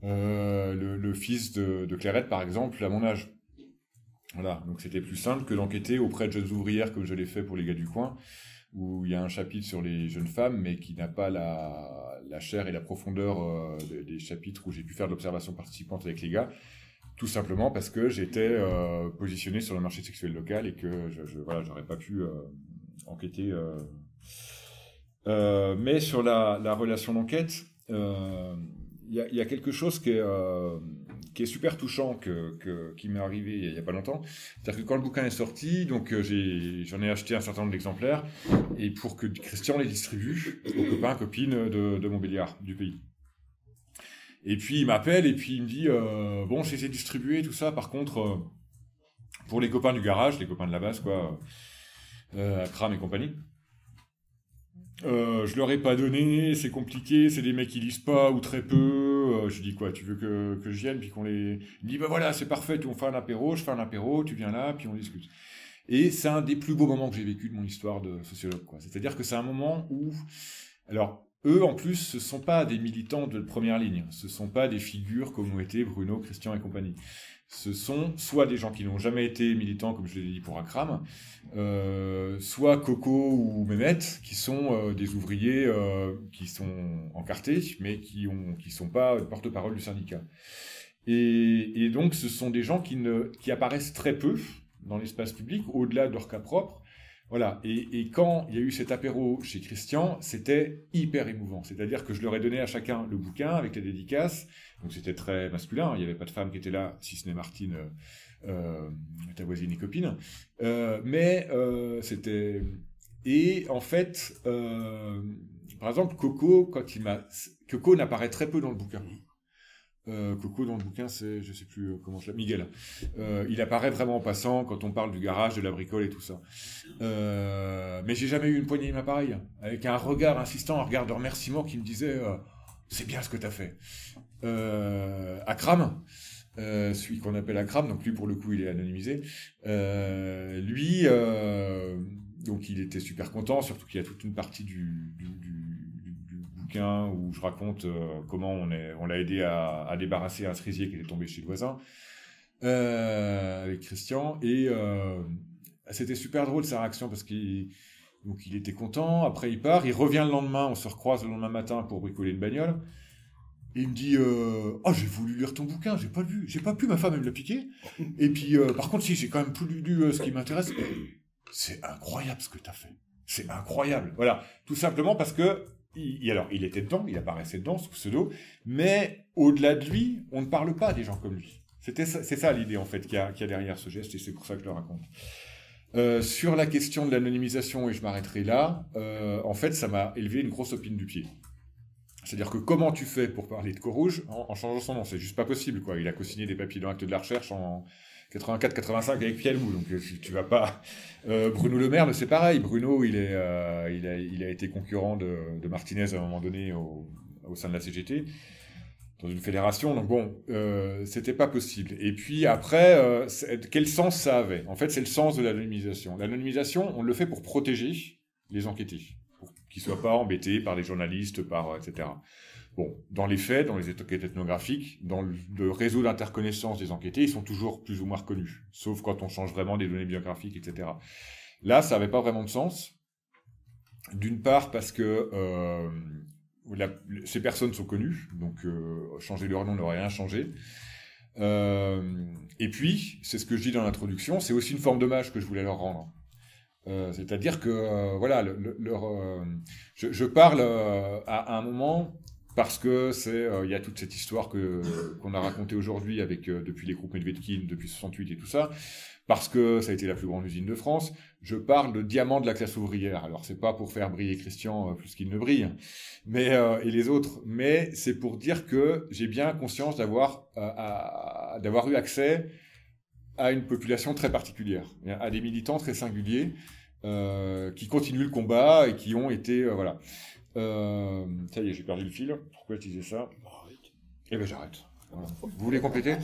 Le fils de Clairette, par exemple, à mon âge. Voilà, donc c'était plus simple que d'enquêter auprès de jeunes ouvrières comme je l'ai fait pour les gars du coin, où il y a un chapitre sur les jeunes femmes, mais qui n'a pas la chair et la profondeur des chapitres où j'ai pu faire de l'observation participante avec les gars, tout simplement parce que j'étais positionné sur le marché sexuel local et que j'aurais pas pu enquêter. Mais sur la relation d'enquête, il y a quelque chose qui est super touchant qui m'est arrivé il y a pas longtemps. C'est-à-dire que quand le bouquin est sorti, donc j'en ai acheté un certain nombre d'exemplaires et pour que Christian les distribue aux copains, copines de Montbéliard, du pays. Et puis il m'appelle et puis il me dit bon, j'ai essayé de distribuer tout ça. Par contre, pour les copains du garage, les copains de la base, quoi, Kram et compagnie. Je leur ai pas donné, c'est compliqué, c'est des mecs qui lisent pas ou très peu. Je dis quoi, tu veux que je vienne puis qu'on les... Il me dit bah voilà, c'est parfait, on fait un apéro, je fais un apéro, tu viens là puis on discute. Et c'est un des plus beaux moments que j'ai vécu de mon histoire de sociologue, quoi. C'est-à-dire que c'est un moment où, alors eux en plus, ce sont pas des militants de première ligne, ce sont pas des figures comme ont été Bruno, Christian et compagnie. Ce sont soit des gens qui n'ont jamais été militants, comme je l'ai dit pour Akram, soit Coco ou Mehmet, qui sont des ouvriers qui sont encartés, mais qui sont pas porte-parole du syndicat. Et donc, ce sont des gens qui apparaissent très peu dans l'espace public, au-delà de leur cas propre. Voilà. Et quand il y a eu cet apéro chez Christian, c'était hyper émouvant. C'est-à-dire que je leur ai donné à chacun le bouquin avec les dédicaces. Donc c'était très masculin. Il n'y avait pas de femme qui était là, si ce n'est Martine, ta voisine et copine. Mais c'était... Et en fait, par exemple, Coco, Coco n'apparaît très peu dans le bouquin. Coco dans le bouquin, c'est, je sais plus comment je l'appelle, Miguel. Il apparaît vraiment en passant quand on parle du garage, de la bricole et tout ça. Mais j'ai jamais eu une poignée de main pareille, avec un regard insistant, un regard de remerciement qui me disait c'est bien ce que t'as fait. Akram, celui qu'on appelle Akram, donc lui pour le coup il est anonymisé. Lui, donc il était super content, surtout qu'il y a toute une partie du bouquin où je raconte comment on l'a aidé à débarrasser un cerisier qui était tombé chez le voisin avec Christian, et c'était super drôle sa réaction parce qu'il était content. Après il part, il revient le lendemain, on se recroise le lendemain matin pour bricoler une bagnole et il me dit oh, j'ai voulu lire ton bouquin, j'ai pas pu, ma femme elle me l'a piqué, et puis par contre si j'ai quand même plus lu ce qui m'intéresse. C'est incroyable ce que tu as fait, c'est incroyable. Voilà, tout simplement parce que il était dedans, il apparaissait dedans sous pseudo, mais au-delà de lui, on ne parle pas des gens comme lui. C'est ça l'idée en fait qu'il y a derrière ce geste, et c'est pour ça que je le raconte. Sur la question de l'anonymisation, et je m'arrêterai là, en fait ça m'a élevé une grosse opine du pied. C'est-à-dire que comment tu fais pour parler de Courrouge en changeant son nom? C'est juste pas possible, quoi. Il a co-signé des papiers dans l'acte de la recherche en 84-85 avec Pierre Mou, donc tu vas pas... Bruno Le Maire, c'est pareil. Bruno, il a été concurrent de Martinez à un moment donné au sein de la CGT, dans une fédération, donc bon, c'était pas possible. Et puis après, quel sens ça avait? En fait, c'est le sens de l'anonymisation. L'anonymisation, on le fait pour protéger les enquêtés, pour qu'ils soient pas embêtés par les journalistes, etc. Bon, dans les faits, dans les enquêtes ethnographiques, dans le réseau d'interconnaissance des enquêtés, ils sont toujours plus ou moins reconnus, sauf quand on change vraiment des données biographiques, etc. Là, ça n'avait pas vraiment de sens. D'une part, parce que ces personnes sont connues, donc changer leur nom n'aurait rien changé. Et puis, c'est ce que je dis dans l'introduction, c'est aussi une forme d'hommage que je voulais leur rendre. C'est-à-dire que, voilà, je parle à un moment parce que il y a toute cette histoire qu'on a racontée aujourd'hui avec depuis les groupes Medvedkin, depuis 68 et tout ça, parce que ça a été la plus grande usine de France. Je parle de diamant de la classe ouvrière. Alors c'est pas pour faire briller Christian plus qu'il ne brille, mais et les autres, mais c'est pour dire que j'ai bien conscience d'avoir eu accès à une population très particulière, à des militants très singuliers qui continuent le combat et qui ont été voilà. Ça y est, j'ai perdu le fil. Pourquoi utiliser ça? Eh bien, j'arrête. Voilà. Vous voulez compléter?